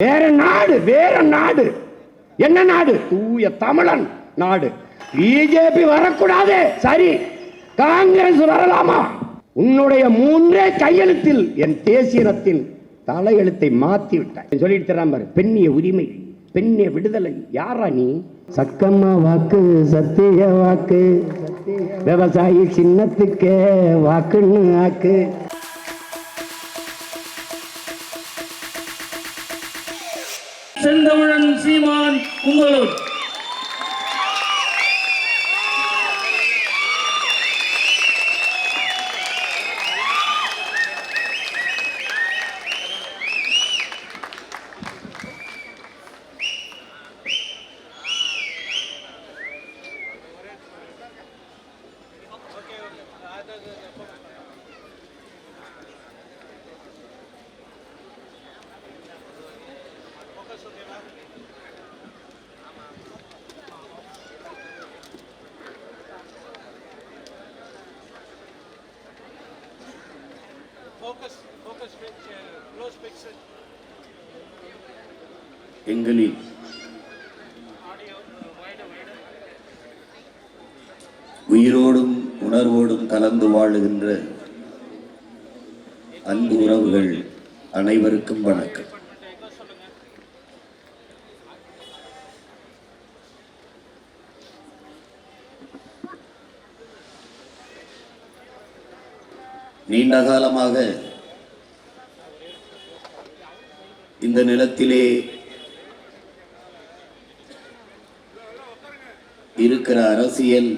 வேற நாடு என்ன நாடு? தூய தமிழன் நாடு. பிஜேபி வரக்கூடாது, சரி. காங்கிரஸ் வரலாமா? உன்னுடைய மூன்றே கையெழுத்தில் என் தேசியத்தின் தலையெழுத்தை மாத்தி விட்டாய். சொல்லிட்டு தராம பெண்ணிய உரிமை, பெண்ணிய விடுதலை. யாரா நீ? சக்கம்மா வாக்கு, சத்திய வாக்கு, விவசாயி சின்னத்துக்கு வாக்குன்னு ஆக்கு. செந்தமிழன் சீமான் உங்களோடு. எங்களில் உயிரோடும் உணர்வோடும் கலந்து வாழுகின்ற அன்பு உறவுகள் அனைவருக்கும் வணக்கம். நீண்ட காலமாக இந்த நிலத்திலே இருக்கிற அரசியல்,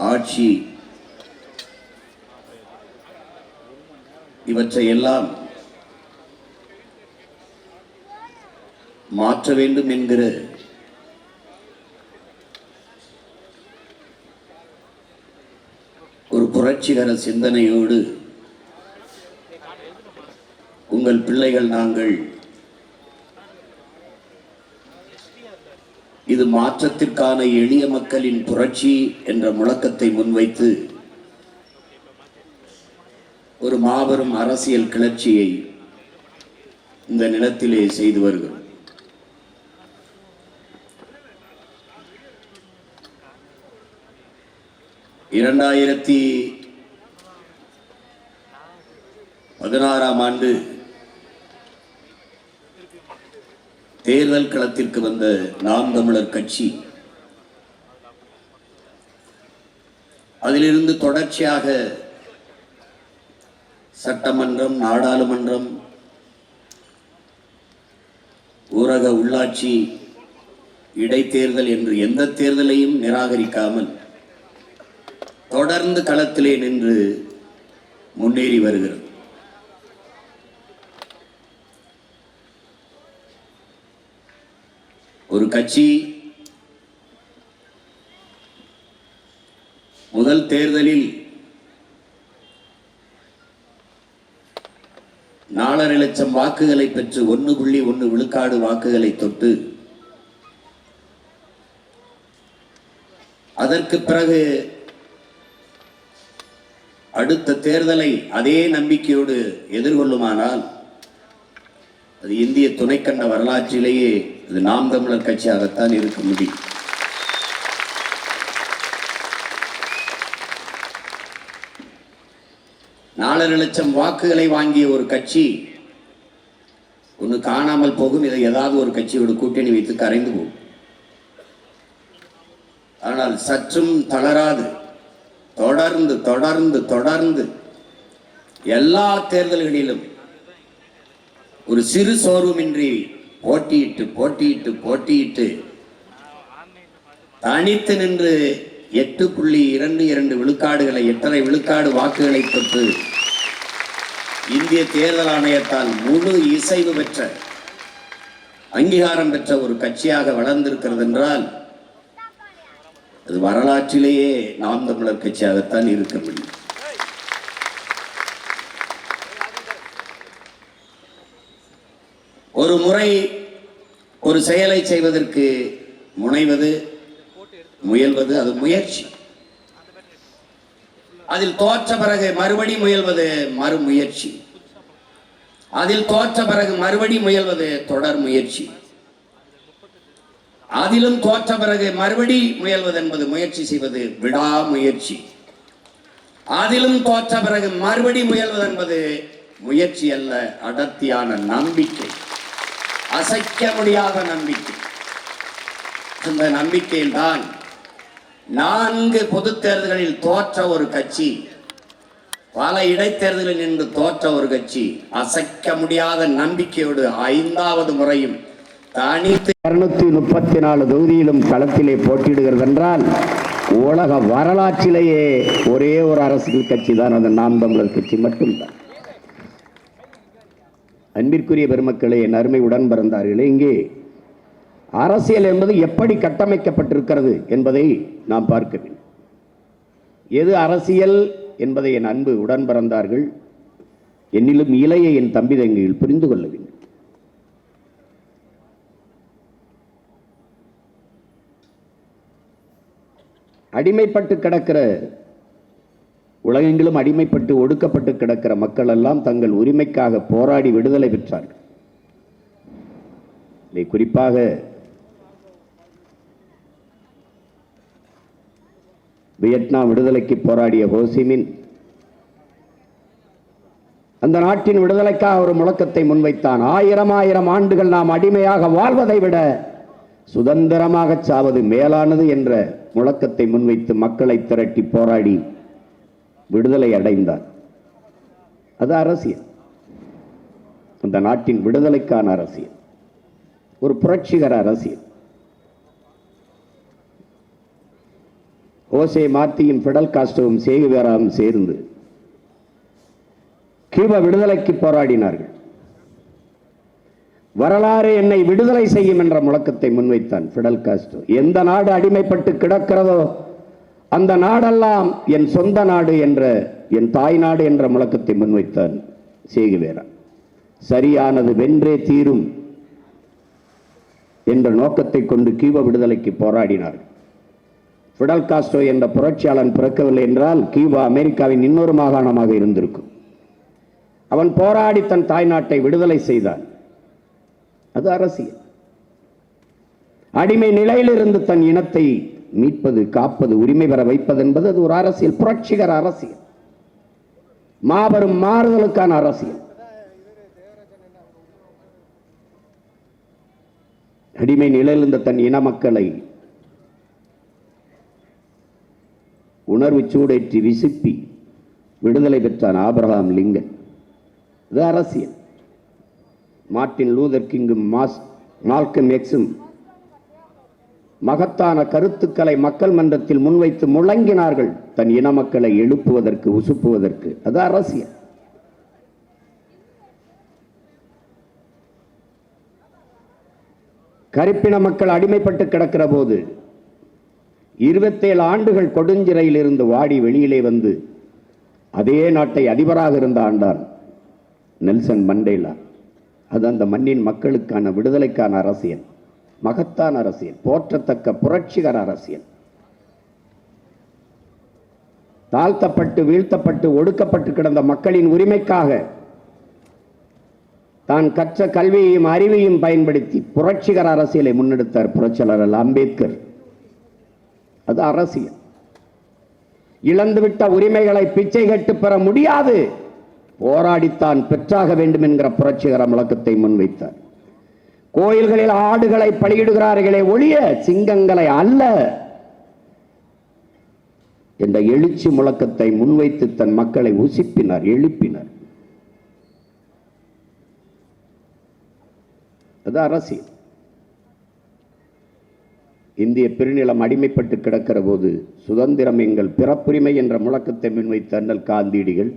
ஆட்சி இவற்றையெல்லாம் மாற்ற வேண்டும் என்கிற ஒரு புரட்சிகர சிந்தனையோடு உங்கள் பிள்ளைகள் நாங்கள் இது மாற்றத்திற்கான எளிய மக்களின் புரட்சி என்ற முழக்கத்தை முன்வைத்து ஒரு மாபெரும் அரசியல் கிளர்ச்சியை இந்த நிலத்திலே செய்து வருகிறோம். இரண்டாயிரத்தி 16 ஆண்டு தேர்தல் களத்திற்கு வந்த நாம் தமிழர் கட்சி அதிலிருந்து தொடர்ச்சியாக சட்டமன்றம், நாடாளுமன்றம், ஊரக உள்ளாட்சி, இடைத்தேர்தல் என்று எந்த தேர்தலையும் நிராகரிக்காமல் தொடர்ந்து களத்திலே நின்று முன்னேறி வருகிறது. ஒரு கட்சி முதல் தேர்தலில் 4.5 லட்சம் வாக்குகளை பெற்று 1.1 விழுக்காடு வாக்குகளை தொட்டு அதற்கு பிறகு அடுத்த தேர்தலை அதே நம்பிக்கையோடு எதிர்கொள்ளுமானால் அது இந்திய துணைக்கண்ட வரலாற்றிலேயே அது நாம் தமிழர் கட்சியாகத்தான் இருக்க முடியும். நாலரை லட்சம் வாக்குகளை வாங்கிய ஒரு கட்சி ஒன்று காணாமல் போகும். இதை ஏதாவது ஒரு கட்சியோடு கூட்டணி வைத்து கரைந்து போகும். ஆனால் சற்றும் தளராது தொடர்ந்து தொடர்ந்து தொடர்ந்து எல்லா தேர்தல்களிலும் ஒரு சிறு சோர்வுமின்றி போட்டியிட்டு போட்டியிட்டு போட்டியிட்டு தனித்து நின்று 8.22 விழுக்காடுகளை 8.5 விழுக்காடு வாக்குகளை தொட்டு இந்திய தேர்தல் ஆணையத்தால் முழு இசைவு பெற்ற, அங்கீகாரம் பெற்ற ஒரு கட்சியாக வளர்ந்திருக்கிறது என்றால் அது வரலாற்றிலேயே நாம் தமிழர் கட்சியாகத்தான் இருக்க முடியும். ஒரு முறை ஒரு செயலை செய்வதற்கு முனைவது, முயல்வது, அது முயற்சி. அதில் தோற்ற பிறகு மறுபடி முயல்வது மறுமுயற்சி. அதில் தோற்ற பிறகு மறுபடி முயல்வது தொடர் முயற்சி. அதிலும் தோற்ற பிறகு மறுபடி முயல்வது என்பது முயற்சி செய்வது விடாமுயற்சி. அதிலும் தோற்ற பிறகு மறுபடி முயல்வது என்பது முயற்சி அல்ல, அடர்த்தியான நம்பிக்கை, அசைக்க முடியாத நம்பிக்கை. அந்த நம்பிக்கையில் தான் 4 பொது தேர்தல்களில் தோற்ற ஒரு கட்சி, பல இடைத்தேர்தலில் நின்று தோற்ற ஒரு கட்சி, அசைக்க முடியாத நம்பிக்கையோடு 5வது முறையும் தனித்து 234 தொகுதியிலும் களத்திலே போட்டியிடுகிறது என்றால் உலக வரலாற்றிலேயே ஒரே ஒரு அரசியல் கட்சி தான் அந்த நாம் தமிழர் கட்சி மட்டும்தான். அன்பிற்குரிய பெருமக்களே, என் அருமை உடன் பிறந்தார்களே, இங்கே அரசியல் என்பது எப்படி கட்டமைக்கப்பட்டிருக்கிறது என்பதை நாம் பார்க்க வேண்டும். எது அரசியல் என்பதை என் அன்பு உடன் பிறந்தார்கள், என்னிலும் இளைய என் தம்பி தங்கைகள் புரிந்து கொள்ள வேண்டும். அடிமைப்பட்டு கிடக்கிற, உலகெங்கிலும் அடிமைப்பட்டு ஒடுக்கப்பட்டு கிடக்கிற மக்கள் எல்லாம் தங்கள் உரிமைக்காக போராடி விடுதலை பெற்றார்கள். இதை குறிப்பாக வியட்நாம் விடுதலைக்கு போராடிய ஹோசிமின் அந்த நாட்டின் விடுதலைக்காக ஒரு முழக்கத்தை முன்வைத்தான். 1000 ஆண்டுகள் நாம் அடிமையாக வாழ்வதை விட சுதந்திரமாக சாவது மேலானது என்ற முழக்கத்தை முன்வைத்து மக்களை திரட்டி போராடி விடுதலை அடைந்தார். அது அரசியல், அந்த நாட்டின் விடுதலைக்கான அரசியல், ஒரு புரட்சிகர அரசியல். ஓசே மார்ட்டியும் பிடல் காஸ்ட்ரோவும் சேகுவேராவும் சேர்ந்து கியூபா விடுதலைக்கு போராடினார்கள். வரலாறு என்னை விடுதலை செய்யும் என்ற முழக்கத்தை முன்வைத்தான் பிடல் காஸ்ட்ரோ. எந்த நாடு அடிமைப்பட்டு கிடக்கிறதோ அந்த நாடெல்லாம் என் சொந்த நாடு என்ற, என் தாய் நாடு என்ற முழக்கத்தை முன்வைத்தான் சேகுவேரா. சரியானது வென்றே தீரும் என்ற நோக்கத்தை கொண்டு கியூபா விடுதலைக்கு போராடினார்கள். பிடல் காஸ்ட்ரோ என்ற புரட்சியாளன் பிறக்கவில்லை என்றால் கியூபா அமெரிக்காவின் இன்னொரு மாகாணமாக இருந்திருக்கும். அவன் போராடி தன் தாய் நாட்டை விடுதலை செய்தான். அது அரசியல். அடிமை நிலையிலிருந்து தன் இனத்தை மீட்பது, காப்பது, உரிமை பெற வைப்பது என்பது அது ஒரு அரசியல், புரட்சிகர அரசியல், மாபெரும் மாறுதலுக்கான அரசியல். அடிமை நிலையிலிருந்த தன் இன மக்களை உணர்வு சூடேற்றி விசுப்பி விடுதலை பெற்றான் ஆபிரகாம் லிங்கன். இது அரசியல். மார்ட்டின் லூதர் கிங்கும் மால்கம் எக்ஸும் மகத்தான கருத்துக்களை மக்கள் மன்றத்தில் முன்வைத்து முழங்கினார்கள், தன் இன மக்களை எழுப்புவதற்கு, உசுப்புவதற்கு. அது அரசியல். கருப்பின மக்கள் அடிமைப்பட்டு கிடக்கிற போது 27 ஆண்டுகள் கொடுஞ்சிறையில் இருந்து வாடி வெளியிலே வந்து அதே நாட்டை அதிபராக இருந்த ஆண்டான் நெல்சன் மண்டேலா. அது அந்த மண்ணின் மக்களுக்கான விடுதலைக்கான அரசியல், மகத்தான அரசியல், போற்றத்தக்க புரட்சிகர அரசியல். தாழ்த்தப்பட்டு வீழ்த்தப்பட்டு ஒடுக்கப்பட்டு கிடந்த மக்களின் உரிமைக்காக தான் கற்ற கல்வியையும் அறிவையும் பயன்படுத்தி புரட்சிகர அரசியலை முன்னெடுத்தார் புரட்சியாளர் அம்பேத்கர். அது அரசியல். இழந்துவிட்ட உரிமைகளை பிச்சை கட்டு பெற முடியாது, போராடித்தான் பெற்றாக வேண்டும் என்கிற புரட்சிகர முழக்கத்தை முன்வைத்தார். கோயில்களில் ஆடுகளை பலியிடுகிறார்களே ஒழிய சிங்கங்களை அல்ல என்ற எழுச்சி முழக்கத்தை முன்வைத்து தன் மக்களை உசிப்பினார், எழுப்பினார். அது அரசியல். இந்திய பெருநிலம் அடிமைப்பட்டு கிடக்கிற போது சுதந்திரம் எங்கள் பிறப்புரிமை என்ற முழக்கத்தை முன்வைத்த அண்ணல் காந்தியடிகள்,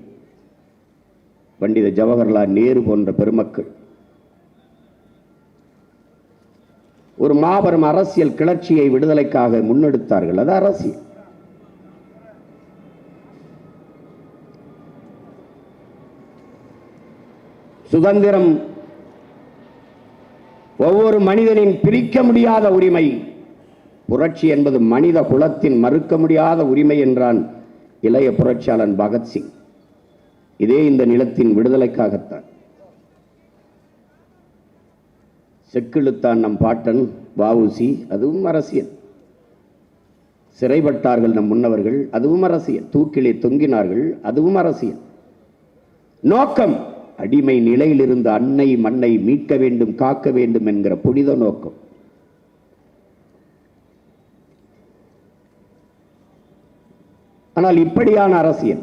பண்டித ஜவஹர்லால் நேரு போன்ற பெருமக்கள் ஒரு மாபெரும் அரசியல் கிளர்ச்சியை விடுதலைக்காக முன்னெடுத்தார்கள். அது அரசியல். சுதந்திரம் ஒவ்வொரு மனிதனின் பிரிக்க முடியாத உரிமை. புரட்சி என்பது மனித குலத்தின் மறுக்க முடியாத உரிமை என்றான் இளைய புரட்சியாளன் பகத்சிங். இதே இந்த நிலத்தின் விடுதலைக்காகத்தான். செக்கிழுத்தான் நம் பாட்டன் வஉசி, அதுவும் அரசியல். சிறைப்பட்டார்கள் நம் முன்னவர்கள், அதுவும் அரசியல். தூக்கிலே தொங்கினார்கள், அதுவும் அரசியல். நோக்கம் அடிமை நிலையிலிருந்து அன்னை மண்ணை மீட்க வேண்டும், காக்க வேண்டும் என்கிற புனித நோக்கம். ஆனால் இப்படியான அரசியல்,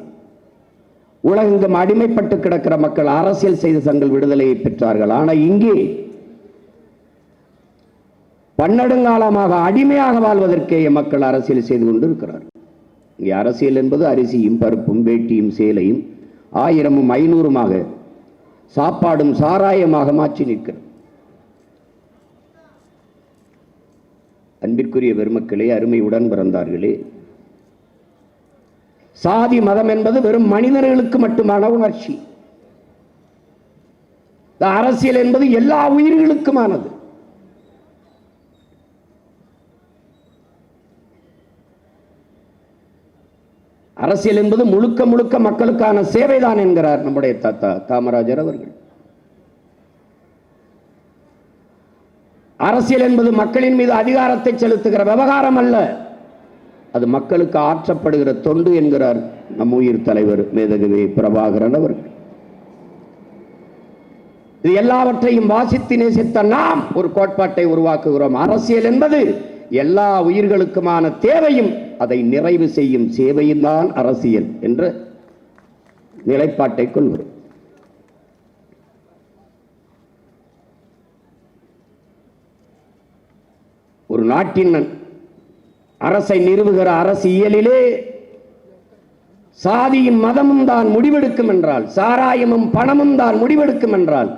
உலகெங்கும் அடிமைப்பட்டு கிடக்கிற மக்கள் அரசியல் செய்து தங்கள் விடுதலையை பெற்றார்கள். ஆனால் இங்கே பன்னெடுங்காலமாக அடிமையாக வாழ்வதற்கே மக்கள் அரசியல் செய்து கொண்டிருக்கிறார். இங்கே அரசியல் என்பது அரிசியும் பருப்பும் வேட்டியும் சேலையும் 1000ம் 500மாக சாப்பாடும் சாராயமாக மாற்றி நிற்கிறது. அன்பிற்குரிய பெருமக்களே, அருமை உடன் பிறந்தார்களே, சாதி மதம் என்பது வெறும் மனிதர்களுக்கு மட்டுமான உணர்ச்சி. அரசியல் என்பது எல்லா உயிர்களுக்குமானது. அரசியல் என்பது முழுக்க முழுக்க மக்களுக்கான சேவைதான் என்கிறார் நம்முடைய தாத்தா காமராஜர் அவர்கள். அரசியல் என்பது மக்களின் மீது அதிகாரத்தை செலுத்துகிற விவகாரம் அல்ல, அது மக்களுக்கு ஆற்றப்படுகிற தொண்டு என்கிறார் நம் உயிர் தலைவர் மேதகவே பிரபாகரன் அவர்கள். இது எல்லாவற்றையும் வாசித்து நேசித்த நாம் ஒரு கோட்பாட்டை உருவாக்குகிறோம். அரசியல் என்பது எல்லா உயிர்களுக்குமான தேவையும் அதை நிறைவு செய்யும் சேவையும் தான் அரசியல் என்ற நிலைப்பாட்டை கொள்கிறோம். ஒரு நாட்டின் அரசை நிறுவுகிற அரசியலிலே சாதியும் மதமும் தான் முடிவெடுக்கும் என்றால், சாராயமும் பணமும் தான் முடிவெடுக்கும் என்றால்,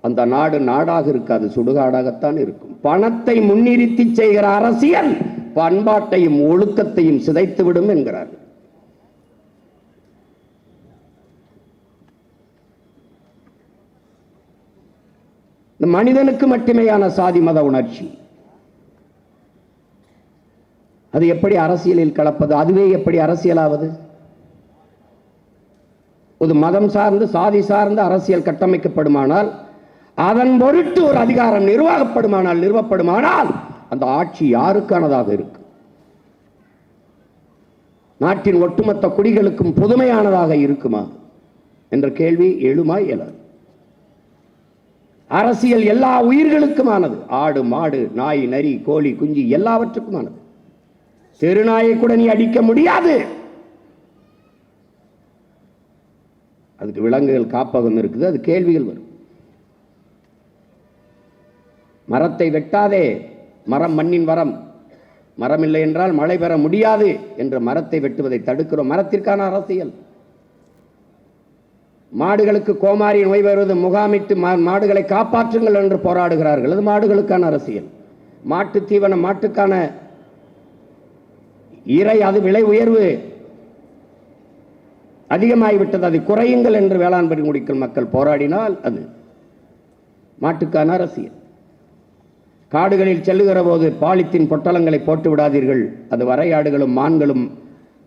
அந்த நாடு நாடாக இருக்காது, சுடுகாடாகத்தான் இருக்கும். பணத்தை முன்னிறுத்தி செய்கிற அரசியல் பண்பாட்டையும் ஒழுக்கத்தையும் சிதைத்துவிடும் என்கிறார். இந்த மனிதனுக்கு மட்டுமேயான சாதி மத உணர்ச்சி அது எப்படி அரசியலில் கலப்பது? அதுவே எப்படி அரசியலாவது? ஒரு மதம் சார்ந்து சாதி சார்ந்து அரசியல் கட்டமைக்கப்படுமானால், அதன் பொருட்டு ஒரு அதிகாரம் நிறுவப்படுமானால் அந்த ஆட்சி யாருக்கானதாக இருக்கு? நாட்டின் ஒட்டுமொத்த குடிகளுக்கும் புதுமையானதாக இருக்குமா என்ற கேள்வி எழுமா இயலாது. அரசியல் எல்லா உயிர்களுக்குமானது. ஆடு மாடு நாய் நரி கோழி குஞ்சு எல்லாவற்றுக்குமானது. தெருநாயை கூட நீ அடிக்க முடியாது. அதுக்கு விலங்குகள் காப்பகம் இருக்குது, அது கேள்விகள் வரும். மரத்தை வெட்டாதே, மரம் மண்ணின் வரம், மரம் இல்லை என்றால் மழை பெற முடியாது என்ற மரத்தை வெட்டுவதை தடுக்கிறோம். மரத்திற்கான அரசியல். மாடுகளுக்கு கோமாரி நோய் வருவது முகாமிட்டு மாடுகளை காப்பாற்றுங்கள் என்று போராடுகிறார்கள், அது மாடுகளுக்கான அரசியல். மாட்டு தீவனம், மாட்டுக்கான இறை, அது விலை உயர்வு அதிகமாகிவிட்டது, அதை குறையுங்கள் என்று வேளாண் பெருங்குடிகள் மக்கள் போராடினால் அது மாட்டுக்கான அரசியல். காடுகளில் செல்லுகிற போது பாலித்தீன் பொட்டலங்களை போட்டு விடாதீர்கள், அது வரையாடுகளும் மான்களும்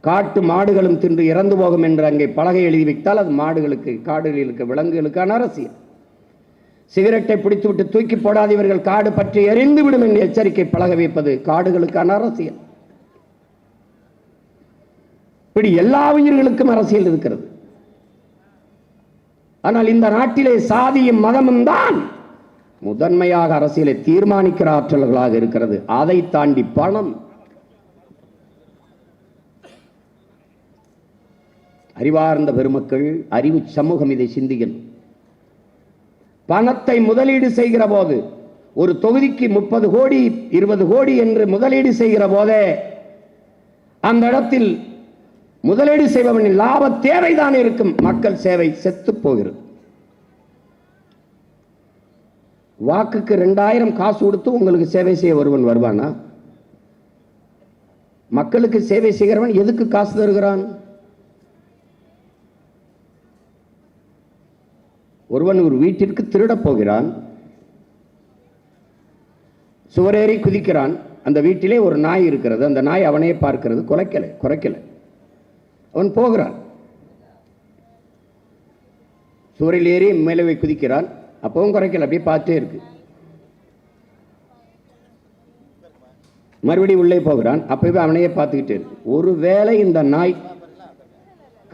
காட்டு மாடுகளும் தின்று இறந்து போகும் என்று அங்கே பலகை எழுதி வைத்தால் அது மாடுகளுக்கு, காடுகளில் இருக்க விலங்குகளுக்கான அரசியல். சிகரெட்டை பிடித்துவிட்டு தூக்கி போடாதீர்கள், காடு பற்றி எரிந்துவிடும் என்று எச்சரிக்கை பலகை வைப்பது காடுகளுக்கான அரசியல். இப்படி எல்லா உயிர்களுக்கும் அரசியல் இருக்கிறது. ஆனால் இந்த நாட்டிலே சாதியும் மதமும் தான் முதன்மையாக அரசியலை தீர்மானிக்கிற ஆற்றல்களாக இருக்கிறது. அதை தாண்டி பணம். அறிவார்ந்த பெருமக்கள், அறிவு சமூகம் இதை சிந்திக்கணும். பணத்தை முதலீடு செய்கிற போது ஒரு தொகுதிக்கு 30 கோடி 20 கோடி என்று முதலீடு செய்கிற போதே அந்த இடத்தில் முதலீடு செய்பவனின் லாப தேவைதான் இருக்கும், மக்கள் சேவை செத்து போகிறது. வாக்குக்கு 2000 காசு கொடுத்து உங்களுக்கு சேவை செய்ய ஒருவன் வருவானா? மக்களுக்கு சேவை செய்கிறவன் எதுக்கு காசு தருகிறான்? ஒருவன் ஒரு வீட்டிற்கு திருடப் போகிறான், சுவரேறி குதிக்கிறான். அந்த வீட்டிலே ஒரு நாய் இருக்கிறது, அந்த நாய் அவனையே பார்க்கிறது, குறைக்கல. அவன் போகிறான், சுவரில் ஏறி மேலே குதிக்கிறான், அப்பவும் குறைக்கல, அப்படியே பார்த்தே இருக்கு. மறுபடியும் உள்ளே போகிறான். அப்பவே அவனையே பார்த்துக்கிட்டு இருக்கு. ஒருவேளை இந்த நாய்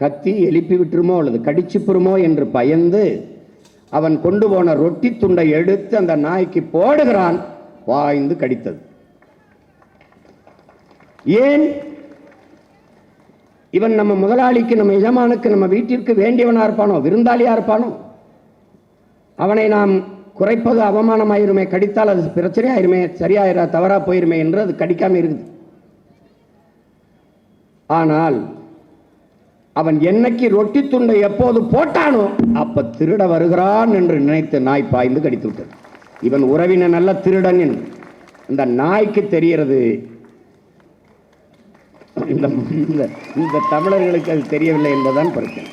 கத்தி எழுப்பி விட்டுருமோ அல்லது கடிச்சுப்புருமோ என்று பயந்து அவன் கொண்டு போன ரொட்டி துண்டை எடுத்து அந்த நாய்க்கு போடுகிறான். பாய்ந்து கடித்தது. ஏன்? இவன் நம்ம முதலாளிக்கு, நம்ம எஜமானுக்கு, நம்ம வீட்டிற்கு வேண்டியவனா இருப்பானோ, விருந்தாளியா இருப்பானோ, அவனை நாம் குறைப்பது அவமானமாயிருமே, கடித்தால் அது பிரச்சனையாயிருமே, சரியாயிரா, தவறா போயிருமே என்று அது கடிக்காம இருக்குது. ஆனால் அவன் என்னைக்கு ரொட்டி துண்டை எப்போது போட்டானோ அப்ப திருட வருகிறான் என்று நினைத்து நாய் பாய்ந்து கடித்து விட்டது. இவன் உறவினன் நல்ல திருடன் என்று இந்த நாய்க்கு தெரிகிறது. இந்த தமிழர்களுக்கு அது தெரியவில்லை என்பதுதான் பிரச்சனை.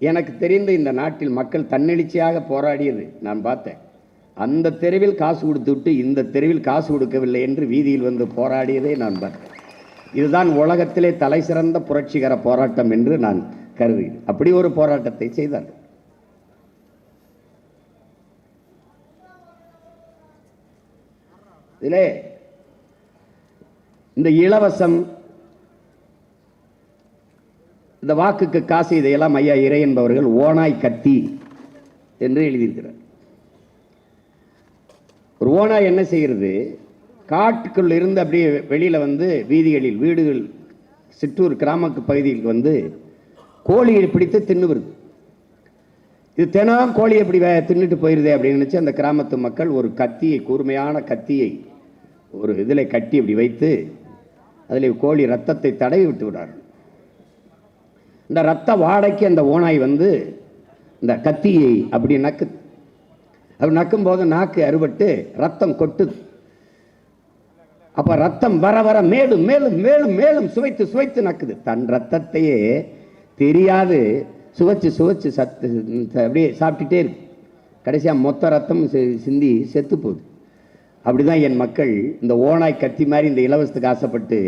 எனக்கு தெரிந்த இந்த நாட்டில் மக்கள் தன்னெழுச்சியாக போராடியது நான் பார்த்தேன். அந்த தெருவில் காசு கொடுத்து விட்டு இந்த தெருவில் காசு கொடுக்கவில்லை என்று வீதியில் வந்து போராடியதை நான் பார்த்தேன். இதுதான் உலகத்திலே தலை சிறந்த புரட்சிகர போராட்டம் என்று நான் கருதுகிறேன். அப்படி ஒரு போராட்டத்தை செய்தார்கள். இதிலே இந்த இலவசம், இந்த வாக்குக்கு காசு, இதையெல்லாம் ஐயா இறை என்பவர்கள் ஓனாய் கத்தி என்று எழுதியிருக்கிறார். ஒரு ஓனாய் என்ன செய்கிறது? காட்டுக்குள்ள இருந்து அப்படியே வெளியில வந்து வீதிகளில், வீடுகள், சிற்றூர் கிராம பகுதிகளுக்கு வந்து கோழியை பிடித்து தின்னு வருது. இது தினம் கோழி எப்படி தின்னுட்டு போயிருதே அப்படின்னு நினைச்சு அந்த கிராமத்து மக்கள் ஒரு கத்தியை, கூர்மையான கத்தியை ஒரு இதில் கட்டி அப்படி வைத்து அதில் கோழி ரத்தத்தை தடவி விட்டு விடார்கள். இந்த ரத்த வாடைக்கு அந்த ஓனாய் வந்து இந்த கத்தியை அப்படி நக்கு. அப்படி நக்கும் போது நாக்கு அறுபட்டு ரத்தம் கொட்டுது. அப்ப ரத்தம் வர வர மேலும் மேலும் மேலும் மேலும் சுவைத்து சுவைத்து நக்குது. தன் ரத்தத்தையே தெரியாது சுவைச்சு சுவைச்சு சத்து அப்படியே சாப்பிட்டுட்டே இருக்கு. கடைசியா மொத்த ரத்தம் சிந்தி செத்து போகுது. அப்படிதான் என் மக்கள் இந்த ஓனாய் கத்தி மாதிரி இந்த இலவசத்துக்கு ஆசைப்பட்டு,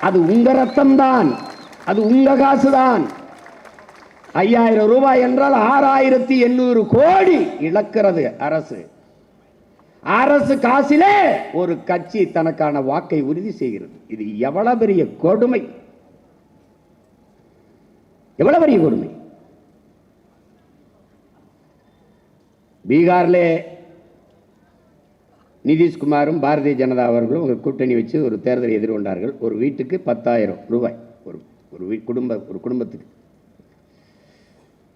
அது உங்க ரத்தம் தான், அது உங்க காசுதான். 5000 ரூபாய் என்றால் 6800 கோடி இழக்கிறது அரசு. அரசு காசிலே ஒரு கட்சி தனக்கான வாக்கை உறுதி செய்கிறது. இது எவ்வளவு பெரிய கொடுமை, எவ்வளவு பெரிய கொடுமை. பீகாரிலே நிதிஷ்குமாரும் பாரதிய ஜனதா அவர்களும் ஒரு கூட்டணி வச்சு ஒரு தேர்தலை எதிர்கொண்டார்கள். ஒரு வீட்டுக்கு 10,000 ரூபாய், ஒரு குடும்பத்துக்கு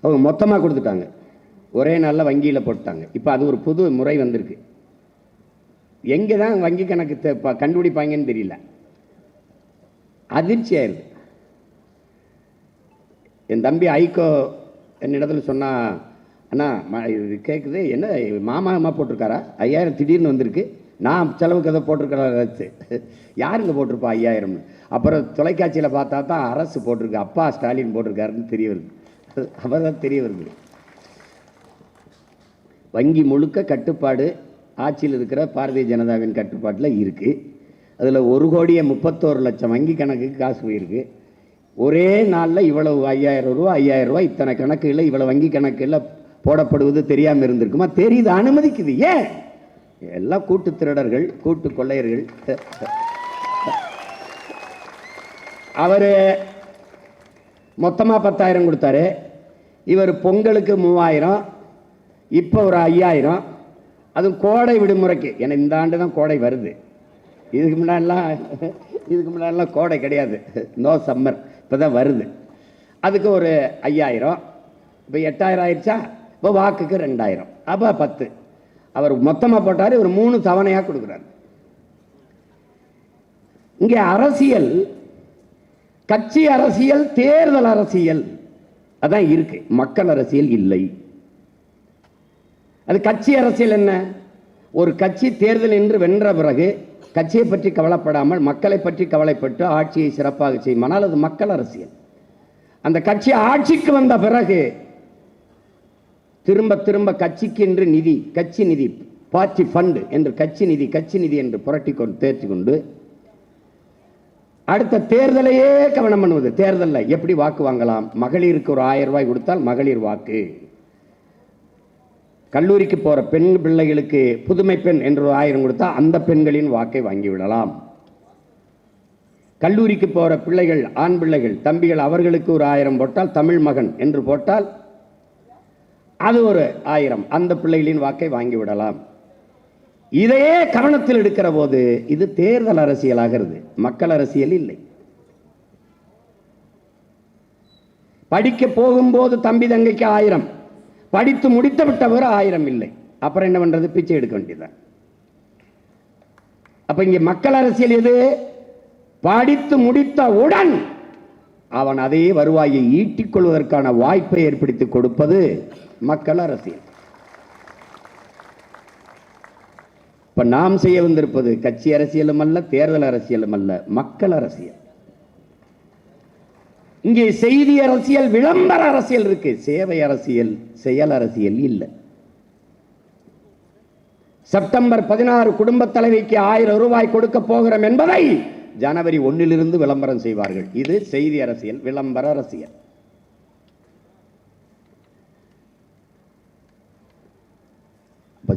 அவங்க மொத்தமாக கொடுத்துட்டாங்க. ஒரே நாளில் வங்கியில் போட்டாங்க. இப்போ அது ஒரு புது முறை வந்திருக்கு. எங்கே தான் வங்கி கணக்கு கண்டுபிடிப்பாங்கன்னு தெரியல. அதிர்ச்சி ஆயிருக்கு. என் தம்பி ஐகோ என்னிடத்துல சொன்னா, அண்ணா இது கேட்குது, என்ன மாமா அம்மா போட்டிருக்காரா 5000 திடீர்னு வந்திருக்கு, நான் செலவுக்கு எதை போட்டிருக்கிறேன், யாருங்க போட்டிருப்பா 5000? அப்புறம் தொலைக்காட்சியில் பார்த்தா தான் அரசு போட்டிருக்கு, அப்பா ஸ்டாலின் போட்டிருக்காருன்னு தெரிய வருது. அவர் தான் தெரிய வருது. வங்கி முழுக்க கட்டுப்பாடு ஆட்சியில் இருக்கிற பாரதிய ஜனதாவின் கட்டுப்பாட்டில் இருக்குது. அதில் 1,31,00,000 வங்கி கணக்குக்கு காசு போயிருக்கு. ஒரே நாளில் இவ்வளவு 5000 ரூபா 5000 ரூபா இத்தனை கணக்குகளில் இவ்வளவு வங்கி கணக்கில் போடப்படுவது தெரியாமல் இருந்திருக்குமா? தெரியுது, அனுமதிக்குது. ஏன்? எல்லாம் கூட்டு திருடர்கள், கூட்டு கொள்ளையர்கள். அவர் மொத்தமாக 10,000 கொடுத்தாரு. இவர் பொங்கலுக்கு 3000, இப்போ ஒரு 5000. அதுவும் கோடை விடுமுறைக்கு. ஏன்னா இந்த ஆண்டு தான் கோடை வருது. இதுக்கு முன்னாடிலாம் கோடை கிடையாது, நோ சம்மர், இப்போ தான் வருது. அதுக்கு ஒரு 5000. இப்போ 8000 ஆயிடுச்சா? இப்போ வாக்குக்கு 2000, அப்போ 10. அவர் மொத்தமாக போட்டார், இவர் 3 தவணையாக கொடுக்குறாரு. இங்கே அரசியல், கட்சி அரசியல், தேர்தல் அரசியல் அதான் இருக்கு. மக்கள் அரசியல் இல்லை. அது கட்சி அரசியல் என்ன? ஒரு கட்சி தேர்தல் என்று வென்ற பிறகு கட்சியை பற்றி கவலைப்படாமல் மக்களை பற்றி கவலைப்பட்டு ஆட்சியை சிறப்பாக செய்யுமானால் அது மக்கள் அரசியல். அந்த கட்சி ஆட்சிக்கு வந்த பிறகு திரும்ப திரும்ப கட்சிக்கு என்று நிதி, கட்சி நிதி, பார்ட்டி ஃபண்ட் என்று கட்சி நிதி என்று புரட்டி கொண்டு தேர்ச்சி கொண்டு அடுத்த தேர்தலையே கவனம் பண்ணுவது. தேர்தலில் எப்படி வாக்கு வாங்கலாம்? மகளிருக்கு ஒரு 1000 ரூபாய் கொடுத்தால் மகளிர் வாக்கு, கல்லூரிக்கு போற பெண் பிள்ளைகளுக்கு புதுமை பெண் என்று 1000 கொடுத்தா அந்த பெண்களின் வாக்கை வாங்கிவிடலாம். கல்லூரிக்கு போற பிள்ளைகள், ஆண் பிள்ளைகள், தம்பிகள், அவர்களுக்கு ஒரு 1000 போட்டால், தமிழ் மகன் என்று போட்டால் அது ஒரு 1000, அந்த பிள்ளைகளின் வாக்கை வாங்கிவிடலாம். இதையே கவனத்தில் எடுக்கிற போது இது தேர்தல் அரசியலாகிறது, மக்கள் அரசியல் இல்லை. படிக்க போகும்போது தம்பி தங்கைக்கு 1000, படித்து முடித்து விட்டவர் 1000 இல்லை. அப்புறம் என்ன பண்றது? பிச்சை எடுக்க வேண்டியதான். அப்ப இங்க மக்கள் அரசியல் எது? படித்து முடித்தவுடன் அவன் அதே வருவாயை ஈட்டிக் கொள்வதற்கான வாய்ப்பை ஏற்படுத்தி கொடுப்பது மக்கள் அரசியல். இப்ப நாம் செய்ய வந்திருப்பது கட்சி அரசியலும் அல்ல, தேர்தல் அரசியலும் அல்ல, மக்கள் அரசியல். இங்கே செய்தி அரசியல், விளம்பர அரசியல் இருக்கு, சேவை அரசியல், செயல் அரசியல் இல்லை. செப்டம்பர் 16 குடும்ப தலைவிக்கு 1000 ரூபாய் கொடுக்க போகிறோம் என்பதை ஜனவரி 1 விளம்பரம் செய்வார்கள். இது செய்தி அரசியல், விளம்பர அரசியல்.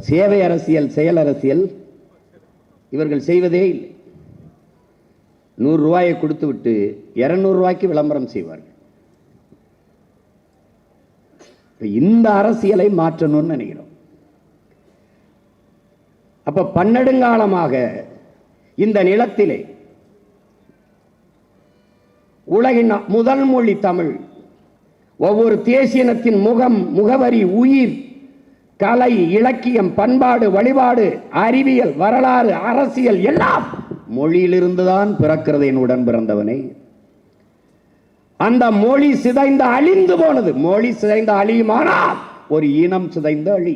சேவை அரசியல், செயல் அரசியல் இவர்கள் செய்வதே இல்லை. 100 ரூபாயை கொடுத்து விட்டு 200 ரூபாய்க்கு விளம்பரம் செய்வார்கள். இந்த அரசியலை மாற்றணும்னு நினைக்கிறோம். அப்ப பன்னெடுங்காலமாக இந்த நிலத்திலே உலகின் முதல் மொழி தமிழ், ஒவ்வொரு தேசியனத்தின் முகம், முகவரி, உயிர், கலை, இலக்கியம், பண்பாடு, வழிபாடு, அறிவியல், வரலாறு, அரசியல் எல்லாம் மொழியிலிருந்துதான் பிறக்கிறது. என் உடன் பிறந்தவனே, அந்த மொழி சிதைந்து அழிந்து போனது. மொழி சிதைந்து அழியுமானால் ஒரு இனம் சிதைந்து அழி.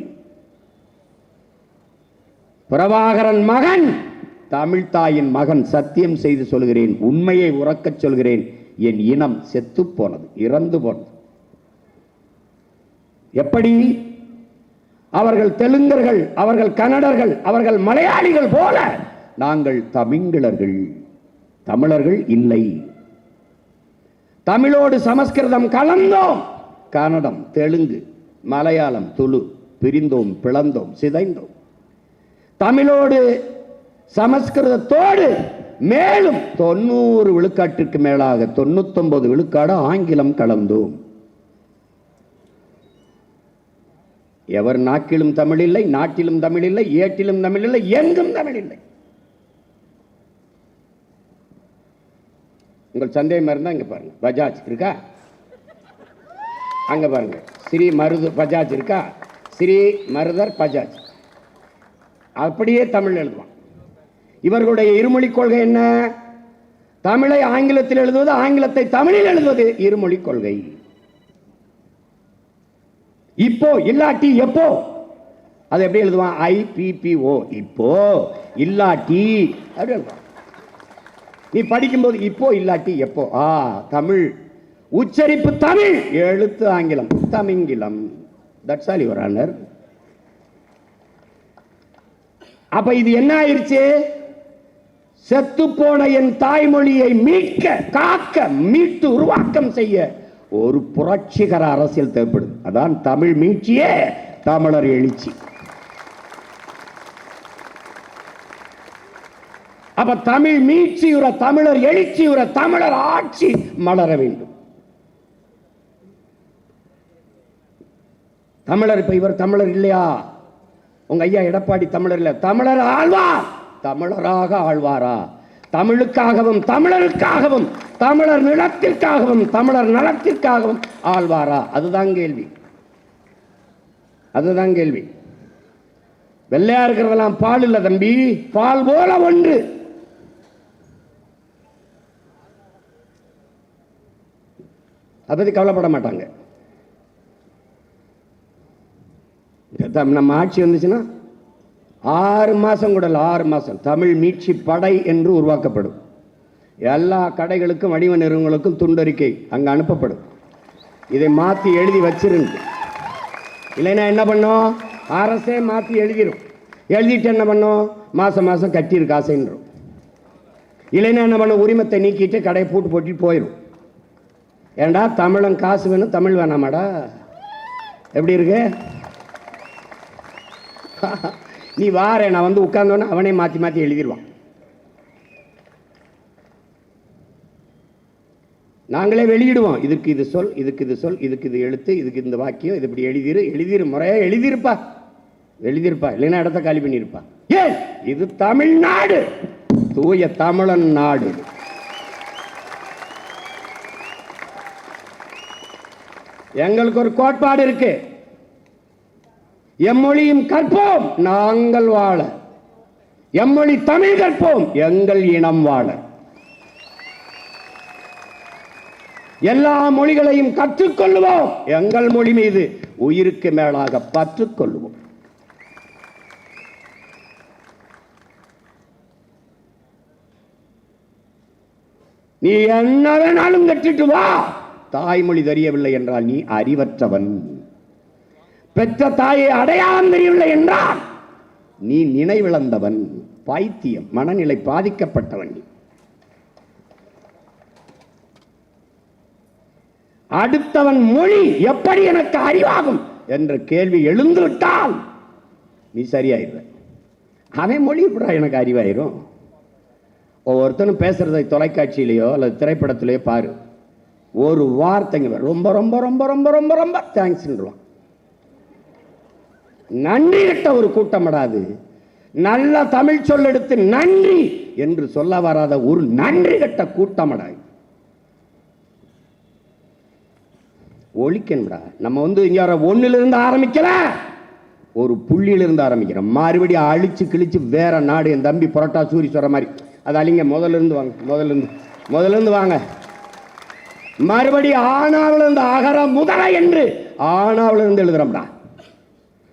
பிரபாகரன் மகன், தமிழ் தாயின் மகன், சத்தியம் செய்து சொல்கிறேன், உண்மையை உறக்கச் சொல்கிறேன், என் இனம் செத்து போனது, இறந்து போனது. எப்படி? அவர்கள் தெலுங்கர்கள், அவர்கள் கன்னடர்கள், அவர்கள் மலையாளிகள் போல நாங்கள் தமிழர்கள், தமிழர்கள் இல்லை. தமிழோடு சமஸ்கிருதம் கலந்தோம், கன்னடம், தெலுங்கு, மலையாளம், துளு பிரிந்தோம், பிளந்தோம், சிதைந்தோம். தமிழோடு சமஸ்கிருதத்தோடு மேலும் 90 விழுக்காட்டிற்கு மேலாக 99 விழுக்காடு ஆங்கிலம் கலந்தோம். எவர் நாக்கிலும் தமிழ் இல்லை, நாட்டிலும் தமிழ் இல்லை, ஏட்டிலும் தமிழ் இல்லை, எங்கும் தமிழ் இல்லை. உங்கள் சந்தேகம் இருந்தா இங்க பாருங்க, பஜாஜ் இருக்கா? அங்க பாருங்க, ஸ்ரீ மருது பஜாஜ் இருக்கா? ஸ்ரீ மருதர் பஜாஜ். அப்படியே தமிழ் எழுதுவான். இவர்களுடைய இருமொழி கொள்கை என்ன? தமிழை ஆங்கிலத்தில் எழுதுவது, ஆங்கிலத்தை தமிழில் எழுதுவது இருமொழி கொள்கை. இப்போ இல்லாட்டி எப்போ, அது எப்படி எழுதுவான்? IPPO, இப்போ இல்லாட்டி அப்படி எழுதுவான். நீ படிக்கும்போது இப்போ இல்லாட்டி எப்போ, தமிழ் உச்சரிப்பு தமிழ், எழுத்து ஆங்கிலம், தமிங்கிலம். That's all your honour. அப்ப இது என்ன ஆயிருச்சு? செத்து போன என் தாய்மொழியை மீட்க, காக்க, மீட்டு உருவாக்கம் செய்ய ஒரு புரட்சிகர அரசியல் தேவைப்படுது. அதான் தமிழ் மீட்சியே தமிழர் எழுச்சி. அப்ப தமிழ் மீட்சியுற, தமிழர் எழுச்சியுற, தமிழர் ஆட்சி மலர வேண்டும். தமிழர், இப்ப இவர் தமிழர் இல்லையா? உங்க ஐயா எடப்பாடி தமிழர் இல்ல, தமிழர் ஆழ்வார். தமிழராக ஆழ்வாரா? தமிழுக்காகவும் தமிழருக்காகவும் தமிழர் நிலத்திற்காகவும் தமிழர் நலத்திற்காகவும் ஆழ்வாரா? அதுதான் கேள்வி, அதுதான் கேள்வி. வெள்ளையா இருக்கிறதெல்லாம் பால் இல்ல தம்பி, பால் போல ஒன்று. அதை பத்தி கவலைப்பட மாட்டாங்க. நம்ம ஆட்சி வந்துச்சுன்னா 6 மாசம் கூட 6 மாசம் தமிழ் மீட்சி படை என்று உருவாக்கப்படும். எல்லா கடைகளுக்கும், வணிக நிறுவனங்களுக்கும் துண்டறிக்கை அங்க அனுப்பப்படும். இதை மாத்தி எழுதி வச்சிருந்து, இல்லைன்னா என்ன பண்ணும்? அரசே மாத்தி எழுதிடும். எழுதிட்டு என்ன பண்ணும்? மாசம் மாசம் கட்டியிருக்கு காசுன்றோம். இல்லைன்னா என்ன பண்ணும்? உரிமத்தை நீக்கிட்டு கடையை பூட்டு போட்டு போயிடும். ஏண்டா தமிழன் காசு வேணும், தமிழ் வேணாமாடா? எப்படி இருக்கு? நீ வார, நான் வந்து உட்கார்ந்தோன்னே அவனே மாற்றி மாற்றி எழுதிடுவான். நாங்களே வெளியிடுவோம். இதுக்கு இது சொல், இதுக்கு இது சொல், இதுக்கு இது எழுத்து, இதுக்கு இந்த வாக்கியம், இது இப்படி எழுதிரு முறையா எழுதியிருப்பா, இல்லைன்னா இடத்த காலி பண்ணியிருப்பா. ஏன், இது தமிழ்நாடு, தூய தமிழன் நாடு. எங்களுக்கு ஒரு கோட்பாடு இருக்கு. எம்மொழியும் கற்போம் நாங்கள் வாழ, எம்மொழி தமிழ் கற்போம் எங்கள் இனம் வாழ. எல்லா மொழிகளையும் கற்றுக்கொள்வோம், எங்கள் மொழி மீது உயிருக்கு மேலாக பற்றுக்கொள்வோம். நீ என்ன வேணாலும் கற்றுட்டு வா, தாய்மொழி தெரியவில்லை என்றால் நீ அறிவற்றவன். பெற்ற தாயை அடையாளம் தெரியவில்லை என்றால் நீ நினைவிழந்தவன், பைத்தியம், மனநிலை பாதிக்கப்பட்டவன். அடுத்தவன் மொழி எப்படி எனக்கு அறிவாகும் என்ற கேள்வி எழுந்துவிட்டால் நீ சரியாயிரு. அவன் மொழி எப்படி எனக்கு அறிவாயிரும்? ஒவ்வொருத்தனும் பேசுறதை தொலைக்காட்சியிலேயோ அல்லது திரைப்படத்திலேயோ பாரு, ஒரு வார்த்தைங்க ரொம்ப ரொம்ப ரொம்ப ரொம்ப ரொம்ப ரொம்ப தேங்க்ஸ்ன்றான். நன்றி கட்ட ஒரு கூட்டமடாது. நல்ல தமிழ் சொல்லெடுத்து நன்றி என்று சொல்ல வராத ஒரு நன்றி கட்ட கூட்டமடாது. ஒழிக்கணும்டா. நம்ம வந்து இங்க ஒன்னிலிருந்து ஆரம்பிக்கல, ஒரு புள்ளியிலிருந்து ஆரம்பிக்கிறோம். மறுபடியும் அழிச்சு கிழிச்சு வேற நாடு. என் தம்பி புரட்டா சூரி சொல்ற மாதிரி அது அழிங்க. முதல்ல இருந்து வாங்க, முதல்ல இருந்து வாங்க. மறுபடியும் ஆனாவிலிருந்து அகர முதல என்று ஆனாவிலிருந்து எழுதுறோம்டா.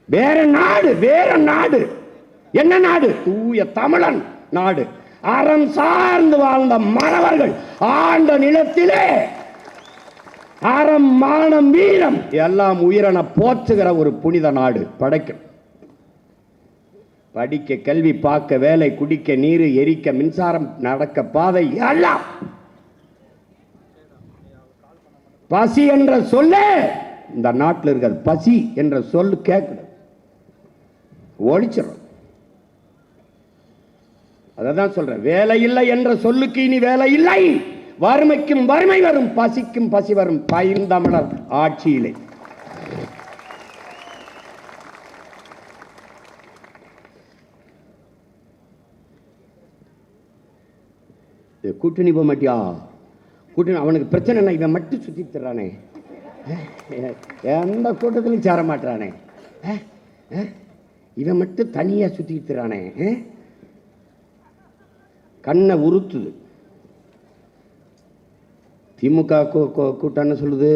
வேற நாடு, வேற நாடு. என்ன நாடு? தூய தமிழன் நாடு. அறம் சார்ந்து வாழ்ந்த மறவர்கள் ஆண்ட நிலத்திலே அறம், மானம், வீரம் எல்லாம் உயிரென போற்றுகிற ஒரு புனித நாடு படைக்கும். படிக்க கல்வி, பார்க்க வேலை, குடிக்க நீர், எரிக்க மின்சாரம், நடக்க பாதை எல்லாம். பசி என்ற சொல்ல இந்த நாட்டில் இருக்கிறது. பசி என்ற சொல்லு கேட்கணும், ஒழிச்சிடும். அதான் சொல்றேன், வேலை இல்லை என்ற சொல்லுக்கு இனி வேலை இல்லை. வறுமைக்கும் வறுமை வரும், பசிக்கும் பசி வரும் பைந்தமிழர் ஆட்சியிலே. கூட்டணி போக மாட்டியா? கூட்டணி அவனுக்கு பிரச்சனை என்ன? இவன் மட்டும் சுத்தி தர்றானே, எந்த கூட்டத்திலும் சேர மாட்டானே, இவன் மட்டும் தனியா சுத்தி தர்றானே, கண்ணை உறுத்துது. திமுக கூட்டம் என்ன சொல்லுது?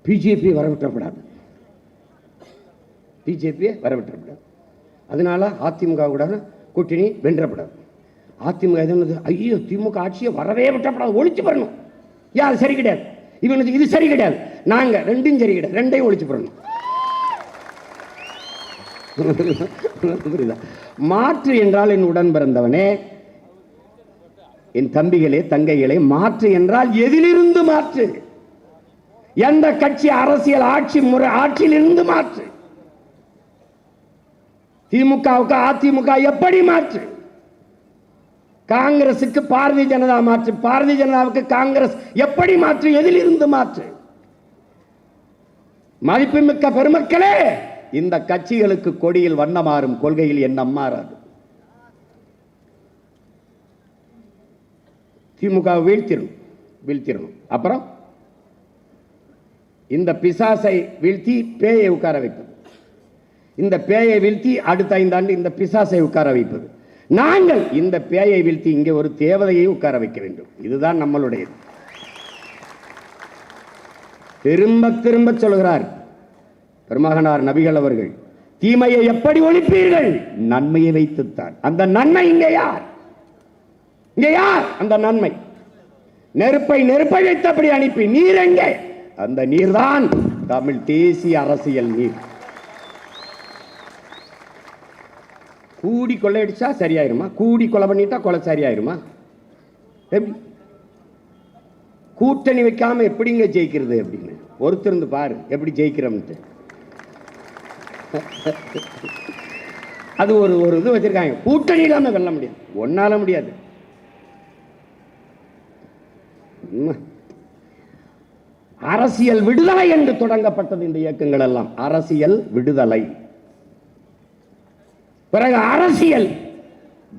பிஜேபி வரவிட்டப்படாது, பிஜேபியை வரவிட்டப்படாது. அதனால அதிமுக கூட கூட்டணி வென்றப்படாது. அதிமுக எது? ஐயோ, திமுக ஆட்சியை வரவே விட்டப்படாது, ஒழிச்சு போடணும். யார் சரி கிடையாது, இவனுக்கு இது சரி கிடையாது, நாங்க ரெண்டும் சரி கிடையாது, ரெண்டையும் ஒழிச்சு போடணும். மாற்று என்றால் என் உடன் பிறந்தவனே, என் தம்பிகளே, தங்கைகளே, மாற்று என்றால் எதிலிருந்து மாற்று? எந்த கட்சி அரசியல் ஆட்சி முறை ஆட்சியிலிருந்து மாற்று? திமுகவுக்கு அதிமுக எப்படி மாற்று? காங்கிரசுக்கு பாரதிய ஜனதா மாற்று, பாரதிய ஜனதாவுக்கு காங்கிரஸ் எப்படி மாற்று? எதிலிருந்து மாற்று? மதிப்புமிக்க பெருமக்களே, இந்த கட்சிகளுக்கு கொடியில் வண்ணம் மாறும், கொள்கையில் எண்ணம் மாறாது. திமுக வீழ்த்திடணும். அப்புறம் இந்த பிசாசை வீழ்த்தி பேயை உட்கார வைப்பது, இந்த பேயை வீழ்த்தி அடுத்த 5 ஆண்டு இந்த பிசாசை உட்கார வைப்பது. நாங்கள் இந்த பேயை வீழ்த்தி இங்கே ஒரு தேவதையை உட்கார வைக்க வேண்டும். இதுதான் நம்மளுடையது. திரும்ப திரும்ப சொல்கிறார் பெருமகனார் நபிகள் அவர்கள், தீமையை எப்படி ஒழிப்பீர்கள்? நன்மையை வைத்துத்தான். அந்த நன்மை இங்கே யார்? இங்கே யார் அந்த நன்மை? நெருப்பை வைத்தபடி அனுப்பி நீர் எங்கே? அந்த நீர்தான் தமிழ் தேசிய அரசியல் நீர். கூடி கொள்ளையடிச்சா சரியாயிருமா? கூடி கொலை பண்ணிட்டா கொலை சரியாயிருமா? கூட்டணி வைக்காம எப்படிங்க ஜெயிக்கிறது அப்படின்னு ஒருத்தருந்து பாரு எப்படி ஜெயிக்கிறோம்ட்டு. அது ஒரு இது வச்சிருக்காங்க, கூட்டணி இல்லாம வெல்ல முடியாது, ஒன்னால முடியாது. அரசியல் விடுதலை என்று தொடங்கப்பட்டது இந்த இயக்கங்கள் எல்லாம். அரசியல் விடுதலை, பிறகு அரசியல்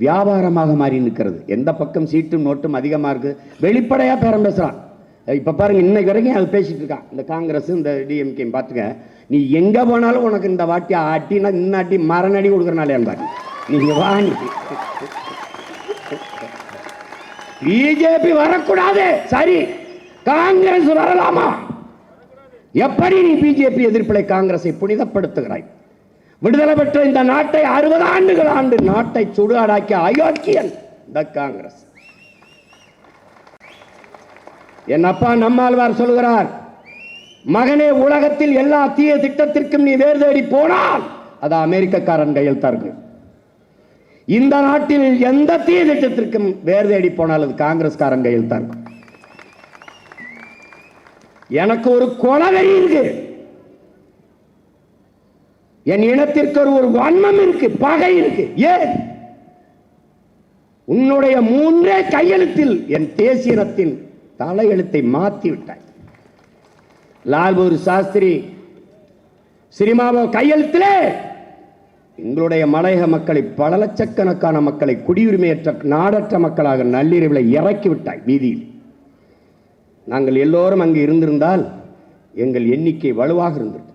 வியாபாரமாக மாறி நிற்கிறது. எந்த பக்கம் சீட்டும் நோட்டும் அதிகமா இருக்கு, வெளிப்படையா பேரம் பேசுறான். இப்ப பாருங்க, இன்னைக்கு வரைக்கும் அது பேசிட்டு இருக்கான். இந்த காங்கிரஸ், இந்த டிஎம்கே பார்த்துக்க, நீ எங்க போனாலும் உனக்கு இந்த வாட்டி அட்டினா இன்னும் அட்டி மரணடி கொடுக்கறனாலே பாரு, நீங்க வாணி பிஜேபி வரக்கூடாது, சரி, காங்கிரஸ் வரலாமா? எப்படி நீ பிஜேபி எதிர்ப்பிலை காங்கிரஸை புனிதப்படுத்துகிறாய்? விடுதலை பெற்ற இந்த நாட்டை 60 ஆண்டுகள் ஆண்டு நாட்டை சுடுகாடாக்கிய அயோக்கியன் இந்த காங்கிரஸ். என் அப்பா நம்மாழ்வார் சொல்கிறார், மகனே, உலகத்தில் எல்லா தீய திட்டத்திற்கும் நீ வேர் தேடி போனால் அது அமெரிக்கக்காரன் கையெழுத்தார்கள். இந்த நாட்டில் எந்த தீய திட்டத்திற்கும் வேர் தேடி போனால் அது காங்கிரஸ்காரன் கையெழுத்தார்கள். எனக்கு ஒரு கொலவெறி இருக்கு, என் இனத்திற்கு ஒரு வன்மம் இருக்கு, பகை இருக்கு. ஏன்? உன்னுடைய 3 கையெழுத்தில் என் தேசிய இனத்தின் தலையெழுத்தை மாற்றி விட்டாய். லால் பகதூர் சாஸ்திரி சினிமாவோ கையெழுத்திலே எங்களுடைய மலையக மக்களை, பல லட்சக்கணக்கான மக்களை குடியுரிமையற்ற நாடற்ற மக்களாக நள்ளிரவில் இறக்கி விட்டாய் வீதியில். நாங்கள் எல்லோரும் அங்கு இருந்திருந்தால் எங்கள் எண்ணிக்கை வலுவாக இருந்தது.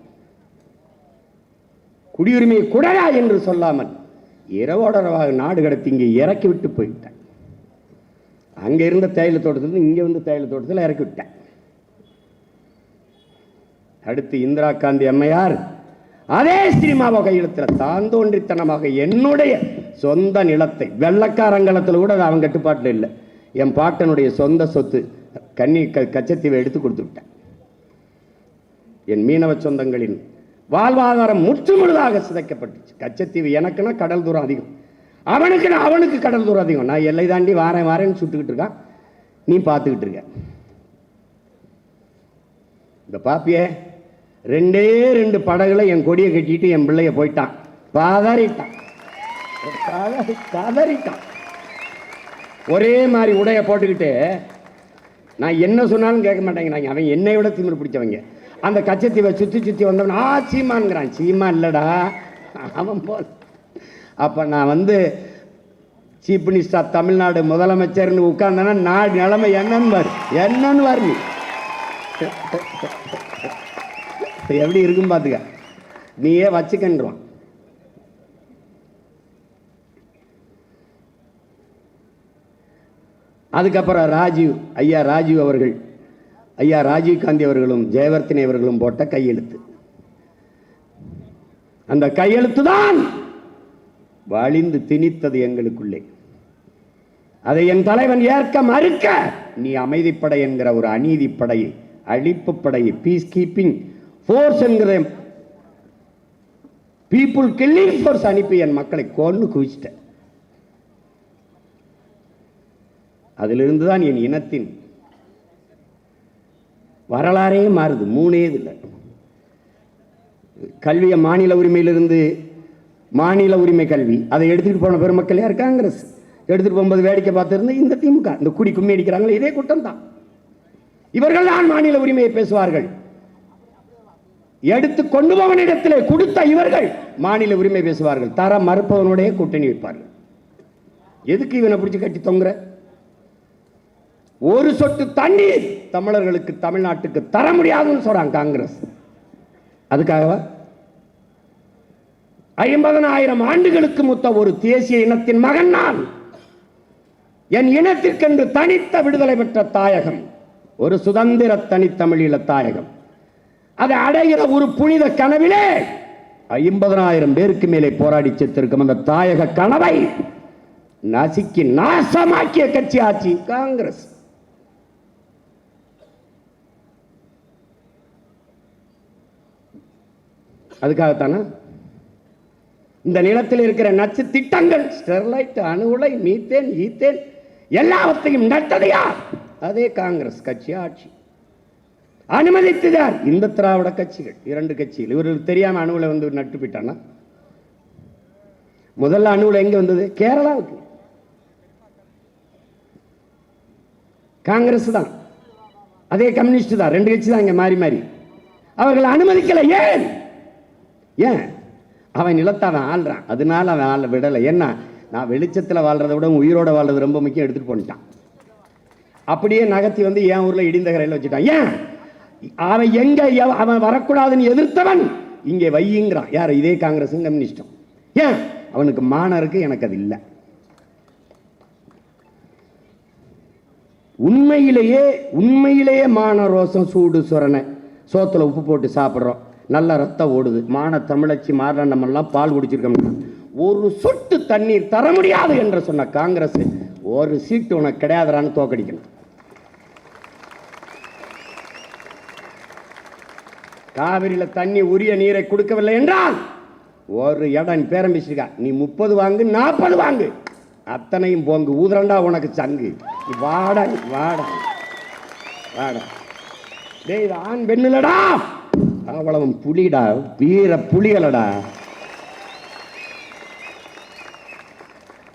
குடியுரிமையை குடையா என்று சொல்லாமல் இரவோடரவாக நாடு கடத்தி இங்கே இறக்கி விட்டு போய்விட்டார். அங்க இருந்த தேயிலை தோட்டத்தில் இங்க வந்து தேயிலை தோட்டத்தில் இறக்கி விட்டேன். அடுத்து இந்திரா காந்தி அம்மையார் அதே சினிமாவை கையெழுத்தில் தான் தோன்றித்தனமாக என்னுடைய சொந்த நிலத்தை, வெள்ளக்காரங்களத்தில் கூட அவன் கட்டுப்பாட்டில் இல்லை, என் பாட்டனுடைய சொந்த சொத்து கச்சத்தீவை எடுத்து கொடுத்து விட்டேன். என் மீனவ சொந்தங்களின் வாழ்வாதாரம் முற்றுமுழுதாக சிதைக்கப்பட்டுச்சு. கச்சத்தீவு எனக்குன்னா கடல் தூரம் அதிகம், அவனுக்கு கடல் தூரம் அதிகம். நான் எல்லை தாண்டி வாரேன்னு சுட்டுக்கிட்டு இருக்கான், நீ பார்த்துக்கிட்டு இருக்க. இந்த பாப்பிய 2 படகுல என் கொடியை கட்டிட்டு என் பிள்ளைய போயிட்டான், பதறிட்டான். ஒரே மாதிரி உடைய போட்டுக்கிட்டு நான் என்ன சொன்னாலும் கேட்க மாட்டேங்கிறாங்க. அவன் என்னை விட திமிரு பிடிச்சவங்க. அந்த கச்சத்தீவை சுத்தி வந்தவன் சீமான்ங்கிறான். சீமா இல்லடா அவன் போல. அப்ப நான் வந்து சீஃப் மினிஸ்டர் தமிழ்நாடு முதலமைச்சர்னு உட்கார்ந்தனா நாடு நிலைமை என்னன்னு வரு எப்படி இருக்கும் பாத்துக்க, நீயே வச்சுக்கன்றான். அதுக்கப்புறம் ஐயா ராஜீவ் அவர்கள், ஐயா ராஜீவ் காந்தி அவர்களும் ஜெயவர்த்தனை அவர்களும் போட்ட கையெழுத்து, அந்த கையெழுத்து தான் வழிந்து திணித்தது எங்களுக்குள்ளே. அதை என் தலைவன் ஏற்க மறுக்க, நீ அமைதிப்படை என்கிற ஒரு அநீதி படையை, அழிப்பு படையை, பீஸ் கீப்பிங் போர்ஸ் என்கிற பீப்புள் கில்லிங் போர்ஸ் அனுப்பி என் மக்களை கொன்னு குவிச்சிட்டேன். அதிலிருந்து தான் என் இனத்தின் வரலாறே மாறுது. 3 இல்லை. கல்வியை மாநில உரிமையிலிருந்து மாநில உரிமை கல்வி அதை எடுத்துட்டு போன பெருமக்கள் யார்? காங்கிரஸ். எடுத்துட்டு போகும்போது வேடிக்கை பார்த்திருந்து இந்த திமுக, இந்த குடி கும்மி அடிக்கிறாங்களே, இதே கூட்டம் தான். இவர்கள் தான் மாநில உரிமையை பேசுவார்கள். எடுத்து கொண்டு போவன் இடத்திலே கொடுத்த இவர்கள் மாநில உரிமை பேசுவார்கள். தர மறுப்பவனுடைய கூட்டணி வைப்பார்கள். எதுக்கு இவனை பிடிச்சி கட்டி தொங்குற? ஒரு சொட்டு தண்ணீர் தமிழர்களுக்கு, தமிழ்நாட்டுக்கு தர முடியாதுன்னு சொல்றாங்க காங்கிரஸ். அதுக்காகவா 50,000 ஆண்டுகளுக்கு மூத்த ஒரு தேசிய இனத்தின் மகன் நான். என் இனத்திற்கென்று தனித்த விடுதலை பெற்ற தாயகம், ஒரு சுதந்திர தனித்தமிழீழ தாயகம். அதை அடைகிற ஒரு புனித கனவிலே 50,000 பேருக்கு மேலே போராடி செத்திருக்கும் அந்த தாயக கனவை நசுக்கி நாசமாக்கிய கட்சி ஆட்சி காங்கிரஸ். அதுக்காகத்தானே இந்த நிலத்தில் இருக்கிற நச்சு திட்டங்கள், ஸ்டெர்லைட், அணு உலை, மீத்தேன், ஈத்தேன் எல்லாவற்றையும் நட்டது யார்? அதே காங்கிரஸ் கட்சி ஆட்சி. அனுமதித்ததார்? இந்த திராவிட கட்சிகள், 2 கட்சிகள். இவர்களுக்கு தெரியாம அணுவுல வந்து நட்டு போயிட்டானா? முதல்ல அணுகுல எங்க வந்தது? கேரளாவுக்கு. காங்கிரஸ் தான், அதே கம்யூனிஸ்ட் தான், ரெண்டு கட்சி தான் இங்க மாறி மாறி. அவர்கள் அனுமதிக்கல. ஏன்? ஏன்? அவன் நிலத்தை அவன் ஆள்றான், அதனால அவன் ஆள விடலை. என்ன, நான் வெளிச்சத்தில் வாழ்றதை விட உயிரோட வாழ்றது ரொம்ப முக்கியம், எடுத்துட்டு போனிட்டான். அப்படியே நகர்த்தி வந்து என் ஊர்ல இடிந்த கரையில் வச்சுட்டான். ஏன்? அவன் எங்க அவன் வரக்கூடாதுன்னு எதிர்த்தவன் இங்கே வையுங்கிறான். யார்? இதே காங்கிரஸும் கம்யூனிஸ்டும். ஏன்? அவனுக்கு மானம் இருக்கு, எனக்கு அது இல்லை. உண்மையிலேயே மான ரோசம், சூடு சொரணை, சோத்துல உப்பு போட்டு சாப்பிட்றோம், நல்ல ரத்தம் ஓடுது, மான தமிழச்சி மாற நம்ம எல்லாம் பால் குடிச்சிருக்கோம், ஒரு சொட்டு தண்ணீர் தர முடியாது என்று சொன்ன காங்கிரஸ் ஒரு சீட்டு உனக்கு கிடையாதுறான்னு தோக்கடிக்கணும். காவிரியில தண்ணி உரிய நீரை கொடுக்கவில்லை என்றால் ஒரு இடம் பேரம்பிச்சிருக்கா, நீ 30 வாங்கு 40 வாங்கு, அத்தனையும் போங்கு ஊதுறண்டா உனக்கு சங்கு. வாடா வாடா வாடா, டேய் ஆண் பெண்ணுலடா, அவ்வளவு புலிடா, வீர புலிகளடா.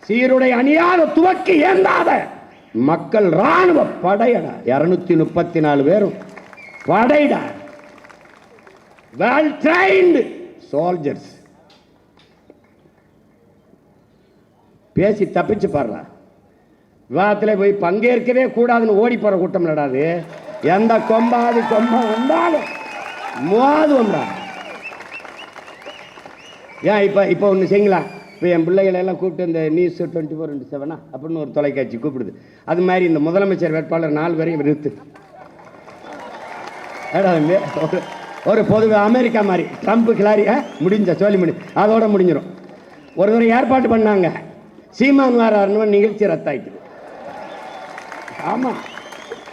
சீருடை அணியாத துவக்கி ஏந்தாத மக்கள் ராணுவ படையடா, 234 பேரும் படைடா, well trained soldiers. பேசி தப்பிச்சு பாருடா. விவாதத்தில் போய் பங்கேற்கவே கூடாதுன்னு ஓடி போற கூட்டம் நடாது. எந்த கொம்பாது வந்தாலும் மோதுவம்டா. ஏன் இப்போ ஒன்று செய்யுங்களா, இப்போ என் பிள்ளைகளை எல்லாம் கூப்பிட்டு இந்த நியூஸ் 24/7 அப்படின்னு ஒரு தொலைக்காட்சி கூப்பிடுது. அது மாதிரி இந்த முதலமைச்சர் வேட்பாளர் 4 பேரையும் நிறுத்து. ஒரு பொது அமெரிக்கா மாதிரி ட்ரம்ப் கிளாரி முடிஞ்ச சொல்லி அதோட முடிஞ்சிடும். ஒரு தடவை ஏற்பாடு பண்ணாங்க, சீமான் வாராருன்னு நிகழ்ச்சி ரத்தாயிட்டு. ஆமாம்,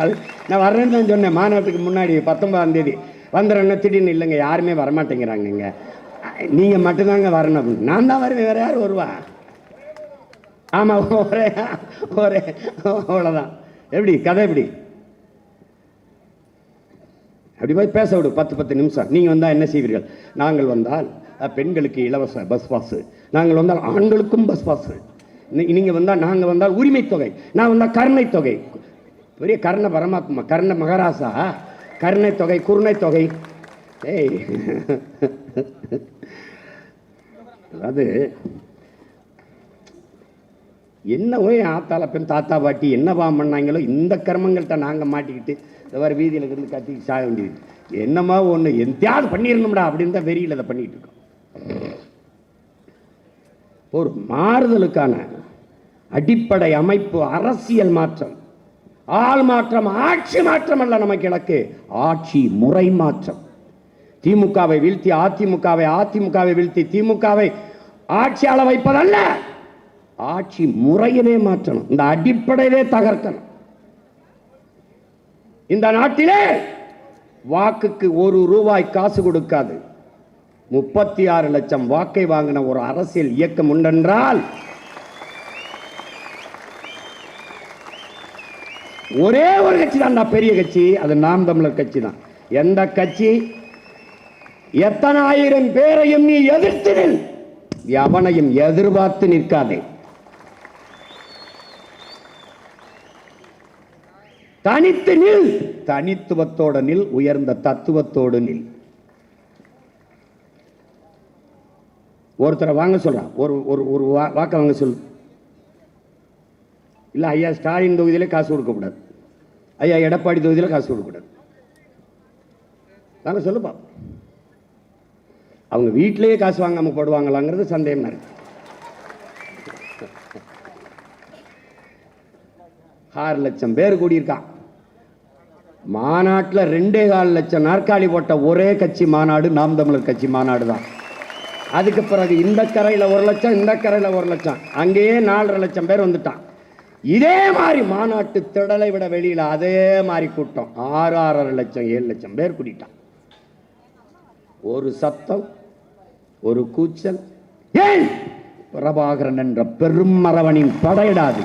அது நான் வர்றேன்னு தான் சொன்னேன். மாநாட்டுக்கு முன்னாடி 19ஆம் தேதி வந்துடுறேன்னு, திடீர்னு இல்லைங்க யாருமே வரமாட்டேங்கிறாங்க, நீங்கள் மட்டும்தாங்க வரணும் அப்படின்னு. நான் தான் வருவேன், வேறு யார் வருவா? ஆமாம், ஒரே அவ்வளோதான். எப்படி கதை? எப்படி அப்படி போய் பேச விடு 10 நிமிஷம். நீங்கள் வந்தால் என்ன செய்வீர்கள்? நாங்கள் வந்தால் பெண்களுக்கு இலவச பஸ் பாஸு, நாங்கள் வந்தால் ஆண்களுக்கும் பஸ் பாஸு, நீங்கள் வந்தால், நாங்கள் வந்தால் உரிமை தொகை, நான் வந்தால் கருணை தொகை. பெரிய கருணை பரமாத்மா, கருணை மகாராசா, கருணை தொகை, குருணை தொகை. ஏய், அது என்ன போய் ஆத்தால பெண் தாத்தா பாட்டி என்னவா பண்ணாங்களோ இந்த கர்மங்கள்கிட்ட நாங்கள் மாட்டிக்கிட்டு இந்த மாதிரி வீதியில் இருந்து கத்தி சாக வேண்டியது. என்னமா ஒன்று எந்தையாவது பண்ணிடணும்டா அப்படின்னு தான் வெறியில் அதை பண்ணிட்டு இருக்கோம். ஒரு மாறுதலுக்கான அடிப்படை அமைப்பு அரசியல் மாற்றம், ஆள் மாற்றம், ஆட்சி மாற்றம் அல்ல நமக்கு இலக்கு, ஆட்சி முறை மாற்றம். திமுகவை வீழ்த்தி அதிமுகவை, அதிமுகவை வீழ்த்தி திமுகவை ஆட்சியாள வைப்பதல்ல, ஆட்சி முறையிலே மாற்றணும், இந்த அடிப்படையிலே தகர்க்கணும். இந்த நாட்டிலே வாக்குக்கு ₹1 காசு கொடுக்காது 36 லட்சம் வாக்கை வாங்கின ஒரு அரசியல் இயக்கம் உண்டென்றால் ஒரே ஒரு கட்சி தான், பெரிய கட்சி, அது நாம் தமிழர் கட்சி தான். எந்த கட்சி? எத்தனை ஆயிரம் பேரையும் நீ எதிர்த்து நில், எவனையும் எதிர்பார்த்து நிற்காதே. தனித்து நில், தனித்துவத்தோடு நில், உயர்ந்த தத்துவத்தோடு நில். ஒருத்தரை வாங்க சொல்றான், ஒரு வாக்க வாங்க சொல்லு. இல்ல ஐயா ஸ்டாலின் தொகுதியில காசு கொடுக்கக்கூடாது, ஐயா எடப்பாடி தொகுதியில காசு கொடுக்கக்கூடாது, வாங்க சொல்லுப்பா. அவங்க வீட்டிலேயே காசு வாங்காம போடுவாங்களாங்கிறது சந்தேகமா இருக்கு. 6 லட்சம் பேர் கூடியிருக்கான் மாநாட்டில். 2.25 லட்சம் நாற்காலி போட்ட ஒரே கட்சி மாநாடு நாம் தமிழர் கட்சி மாநாடு தான். அதுக்கு பிறகு இந்த கரையில் 1 லட்சம், இந்த கரையில் 1 லட்சம், அங்கேயே 4.5 லட்சம் பேர் வந்துட்டான். இதே மாதிரி மாநாட்டு திடலை விட வெளியில் அதே மாதிரி கூட்டம் 6.5 லட்சம் 7 லட்சம் பேர் கூட்டிட்டான். ஒரு சத்தம், ஒரு கூச்சல். ஏன்? பிரபாகரன் என்ற பெரும் மரவனின் படையிடாது.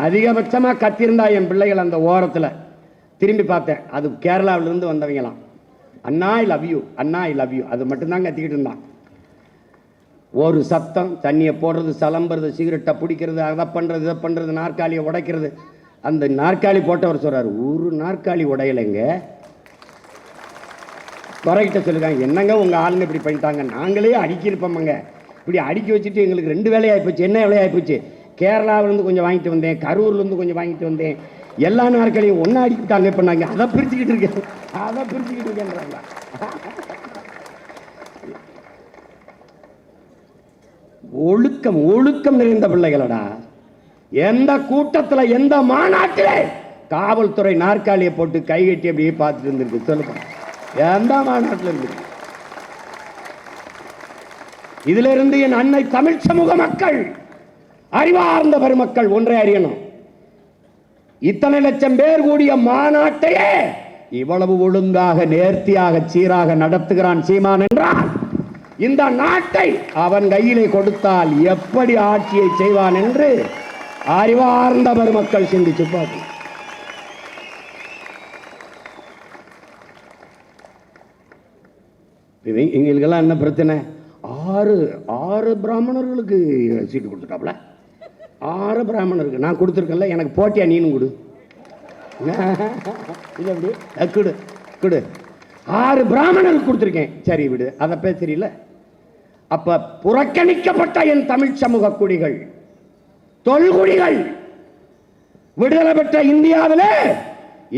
அதிகபட்சமா கத்திருந்தா என் பிள்ளைகள் அந்த ஓரத்தில் திரும்பி பார்த்தேன், அது கேரளாவிலிருந்து வந்தவங்களாம். அண்ணா ஐ லவ் யூ, அண்ணா ஐ லவ் யூ, அது மட்டும்தான் கத்திக்கிட்டு இருந்தான். ஒரு சத்தம், தண்ணியை போடுறது, சலம்புறது, சிகரெட்டை பிடிக்கிறது, அதை பண்ணுறது, இதை பண்ணுறது, நாற்காலியை உடைக்கிறது. அந்த நாற்காலி போட்டவர் சொல்கிறார், ஒரு நாற்காலி உடையலைங்க. துறைகிட்ட சொல்லுறாங்க, என்னங்க உங்கள் ஆளுங்க இப்படி பண்ணிட்டாங்க, நாங்களே அடிக்கிருப்போம்ங்க, இப்படி அடுக்கி வச்சுட்டு எங்களுக்கு 2 வேலையாகி போச்சு. என்ன வேலையாகி போச்சு? கேரளாவிலேருந்து கொஞ்சம் வாங்கிட்டு வந்தேன், கரூர்லேருந்து கொஞ்சம் வாங்கிட்டு வந்தேன், எல்லா நாற்காலியும் ஒன்றா அடிக்கிட்டாங்க. இப்போ நாங்கள் அதை பிரிச்சுக்கிட்டு இருக்கேன்றாங்க. ஒழுக்கம், ஒழுக்கம் நிறைந்த பிள்ளைகளடா. எந்த கூட்டத்தில், எந்த மாநாட்டில் காவல்துறை நாற்காலியை போட்டு கைகட்டி அப்படியே பார்த்துட்டு இருந்திருக்கு சொல்லுங்க? எந்த மாநாட்டில் இருக்கு? இதுல இருந்து என் அன்னை தமிழ் சமூக மக்கள், அறிவார்ந்த பெருமக்கள் ஒன்றை அறியணும். இத்தனை லட்சம் பேர் கூடிய மாநாட்டையே இவ்வளவு ஒழுங்காக, நேர்த்தியாக, சீராக நடத்துகிறான் சீமான் என்றால், இந்த நாட்டை அவன் கையிலே கொடுத்தால் எப்படி ஆட்சியை செய்வான் என்று அறிவார்ந்த பெருமக்கள் சிந்திச்சு பார்க்கணும். எங்களுக்கெல்லாம் என்ன பிரச்சனை? 6 பிராமணர்களுக்கு சீட்டு கொடுத்துட்டாப்ல. 6 பிராமணருக்கு நான் கொடுத்துருக்கேன்ல, எனக்கு போட்டியா நீனும் கொடு. இது எப்படி கொடு கொடு. 6 பிராமணருக்கு கொடுத்துருக்கேன், சரி விடு, அதை பேசுறீல. அப்ப புறக்கணிக்கப்பட்ட என் தமிழ் சமூக குடிகள், தொல்குடிகள், விடுதலை பெற்ற இந்தியாவிலே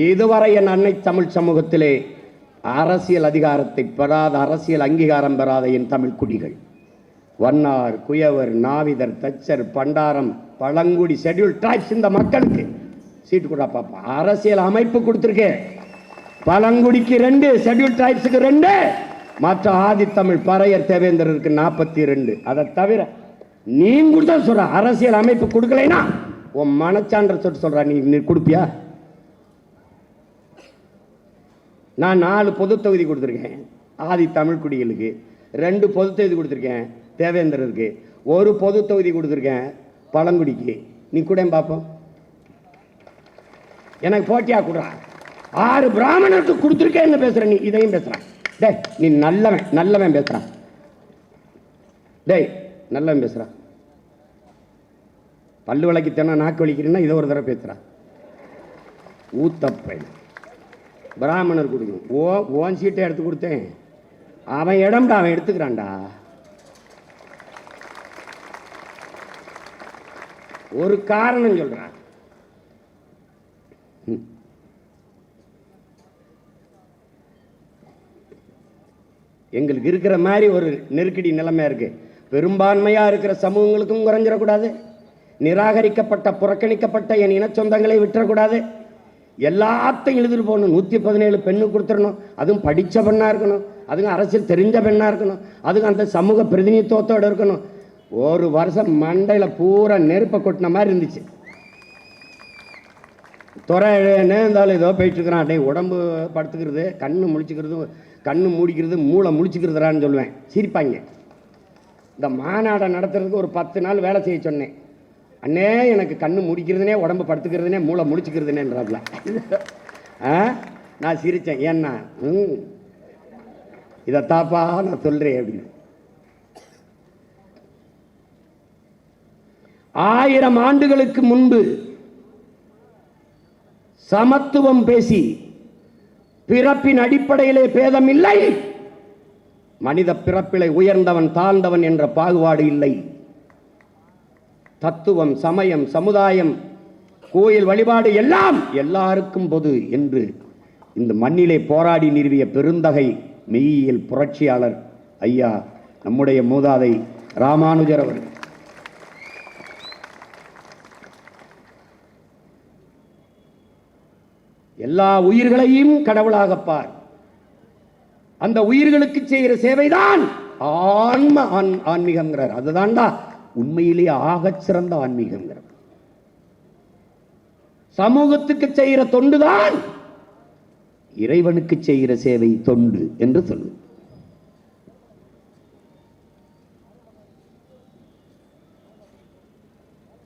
இதுவரை என் அன்னை தமிழ் சமூகத்திலே அரசியல் அதிகாரத்தை பெறாத, அரசியல் அங்கீகாரம் பெறாத என் தமிழ் குடிகள், வண்ணார், குயவர், நாவிதர், தச்சர், பண்டாரம், பழங்குடி, ஷெட்யூல் டிரைப்ஸ், இந்த மக்களுக்கு சீட்டு கூட பாப்பா. அரசியல் அமைப்பு கொடுத்திருக்கேன். பழங்குடிக்கு 2, ஷெட்யூல் டிரைப்ஸுக்கு 2, மற்ற ஆதித்தமிழ், பறையர், தேவேந்திரருக்கு 42. அதை தவிர நீ கொடுத்தா சொல்ற அரசியல் அமைப்பு கொடுக்கலைன்னா உன் மனச்சான்ற சொல்ற, நீ கொடுப்பியா? நான் 4 பொது தொகுதி கொடுத்துருக்கேன் ஆதி தமிழ் குடிகளுக்கு, 2 பொது தொகுதி கொடுத்துருக்கேன் தேவேந்திரருக்கு, 1 பொது தொகுதி கொடுத்துருக்கேன் பழங்குடிக்கு. நீ கூட பார்ப்போம், எனக்கு போட்டியா கொடுறா. 6 பிராமணருக்கு கொடுத்துருக்கேன்னு பேசுற, நீ இதையும் பேசுறான். டேய் நீ நல்லவன், நல்லவன் பேசுறான். டேய் நல்லவன் பேசுறான். பல்லு வளைக்கித்தனா நாக்கு வலிக்கிறேன்னா இதை ஒரு தடவை பேசுறான். ஊத்தப்பை பிராமணர் கொடுக்கணும். ஓன் சீட்டை எடுத்து கொடுத்தேன், அவன் இடம்டா, அவன் எடுத்துக்கிறான்டா. ஒரு காரணம் சொல்றான். எங்களுக்கு இருக்கிற மாதிரி ஒரு நெருக்கடி நிலைமையா இருக்கு. பெரும்பான்மையா இருக்கிற சமூகங்களுக்கும் குறைஞ்சிடக்கூடாது, நிராகரிக்கப்பட்ட, புறக்கணிக்கப்பட்ட என் இன சொந்தங்களை விட்டுறக்கூடாது, எல்லாத்தையும் எழுதிட்டு போகணும். 117 பெண்ணு கொடுத்துடணும், அதுவும் படித்த பெண்ணாக இருக்கணும், அதுவும் அரசியல் தெரிஞ்ச பெண்ணாக இருக்கணும், அதுவும் அந்த சமூக பிரதிநிதித்துவத்தோடு இருக்கணும். ஒரு வருஷம் மண்டையில் பூரா நெருப்பை கொட்டின மாதிரி இருந்துச்சு. துறை நேர்ந்தாலும் ஏதோ போயிட்டு இருக்கிறான். அப்படியே உடம்பு படுத்துக்கிறது, கண்ணு முழிச்சுக்கிறது, கண்ணு மூடிக்கிறது, மூளை முழிச்சுக்கிறதுறான்னு சொல்லுவேன். சிரிப்பாங்க. இந்த மாநாடை நடத்துறதுக்கு ஒரு 10 நாள் வேலை செய்ய சொன்னேன். அண்ணே எனக்கு கண்ணு முடிக்கிறதுனே, உடம்பு படுத்துக்கிறதுனே, மூளை முடிச்சுக்கிறதுனேன்றாப்ல. நான் சிரித்தேன். ஏன்னா இதைத்தாப்பா நான் சொல்கிறேன் அப்படின்னு. 1000 ஆண்டுகளுக்கு முன்பு சமத்துவம் பேசி, பிறப்பின் அடிப்படையிலே பேதம் இல்லை, மனித பிறப்பிலை உயர்ந்தவன் தாழ்ந்தவன் என்ற பாகுபாடு இல்லை, தத்துவம், சமயம், சமுதாயம், கோயில் வழிபாடு எல்லாம் எல்லாருக்கும் பொது என்று இந்த மண்ணிலே போராடி நிறுவிய பெருந்தகை மெய்யியல் புரட்சியாளர் ஐயா நம்முடைய மூதாதை ராமானுஜர் அவர்கள். எல்லா உயிர்களையும் கடவுளாக பார், அந்த உயிர்களுக்கு செய்கிற சேவைதான் ஆன்ம ஆன்மீகம்ங்கிறார். அதுதான்டா உண்மையிலேயே ஆகச் சிறந்த ஆன்மீகம்ங்கிறார். சமூகத்துக்கு செய்கிற தொண்டுதான் இறைவனுக்கு செய்கிற சேவை தொண்டு என்று சொல்லு.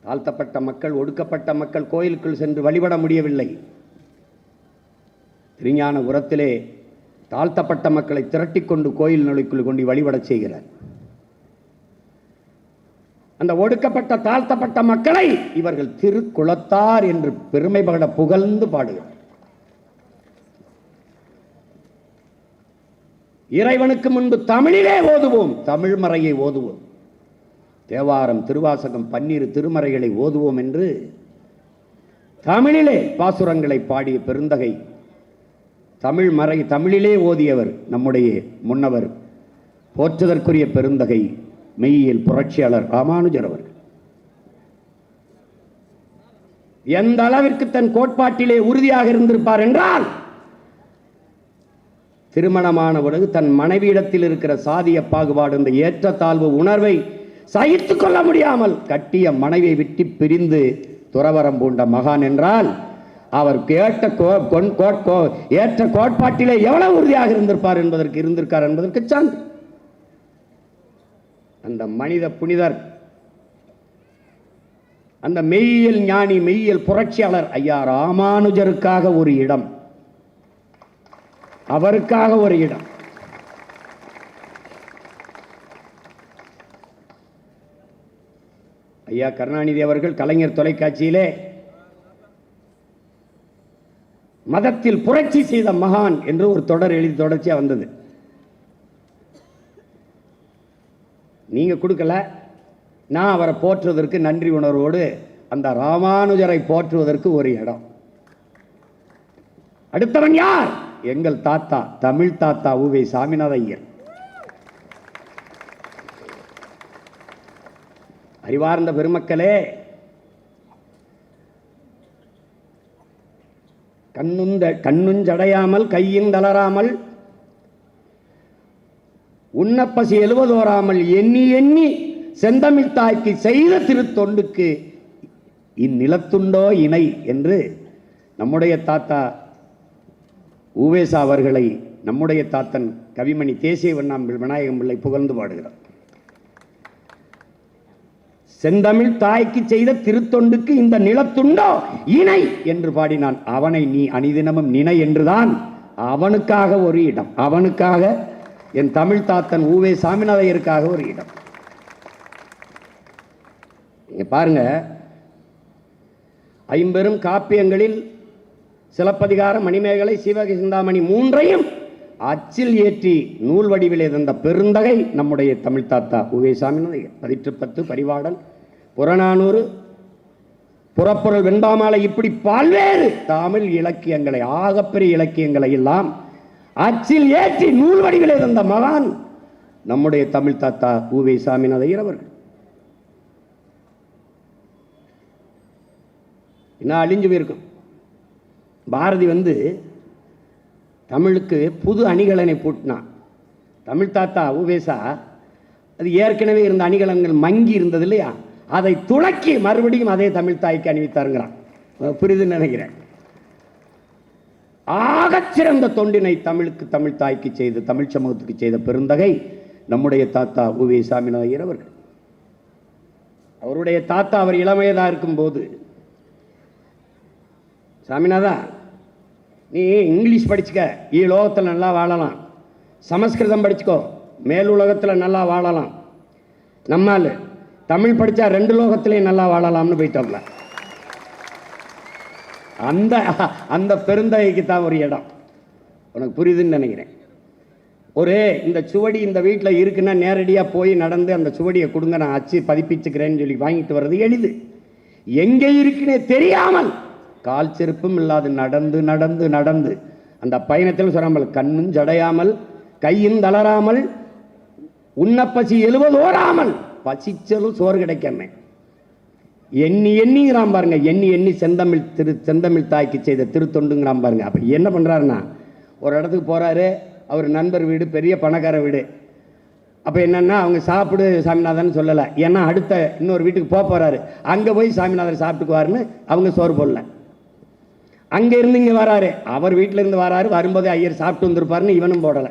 தாழ்த்தப்பட்ட மக்கள், ஒடுக்கப்பட்ட மக்கள் கோயிலுக்குள் சென்று வழிபட முடியவில்லை. திருஞான உரத்திலே தாழ்த்தப்பட்ட மக்களை திரட்டி கொண்டு கோயில் நுழைக்குள் கொண்டு வழிபடச் செய்கிறார். அந்த ஒடுக்கப்பட்ட தாழ்த்தப்பட்ட மக்களை இவர்கள் திருக்குளத்தார் என்று பெருமைப்பட புகழ்ந்து பாடுகிறார். இறைவனுக்கு முன்பு தமிழிலே ஓதுவோம், தமிழ் மறையை ஓதுவோம், தேவாரம் திருவாசகம் 12 திருமறைகளை ஓதுவோம் என்று தமிழிலே பாசுரங்களை பாடிய பெருந்தகை, தமிழ் மறை தமிழிலே ஓதியவர் நம்முடைய முன்னவர், போற்றுதற்குரிய பெருந்தகை மெய்யியல் புரட்சியாளர் ராமானுஜர் அவர்கள். எந்த அளவிற்கு தன் கோட்பாட்டிலே உறுதியாக இருந்திருப்பார் என்றால், திருமணமான பிறகு தன் மனைவியிடத்தில் இருக்கிற சாதிய பாகுபாடு, இந்த ஏற்றத்தாழ்வு உணர்வை சகித்துக் கொள்ள முடியாமல் கட்டிய மனைவியை விட்டு பிரிந்து துறவரம் பூண்ட மகான் என்றால், அவர் ஏற்ற கோட்பாட்டிலே எவ்வளவு உறுதியாக இருந்திருப்பார் என்பதற்கு சான்று. அந்த மனித புனிதர், அந்த மெய்யியல் ஞானி, மெய்யியல் புரட்சியாளர் ஐயா ராமானுஜருக்காக ஒரு இடம், அவருக்காக ஒரு இடம். ஐயா கருணாநிதி அவர்கள் கலைஞர் தொலைக்காட்சியிலே மதத்தில் புரட்சி செய்த மகான் என்று ஒரு தொடர் எழுதி தொடர்ச்சியா வந்தது. நீங்க கொடுக்கல, நான் அவரை போற்றுவதற்கு நன்றி உணர்வோடு அந்த ராமானுஜரை போற்றுவதற்கு ஒரு இடம். அடுத்தவன் யார்? எங்கள் தாத்தா, தமிழ் தாத்தா உவே சாமிநாத ஐயர். அறிவார்ந்த பெருமக்களே, கண்ணுஞ்சடையாமல் கையும் தளராமல் உண்ணப்பசி எழுவதோராமல் எண்ணி எண்ணி செந்தமிழ் தாய்க்கு செய்த திருத்தொண்டுக்கு இந்நிலத்துண்டோ இணை என்று நம்முடைய தாத்தா ஊவேசா அவர்களை நம்முடைய தாத்தன் கவிமணி தேசிய விநாயகம் பிள்ளை புகழ்ந்து பாடுகிறார். செந்தமிழ் தாய்க்கு செய்த திருத்தொண்டுக்கு இந்த நிலத்துண்டோ இணை என்று பாடினான். அவனை நீ அனிதினமும் நினை என்றுதான் அவனுக்காக ஒரு இடம், அவனுக்காக என் தமிழ் தாத்தன் ஊவே சாமிநாதையருக்காக ஒரு இடம். நீங்க பாருங்க, ஐம்பெரும் காப்பியங்களில் சிலப்பதிகாரம், மணிமேகலை, சிவகை சிந்தாமணி மூன்றையும் அச்சில் ஏற்றி நூல் வடிவிலே தந்த பெருந்தகை நம்முடைய தமிழ் தாத்தா ஊவே சாமிநாதையர். 10 பரிவாடல், புறநானூறு, புறப்பொருள், வெண்பாமாலை, இப்படி பல்வேறு தமிழ் இலக்கியங்களை, ஆகப்பெரிய இலக்கியங்களை எல்லாம் அச்சில் ஏற்றி நூல் வடிவிலே தந்த மகான் நம்முடைய தமிழ் தாத்தா ஊவே சாமிநாதையர் அவர்கள். என்ன அழிஞ்சு போயிருக்கும். பாரதி தமிழுக்கு புது அணிகலனை பூட்டினான். தமிழ் தாத்தா ஊவேசா அது ஏற்கனவே இருந்த அணிகலன்கள் மங்கி இருந்தது இல்லையா, அதை துளக்கி மறுபடியும் அதே தமிழ் தாய்க்கு அணிவித்தாருங்கிறான். புரிதுன்னு நினைக்கிறேன். ஆகச்சிறந்த தொண்டினை தமிழுக்கு, தமிழ் தாய்க்கு செய்த, தமிழ் சமூகத்துக்கு செய்த பெருந்தகை நம்முடைய தாத்தா ஊவே சாமிநாதையர் அவர்கள். அவருடைய தாத்தா அவர் இளமையதா இருக்கும்போது, சாமிநாதா நீ இங்கிலீஷ் படிச்சுக்க, லோகத்தில் நல்லா வாழலாம், சமஸ்கிருதம் படிச்சுக்கோ, மேல் உலகத்தில் நல்லா வாழலாம், நம்மால் தமிழ் படித்தா 2 லோகத்திலையும் நல்லா வாழலாம்னு போயிட்டோம்ல. அந்த அந்த பெருந்தகைக்கு தான் ஒரு இடம். உனக்கு புரியுதுன்னு நினைக்கிறேன். இந்த சுவடி இந்த வீட்டில் இருக்குன்னா நேரடியாக போய் நடந்து அந்த சுவடியை கொடுங்க, நான் அச்சு பதிப்பிச்சுக்கிறேன்னு சொல்லி வாங்கிட்டு வர்றது எளிது. எங்கே இருக்குன்னே தெரியாமல் கால் செருப்பும் இல்லாது நடந்து நடந்து நடந்து அந்த பயணத்தில் சொல்லாமல் கண்ணும் ஜடையாமல் கையும் தளராமல் உண்ணப்பசி எழுவதோராமல் பசிச்சலும் சோறு கிடைக்காம எண்ணி எண்ணிங்கிறான் பாருங்க. எண்ணி எண்ணி செந்தமிழ் தாய்க்கு செய்த திருத்தொண்டுங்கிறான் பாருங்க. அப்ப என்ன பண்றாருன்னா, ஒரு இடத்துக்கு போறாரு, அவர் நண்பர் வீடு, பெரிய பணக்கார வீடு. அப்ப என்னன்னா, அவங்க சாப்பிடு சாமிநாதன் சொல்லலை, ஏன்னா அடுத்த இன்னொரு வீட்டுக்கு போறாரு, அங்க போய் சாமிநாதன் சாப்பிட்டுக்குவாருன்னு அவங்க சோறு போடல. அங்க இருந்து இங்க வராரு, அவர் வீட்டில இருந்து வராரு, வரும்போது ஐயர் சாப்பிட்டு வந்திருப்பாருன்னு இவனும் போடல.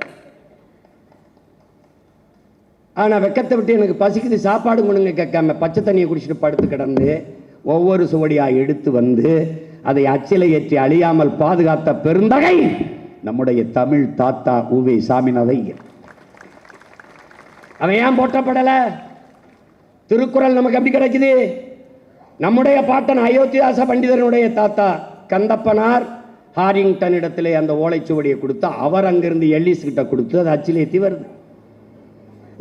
ஆனா வெக்கத்தை விட்டு எனக்கு பசிக்குது சாப்பாடு கொண்டுங்க கேட்காம பச்சை தண்ணியை குடிச்சிட்டு படுத்து கிடந்து ஒவ்வொரு சுவடியா எடுத்து வந்து அதை அச்சிலை ஏற்றி அழியாமல் பாதுகாத்த பெருந்தகை நம்முடைய தமிழ் தாத்தா உவே சாமிநாத ஐயர். அவன் ஏன் போற்றப்படல? திருக்குறள் நமக்கு எப்படி கிடைக்குது? நம்முடைய பாட்டன் அயோத்திதாச பண்டிதனுடைய தாத்தா கந்தப்பனார் ஹாரிங்டன் இடத்திலே அந்த ஓலைச்சுவடியை கொடுத்து அவர் அங்கிருந்து எல்லிஸ் கிட்ட கொடுத்து அது அச்சிலேத்தி வருது.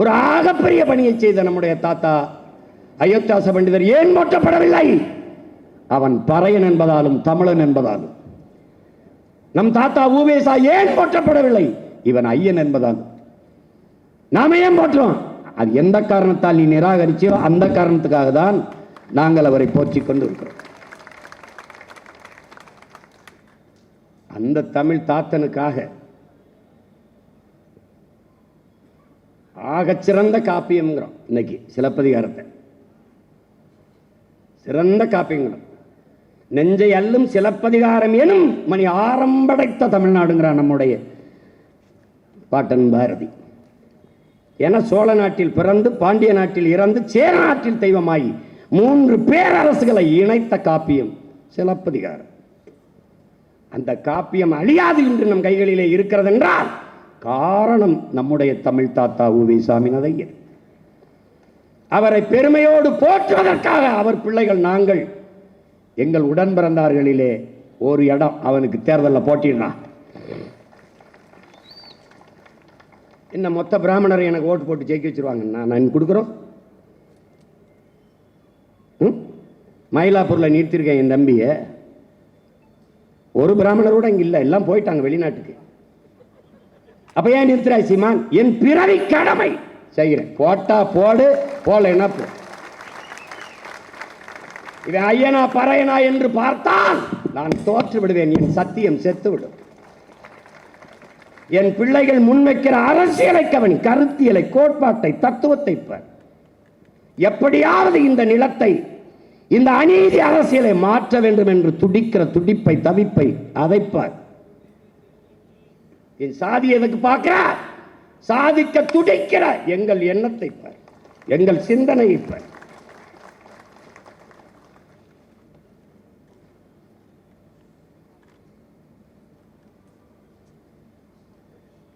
ஒரு ஆகப்பெரிய பணியை செய்த நம்முடைய தாத்தா அயோத்திதாச பண்டிதர் ஏன் போற்றப்படவில்லை? அவன் பறையன் என்பதாலும் தமிழன் என்பதாலும். நம் தாத்தா ஊவேசா ஏன் போற்றப்படவில்லை? இவன் ஐயன் என்பதாலும். நாம ஏன் போற்றோம்? அது எந்த காரணத்தால் நீ நிராகரிச்சோ அந்த காரணத்துக்காக தான் நாங்கள் அவரை போற்றிக் கொண்டு இருக்கிறோம். அந்த தமிழ் தாத்தனுக்காக ஆகச்சிறந்த காப்பியம்ங்கிறோம் இன்னைக்கு சிலப்பதிகாரத்தை. சிறந்த காப்பியங்களும் நெஞ்சை அல்லும் சிலப்பதிகாரம் எனும் மணி ஆரம்படைத்த தமிழ்நாடுங்கிறான் நம்முடைய பாட்டன் பாரதி. என சோழ நாட்டில் பிறந்து பாண்டிய நாட்டில் இறந்து சேர நாட்டில் தெய்வமாகி 3 பேரரசுகளை இணைத்த காப்பியம் சிலப்பதிகாரம். அந்த காப்பியம் அழியாது இன்று நம் கைகளிலே இருக்கிறது என்றால் காரணம் நம்முடைய தமிழ் தாத்தா உவே சாமிநாத ஐயர். அவரை பெருமையோடு போற்றுவதற்காக அவர் பிள்ளைகள் நாங்கள் எங்கள் உடன் பிறந்தார்களிலே ஒரு இடம் அவனுக்கு தேர்தலில் போட்டிடுறான். என்ன மொத்த பிராமணரை எனக்கு ஓட்டு போட்டு ஜெயிக்க வச்சிருவாங்க. நான் கொடுக்குறோம். மயிலாப்பூரில் நிறுத்திருக்கேன் என் தம்பிய. ஒரு பிராமணரோட இங்க இல்லை, எல்லாம் போயிட்டாங்க வெளிநாட்டுக்கு. அப்ப ஏன் நிறுத்துறாய் சீமான்? என் பிறவி கடமை செய்கிறேன். போட்டா போடு, போல என்ன போ. இவன் ஐயனா பறையனா என்று பார்த்தால் நான் தோற்று விடுவேன். என் சத்தியம் செத்து விடும். என் பிள்ளைகள் முன்வைக்கிற அரசியலை கவனி, கருத்தியலை, கோட்பாட்டை, தத்துவத்தை பார். எப்படியாவது இந்த நிலத்தை, இந்த அநீதி அரசியலை மாற்ற வேண்டும் என்று துடிக்கிற துடிப்பை, தவிப்பை அதைப்பார். என் சாதி எதுக்கு பார்க்கிற? சாதிக்க துடிக்கிற எங்கள் எண்ணத்தை பார், எங்கள் சிந்தனையை பார்.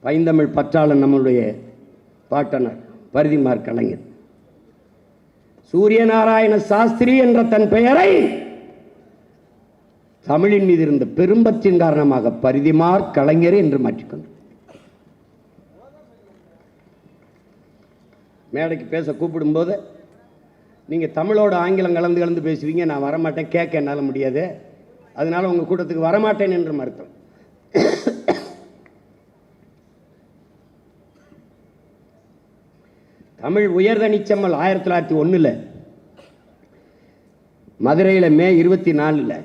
பைந்தமிழ் பற்றாளன் நம்முடைய பாட்டனர் பரிதிமார் கலைஞர். சூரியநாராயண சாஸ்திரி என்ற தன் பெயரை தமிழின் மீது இருந்த பெரும்பற்றின் காரணமாக பரிதிமார் கலைஞர் என்று மாற்றிக்கொண்டார். மேடைக்கு பேச கூப்பிடும் போது நீங்க தமிழோட ஆங்கிலம் கலந்து கலந்து பேசுவீங்க, நான் வரமாட்டேன், கேட்க என்னால் முடியாது, அதனால உங்க கூட்டத்துக்கு வரமாட்டேன் என்று மறுத்தோம். தமிழ் உயர்தனிச்சம்மல் 1901 மதுரையில் மே 24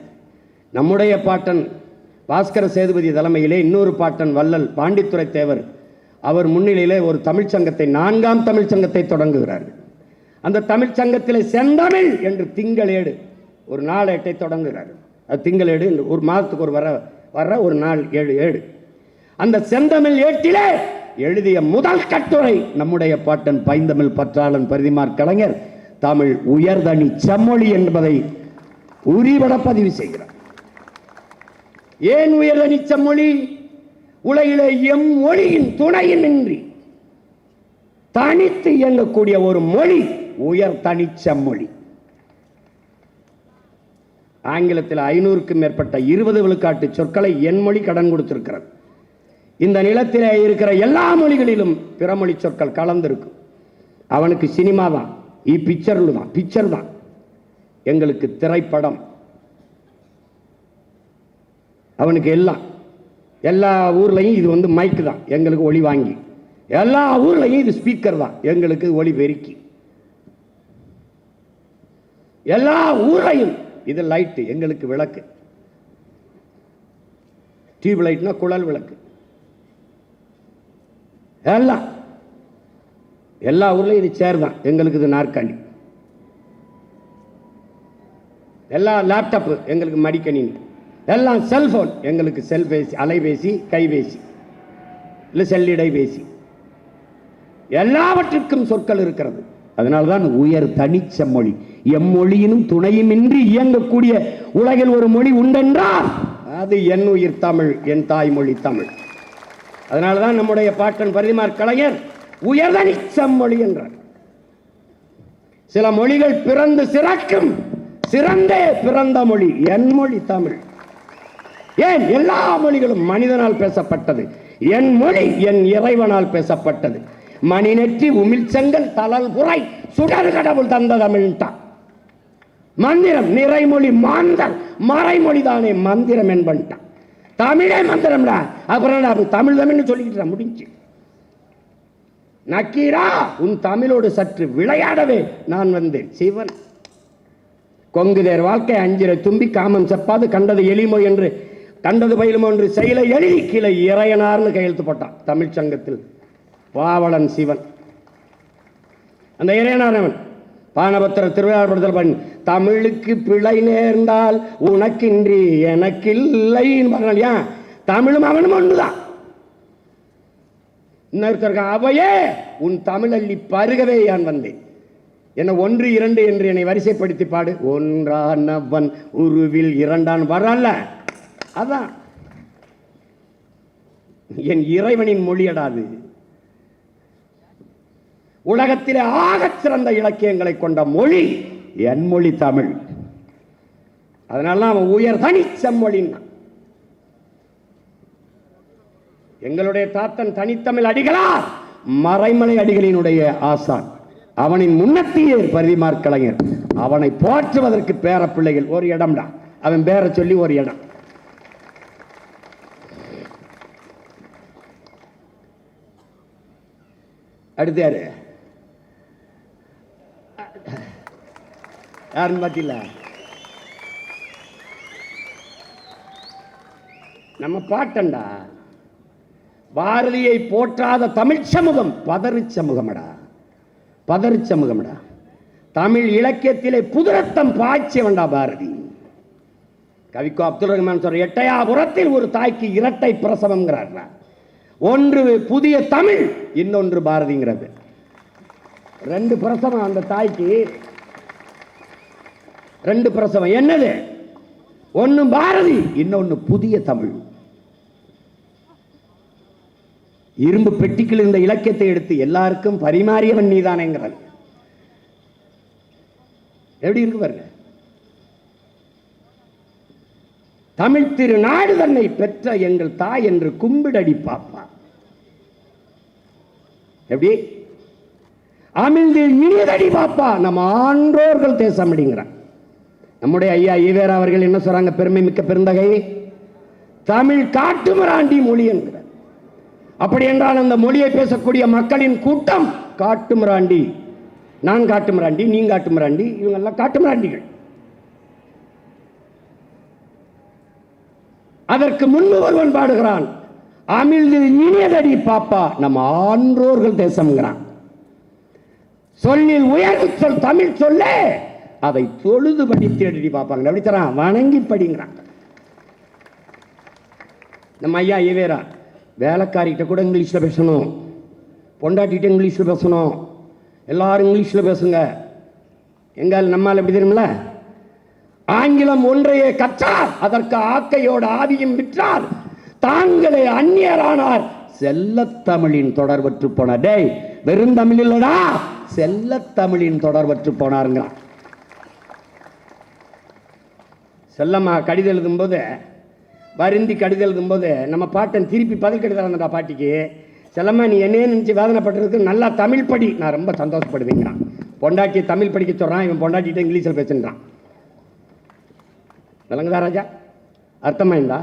நம்முடைய பாட்டன் பாஸ்கர சேதுபதி தலைமையிலே இன்னொரு பாட்டன் வள்ளல் பாண்டித்துரை தேவர் அவர் முன்னிலையிலே ஒரு தமிழ்ச்சங்கத்தை, 4ஆம் தமிழ்ச்சங்கத்தை தொடங்குகிறார்கள். அந்த தமிழ்ச்சங்கத்திலே செந்தமிழ் என்று திங்களேடு ஒரு நாளேட்டை தொடங்குகிறார்கள். அது திங்களேடு என்று ஒரு மாதத்துக்கு ஒரு வர ஒரு நாள் 7 ஏடு. அந்த செந்தமிழ் ஏட்டிலே எழுதிய முதல் கட்டுரை நம்முடைய பாட்டன் பைந்தமிழ் பற்றாளன் பரிதிமார் கலைஞர் தமிழ் உயர்தனி செம்மொழி என்பதை உரிபட பதிவு செய்கிறார். ஏன் உயர்தனி செம்மொழி? உலகிலே எம் மொழியின் துணையின்றி தனித்து இயங்கக்கூடிய ஒரு மொழி உயர் தனி செம்மொழி. ஆங்கிலத்தில் 500க்கும் மேற்பட்ட 20 விழுக்காட்டு சொற்களை என் மொழி கடன் கொடுத்திருக்கிறது. இந்த நிலத்திலே இருக்கிற எல்லா மொழிகளிலும் பிறமொழி சொற்கள் கலந்திருக்கும். அவனுக்கு சினிமா தான், பிக்சர் தான், எங்களுக்கு திரைப்படம். அவனுக்கு எல்லா ஊர்லையும் இது மைக்கு தான், எங்களுக்கு ஒளி வாங்கி. எல்லா ஊர்லையும் இது ஸ்பீக்கர் தான், எங்களுக்கு ஒளி பெருக்கி. எல்லா ஊர்லையும் இது லைட்டு, எங்களுக்கு விளக்கு. டியூப் லைட்னா குழல் விளக்கு. எல்லா ஊர்லையும் இது சேர் தான், எங்களுக்கு இது நாற்காலி. எல்லா லேப்டாப் எங்களுக்கு மடிக்கணினி. எல்லாம் செல்போன் எங்களுக்கு செல்பேசி, அலைபேசி, கைபேசி, இல்லை செல்லிடைபேசி. எல்லாவற்றுக்கும் சொற்கள் இருக்கிறது. அதனால்தான் உயர் தனிச்செம்மொழி. எம்மொழியினும் துணையுமின்றி இயங்கக்கூடிய உலகில் ஒரு மொழி உண்டென்றால் அது என் உயிர் தமிழ், என் தாய்மொழி தமிழ். அதனாலதான் நம்முடைய பாட்டன் பரிதிமார் கலைஞர் உயர்தனி செம்மொழி என்றார். சில மொழிகள் பிறந்து சிறக்கும், சிறந்தே பிறந்த மொழி என் மொழி தமிழ். ஏன்? எல்லா மொழிகளும் மனிதனால் பேசப்பட்டது, என் மொழி என் இறைவனால் பேசப்பட்டது. மணி நெற்றி உமிழ் செங்கல் தளல் புரை சுடர் கடவுள் தந்த தமிழ்தான். மந்திரம் நிறைமொழி மாந்தர் மறைமொழி தானே மந்திரம் என்பன்ட்டான். தமிழே மந்திரம்டா. அப்புறம் தமிழ் தமிழ்னு சொல்லிக்கிட்டு முடிஞ்சு. நக்கீரா, உன் தமிழோடு சற்று விளையாடவே நான் வந்தேன். சிவன் கொங்குதேர் வாழ்க்கை அஞ்சிரை தும்பி காமம் செப்பாது கண்டது எளிமோ என்று கண்டது பயிலுமோ என்று செயலை எழுதி கிளை இறையனார்னு கையெழுத்து போட்டான் தமிழ் சங்கத்தில் பாவலன் சிவன். அந்த இறையனானவன் பானபத்திர திருவிழாப்படுத்தல் பண்ணி தமிழுக்கு பிழை நேர்ந்தால் உனக்கின்றி எனக்கில்லை. தமிழும் அவனும் ஒன்றுதான். இன்னொருத்தருக்கு அவையே உன் தமிழல்லி பருகவே யான் வந்தேன். என்ன 1 2 என்று என்னை வரிசைப்படுத்தி பாடு. ஒன்றானவன் உருவில் இரண்டான் வரல. அதான் என் இறைவனின் மொழியடாது. உலகத்திலே ஆகச் சிறந்த இலக்கியங்களை கொண்ட மொழி என் மொழி தமிழ். அதனால அவன் உயர் தனி செம்மொழின்னா. எங்களுடைய தாத்தன் தனித்தமிழ் அடிகளார் மறைமலை அடிகளினுடைய ஆசான். அவனின் முன்னத்தியர் பரிதிமார் கலைஞர். அவனை போற்றுவதற்கு பேர பிள்ளைகள் ஒரு இடம்டா. அவன் பேர சொல்லி ஒரு இடம். அடுத்து யாரு? யாருன்னு பார்த்தீங்களா? நம்ம பாட்டண்டா. பாரதியை போற்றாத தமிழ் சமூகம் பதறு சமூகமடா, பதறு சமூகமடா. தமிழ் இலக்கியத்திலே புதுரத்தம் பாய்ச்சியவன்டா பாரதி. கவிக்கோ அப்துல் ரஹ்மான் சொல்ற எட்டயாபுரத்தில் ஒரு தாய்க்கு இரட்டை பிரசவம்ங்கிறார். ஒன்று புதிய தமிழ், இன்னொன்று பாரதிங்கிறது. 2 பிரசவம் அந்த தாய்க்கு, 2 பிரசவம். என்னது? ஒன்னு பாரதி, இன்னொன்னு புதிய தமிழ். இரும்பு பெட்டிக்குள் இருந்த இலக்கியத்தை எடுத்து எல்லாருக்கும் பரிமாறியவன் நீதானேங்கிறார். எப்படி இருக்கு பாருங்க. தமிழ் திருநாடு தன்னை பெற்ற எங்கள் தாய் என்று கும்பிடடி பாப்பா. எப்படி? அமிழ்தில் இனியதடி பாப்பா நம் ஆன்றோர்கள் தேசம் அப்படிங்கிறார். நம்முடைய ஐயா ஈவேரா அவர்கள் என்ன சொல்றாங்க? பெருமை மிக்க பெருந்தகை தமிழ் காட்டுமிராண்டி மொழி என்கிறார். அப்படி என்றால் அந்த மொழியை பேசக்கூடிய மக்களின் கூட்டம் காட்டுமிராண்டி. நான் காட்டுமிராண்டி, நீ காட்டுமிராண்டி, இவங்க எல்லாம் காட்டுமிராண்டிகள். அதற்கு முன்பு ஒருவன் பாடுகிறான், அமிழ்தில் இனியதடி பாப்பா நம் ஆன்றோர்கள் தேசம்ங்கிறான். சொல்லில் உயர்வு சொல் தமிழ் சொல்ல அதை தொழுது படித்து எழுதி பார்ப்பாங்க. எப்படி தரான்? வணங்கி படிங்கிறான். நம்ம ஐயா ஈவேரா வேலைக்காரிகிட்ட கூட இங்கிலீஷில் பேசணும், பொண்டாட்டிகிட்ட இங்கிலீஷில் பேசணும், எல்லாரும் இங்கிலீஷில் பேசுங்க. எங்கால் நம்மால் எப்படி தெரியுமில்ல? ஆங்கிலம் ஒன்றையே கற்றார், அதற்கு ஆக்கையோட ஆவியும் விற்றார், தாங்களே அந்நியரானார், செல்லத்தமிழின் தொடர்பற்று போனார். டேய், வெறும் தமிழ் இல்லடா, செல்லத்தமிழின் தொடர்பற்று போனாருங்க. செல்லம்மா கடிதம் எழுதும்போது, வருந்தி கடிதம் எழுதும்போது நம்ம பாட்டன் திருப்பி பதில் கடிதம் வந்தடா பாட்டிக்கு. செல்லம்மா, நீ என்னையே நினச்சி வேதனைப்பட்டிருக்கு, நல்லா தமிழ் படி, நான் ரொம்ப சந்தோஷப்படுவேங்கிறான். பொண்டாட்டியை தமிழ் படிக்க சொல்கிறான், இவன் பொண்டாட்டிகிட்ட இங்கிலீஷில் பேசுன்றான். விளங்குதா ராஜா? அர்த்தமாயிருந்தா?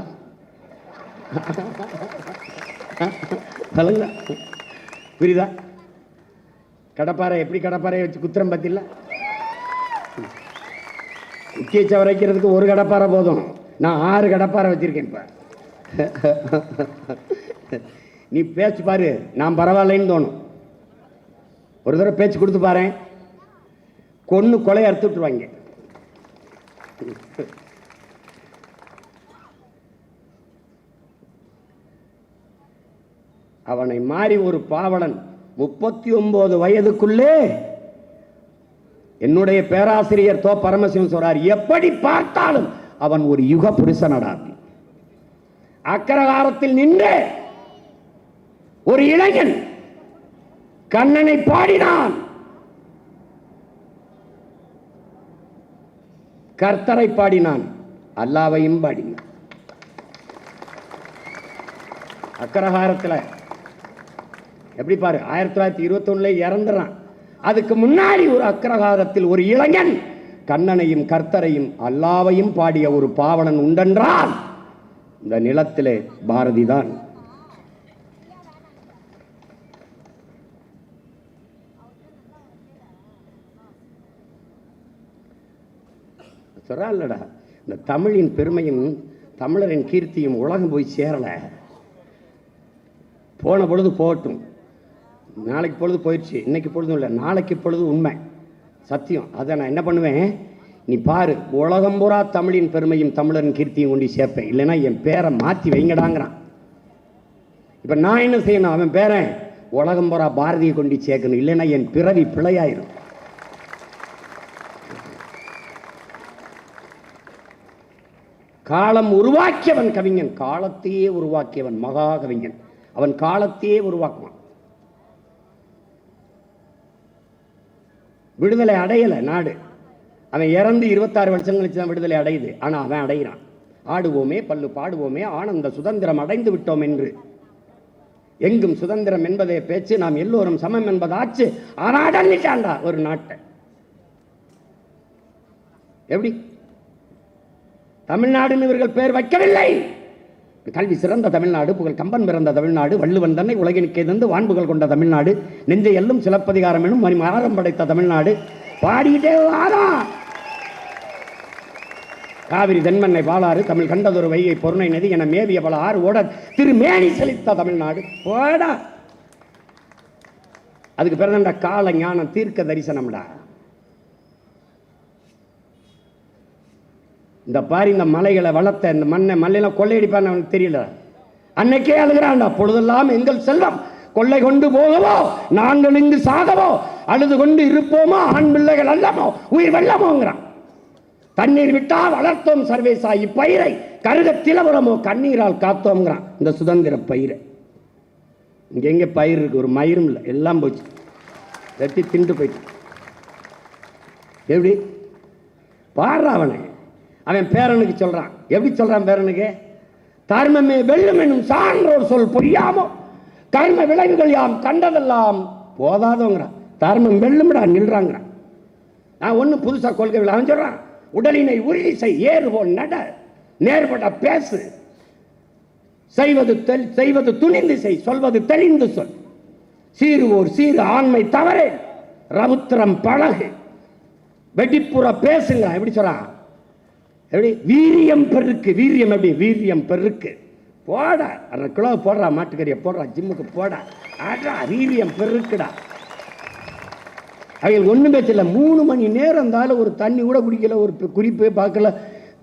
விளங்குதா? புரியுதா? கடப்பாறை எப்படி கடப்பாறையை வச்சு குத்திரம் பத்தில உச்சியச்ச வரைக்கிறதுக்கு ஒரு கடப்பாறை போதும். நான் 6 கடப்பாறை வச்சிருக்கேன். இப்ப நீ பேச்சு பாரு, நான் பரவாயில்லைன்னு தோணும். ஒரு தடவை பேச்சு கொடுத்து பாரு, கொன்னு கொலையை அறுத்து விட்டுருவாங்க. அவனை மாறி ஒரு பாவலன் 39 வயதுக்குள்ளே என்னுடைய பேராசிரியர் தோ பரமசிவன் சொல்றார், எப்படி பார்த்தாலும் அவன் ஒரு யுக புருஷனடா. அக்கரகாரத்தில் நின்று ஒரு இளைஞன் கண்ணனை பாடினான், கர்த்தரை பாடினான், அல்லாவையும் பாடினான். அக்ரஹாரத்தில் எப்படி பாரு, 1921 இறந்துறான். அதுக்கு முன்னாடி ஒரு அக்ரஹாரத்தில் ஒரு இளைஞன் கண்ணனையும் கர்த்தரையும் அல்லாவையும் பாடிய ஒரு பாவலன் உண்டென்றால் இந்த நிலத்திலே பாரதி தான். சொல்றான்லடா, இந்த தமிழின் பெருமையும் தமிழரின் கீர்த்தியும் உலகம் போய் சேரல. போன பொழுது போகட்டும், நாளைக்கு பொழுது போயிடுச்சு, இன்னைக்கு பொழுதும் இல்லை, நாளைக்கு பொழுது உண்மை சத்தியம். அதை நான் என்ன பண்ணுவேன், நீ பாரு, உலகம் பூரா தமிழின் பெருமையும் தமிழரின் கீர்த்தியும் கொண்டு சேர்ப்பேன், இல்லைன்னா என் பேரை மாற்றி வைங்கடாங்கிறான். இப்போ நான் என்ன செய்யணும், அவன் பேரை உலகம் பூரா பாரதியை கொண்டு சேர்க்கணும், இல்லைன்னா என் பிறவி பிழையாயிரும். காலம் உருவாக்கியவன் கவிஞன், காலத்தையே உருவாக்கியவன் மகா கவிஞன். அவன் காலத்தையே உருவாக்குவான். விடுதலை அடையல நாடு, அவன் இறந்து 26 வருஷம் கழிச்சு தான் விடுதலை அடையுது. ஆனா அவன் அடைகிறான். ஆடுவோமே பல்லு பாடுவோமே ஆனந்த சுதந்திரம் அடைந்து விட்டோம் என்று. எங்கும் சுதந்திரம் என்பதே பேச்சு, நாம் எல்லோரும் சமம் என்பதாச்சு. ஆனா அடங்கிட்டான்டா ஒரு நாட்டை. எப்படி தமிழ்நாடுன்னு இவர்கள் பேர் வைக்கவில்லை. கல்வி சிறந்த தமிழ்நாடு, புகழ் கம்பன் பிறந்த தமிழ்நாடு, வள்ளுவன் தன்னை உலகினுக்கே தந்து வான்புகள் கொண்ட தமிழ்நாடு, நெஞ்சை எல்லும் சிலப்பதிகாரம் எனும் மரிமாறம் படைத்த தமிழ்நாடு. பாடிக்கிட்டே வாரா. காவிரி தென்மண்ணை பாலாறு தமிழ் கண்டதொரு வைகை பொருணை நதி என மேவிய பல ஆறு ஓட திருமேனி செழித்த தமிழ்நாடு. போடா, அதுக்கு பிறந்த கால ஞானம் தீர்க்க தரிசனம்டா. இந்த பாரி, இந்த மலைகளை வளர்த்த இந்த மண்ணை மலையெல்லாம் கொள்ளையடிப்பான்னு அவனுக்கு தெரியல. அன்னைக்கே அழுகிறான்டா, பொழுதெல்லாம் எங்கள் செல்வம் கொள்ளை கொண்டு போகவோ நாங்கள் இங்கு சாகவோ, அழுது கொண்டு இருப்போமோ ஆண் பிள்ளைகள் அல்லமோ உயிர் வெள்ளமோங்கிறான். தண்ணீர் விட்டா வளர்த்தோம் சர்வேசாயி பயிரை, கருக திலபுரமோ கண்ணீரால் காத்தோம்ங்கிறான். இந்த சுதந்திர பயிரை இங்க எங்க பயிர் இருக்கு, ஒரு மயிரும் இல்லை, எல்லாம் போச்சு, வெட்டி திண்டு போயிட்டு. எப்படி பாடுற அவனை, அவன் பேரனுக்கு சொல்றான். எப்படி சொல்றான் பேரனுக்கு, தர்மமே வெல்லும் என்னும் சான்றோர் சொல் பொய்யாமோ கர்ம விளைவுகள் யாம் கண்டதெல்லாம் போதாதோங்கிறான். தர்மம் வெல்லும்டா நில்றாங்கிறான். நான் ஒன்னும் புதுசா கொள்கை இல்லை. அவன் சொல்றான், உடலினை உறுதி செய், ஏறு போல் நட, நேர்பட பேசு, செய்வது துணிந்து செய், சொல்வது தெளிந்து சொல், சீருவோர் சீரு ஆண்மை தவறே, ரவுத்திரம் பழகு, வெடிப்புற பேசுங்க. எப்படி சொல்றான், எப்படி வீரியம் பெருக்கு, வீரியம் எப்படி வீரியம் பெருக்கு, போடா 1/2 கிலோ போடுறா, மாட்டுக்கறியை போடுறா, ஜிம்முக்கு போடா, ஆடா வீரியம் பெருக்குடா. அவங்க ஒன்றும் பேசல. 3 மணி நேரம் இருந்தாலும் ஒரு தண்ணி கூட குடிக்கல, ஒரு குறிப்பே பார்க்கல,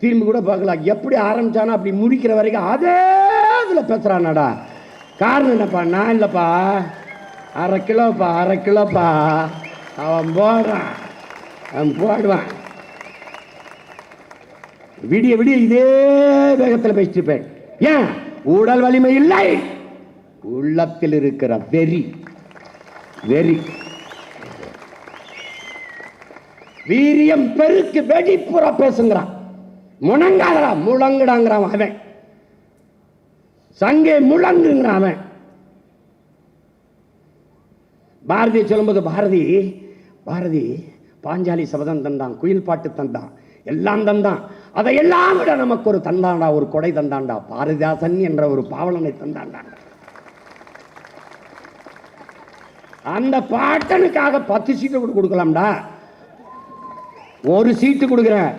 திரும்பி கூட பார்க்கல. எப்படி ஆரம்பிச்சானா அப்படி முடிக்கிற வரைக்கும் அதே இதில் பேசுறானாடா. காரணம் என்னப்பா, நான் இல்லைப்பா, 1/2 கிலோப்பா, 1/2 கிலோப்பா, அவன் போடுறான், அவன் போடுவான். விடிய விடிய இதே வேகத்தில் பேசிட்டு இருப்பேன். ஏன், உடல் வலிமை இல்லை, உள்ளத்தில் இருக்கிற வெறி. வெறி வீரியம் பெருக்கு, வெடிப்புற பேசுங்கிறான். முழங்காதரா முழங்குடாங்கிறான் அவன், சங்கே முழங்குங்கிறான் அவன். பாரதியை சொல்லும்போது பாரதி பாஞ்சாலி சபதம் தந்தான், குயில் பாட்டு தந்தான், எல்லாம் தந்தான். அதையெல்லாம் விட நமக்கு ஒரு தந்தாண்டா, ஒரு கொடை தந்தாண்டா, பாரதிதாசன் என்ற ஒரு பாவலனை தந்தாண்டா. அந்த பாட்டனுக்காக 10 சீட்டு கூட கொடுக்கலாம்டா. ஒரு சீட்டு கொடுக்குறேன்,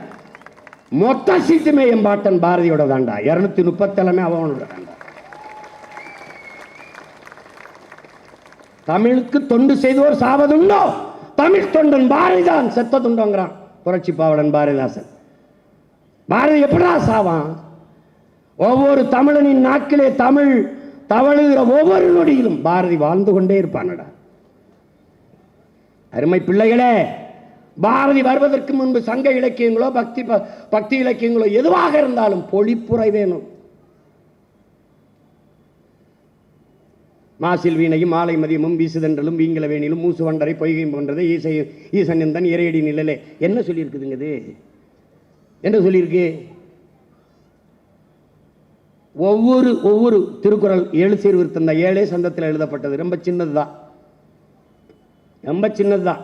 மொத்த சீட்டுமே என் பாட்டன் பாரதியோட தாண்டா. 237 அவனோட தாண்டா. தமிழுக்கு தொண்டு செய்தோர் சாவதுண்டோ, தமிழ் தொண்டன் பாரதிதான் செத்ததுண்டோங்கிறான் புரட்சி பாவலன் பாரதிதாசன். பாரதி எப்படா சாவான்? ஒவ்வொரு தமிழனின் நாக்கிலே தமிழ் தவழுகிற ஒவ்வொரு நொடியிலும் பாரதி வாழ்ந்து கொண்டே இருப்பானடா. அருமை பிள்ளைகளே, பாரதி வருவதற்கு முன்பு சங்க இலக்கியங்களோ பக்தி இலக்கியங்களோ எதுவாக இருந்தாலும் பொழிப்புரை வேணும். மாசில் வீணையும் மாலை மதியமும் வீசுதன்றலும் வீங்கல வேணிலும் மூசு வண்டரை பொய்கையும் போன்றது ஈசனிந்தன் இறையடி நிழலே. என்ன சொல்லியிருக்குதுங்க இது? என்ன சொல்லியிருக்கு? ஒவ்வொரு திருக்குறள் 7 சீர்திருத்தம் தான், 7 சந்தத்தில் எழுதப்பட்டது. ரொம்ப சின்னதுதான், ரொம்ப சின்னதுதான்.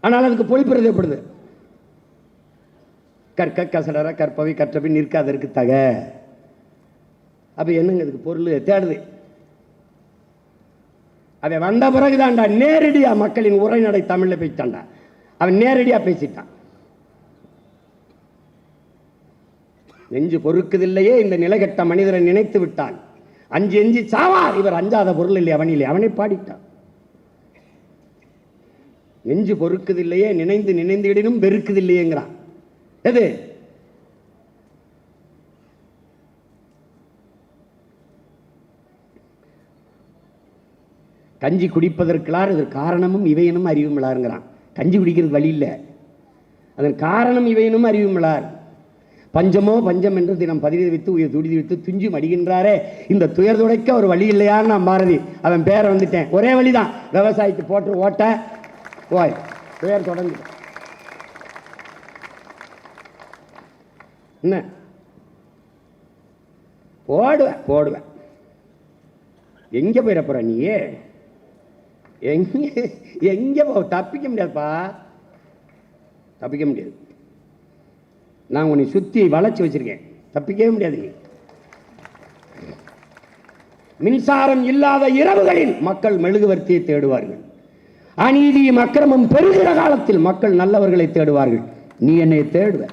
ஆனால் அதுக்கு பொழிப்புறது ஏற்படுது. கற்க கசடர கற்பவை கற்றபின் நிற்காதற்கு தக. அப்ப என்னங்க இதுக்கு பொருள் தேடுது? அவன் வந்த பிறகுதான்டா நேரடியா மக்களின் உரைநடை தமிழ்ல பேசிட்டான்டா. அவன் நேரடியா பேசிட்டான். நெஞ்சு பொறுக்குதில்லையே இந்த நிலைகட்ட மனிதரை நினைத்து விட்டான். அஞ்சு எஞ்சி சாவார் இவர் அஞ்சாத பொருள் இல்லை அவனிலே. அவனை பாடிட்டான். நெஞ்சு பொறுக்குதில்லையே நினைந்து நினைந்து இடினும் வெறுக்குதில்லையேங்கிறான். எது? கஞ்சி குடிப்பதற்குளார் இதற்கு காரணமும் இவையனும் அறிவும் விளாருங்கிறான். கஞ்சி குடிக்கிறது வழி இல்லை, அதன் காரணம் இவையனும் அறிவும் விளார். பஞ்சமோ பஞ்சம் என்று தினம் பதிவு வைத்து உயிர் துடிதி வைத்து துஞ்சி மடிகின்றாரே, இந்த துயர் துடைக்க ஒரு வழி இல்லையான்னு நான் பாரதி அவன் பேரை வந்துட்டேன். ஒரே வழிதான், விவசாயத்தை போட்டு ஓட்ட போய் துயர் தொடர்ந்து. என்ன போடுவேன். எங்க போயிட போற நீ? எங்க போ? தப்பிக்க முடியாதுப்பா, தப்பிக்க முடியாது. நான் உன்னை சுத்தி வளைச்சு வச்சிருக்கேன், தப்பிக்கவே முடியாது நீ. மின்சாரம் இல்லாத இரவுகளில் மக்கள் மெழுகுவர்த்தியை தேடுவார்கள். அநீதியும் அக்கிரமம் பெருகிற காலத்தில் மக்கள் நல்லவர்களை தேடுவார்கள். நீ என்னை தேடுவ.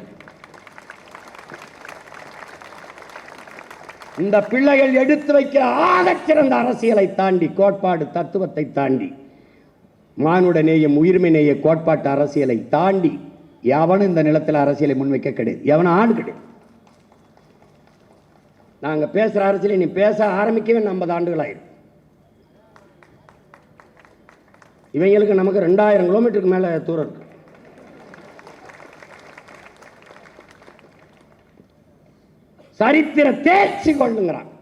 இந்த பிள்ளைகள் எடுத்து வைக்கிற ஆகச் சிறந்த அரசியலை தாண்டி, கோட்பாடு தத்துவத்தை தாண்டி, மானுட நேயம் உயிர்மை நேய கோட்பாட்டு அரசியலை தாண்டி எவனும் இந்த நிலத்தில் அரசியலை முன்வைக்க கிடையாது. எவனும் ஆடு கிடையாது. நாங்க பேசுற அரசியலை நீ பேச ஆரம்பிக்கவே 50 ஆண்டுகள் ஆயிடும். இவங்களுக்கு நமக்கு 2000 கிலோமீட்டருக்கு மேல தூரம் இருக்கு. சரித்திர தேர்ச்சி கொள்ளுங்கிறான்.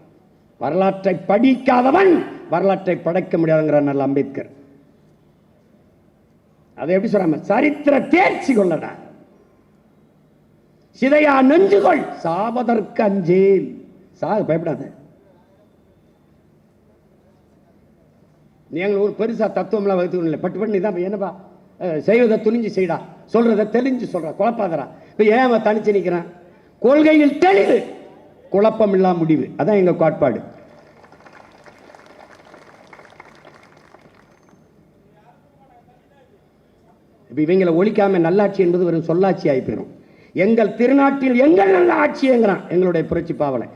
வரலாற்றை படிக்காதவன் வரலாற்றை படைக்க முடியாதுங்கிறார் நல்ல அம்பேத்கர். அதை எப்படி சொல்றாம? சரித்திர தேர்ச்சி கொள்ளடா, சிதையா நெஞ்சுகொள், சாவதற்கு அஞ்சேல். சாக பயப்படாத. நீங்க ஒரு பெருசா தத்துவம்லாம் வகுத்து பட்டு பண்ணி தான் என்னப்பா செய்வதை துணிஞ்சு செய்டா, சொல்றதை தெளிஞ்சு சொல்ற, குழப்பாதரா. இப்ப ஏன் தனிச்சு நிக்கிறான்? கொள்கையில் தெளிவு, குழப்பம் இல்லா முடிவு. அதான் எங்க கோட்பாடு. இப்ப இவங்களை ஒழிக்காம நல்லாட்சி என்பது ஒரு சொல்லாட்சி ஆகி போயிடும். எங்கள் திருநாட்டில் எங்கள் நல்ல ஆட்சிங்கிறான் எங்களுடைய புரட்சி பாவனை.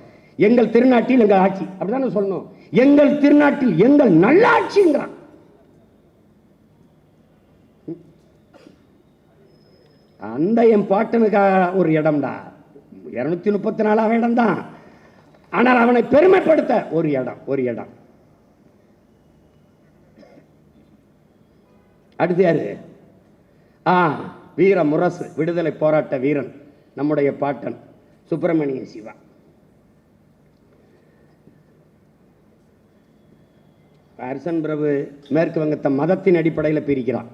எங்கள் திருநாட்டில் எங்கள் ஆட்சி, அப்படிதானே சொல்லணும். எங்கள் திருநாட்டில் எங்கள் நல்லாட்சிங்கிறான். அந்த என் பாட்டனுக்காக ஒரு இடம்டா, 234 இடம் தான். ஆனால் அவனை பெருமைப்படுத்த ஒரு இடம். அடுத்து யாரு? வீர முரசு, விடுதலை போராட்ட வீரன், நம்முடைய பாட்டன் சுப்பிரமணிய சிவா. அரசன் பிரபு மேற்கு வங்கத்தை மதத்தின் அடிப்படையில் பிரிக்கிறான்.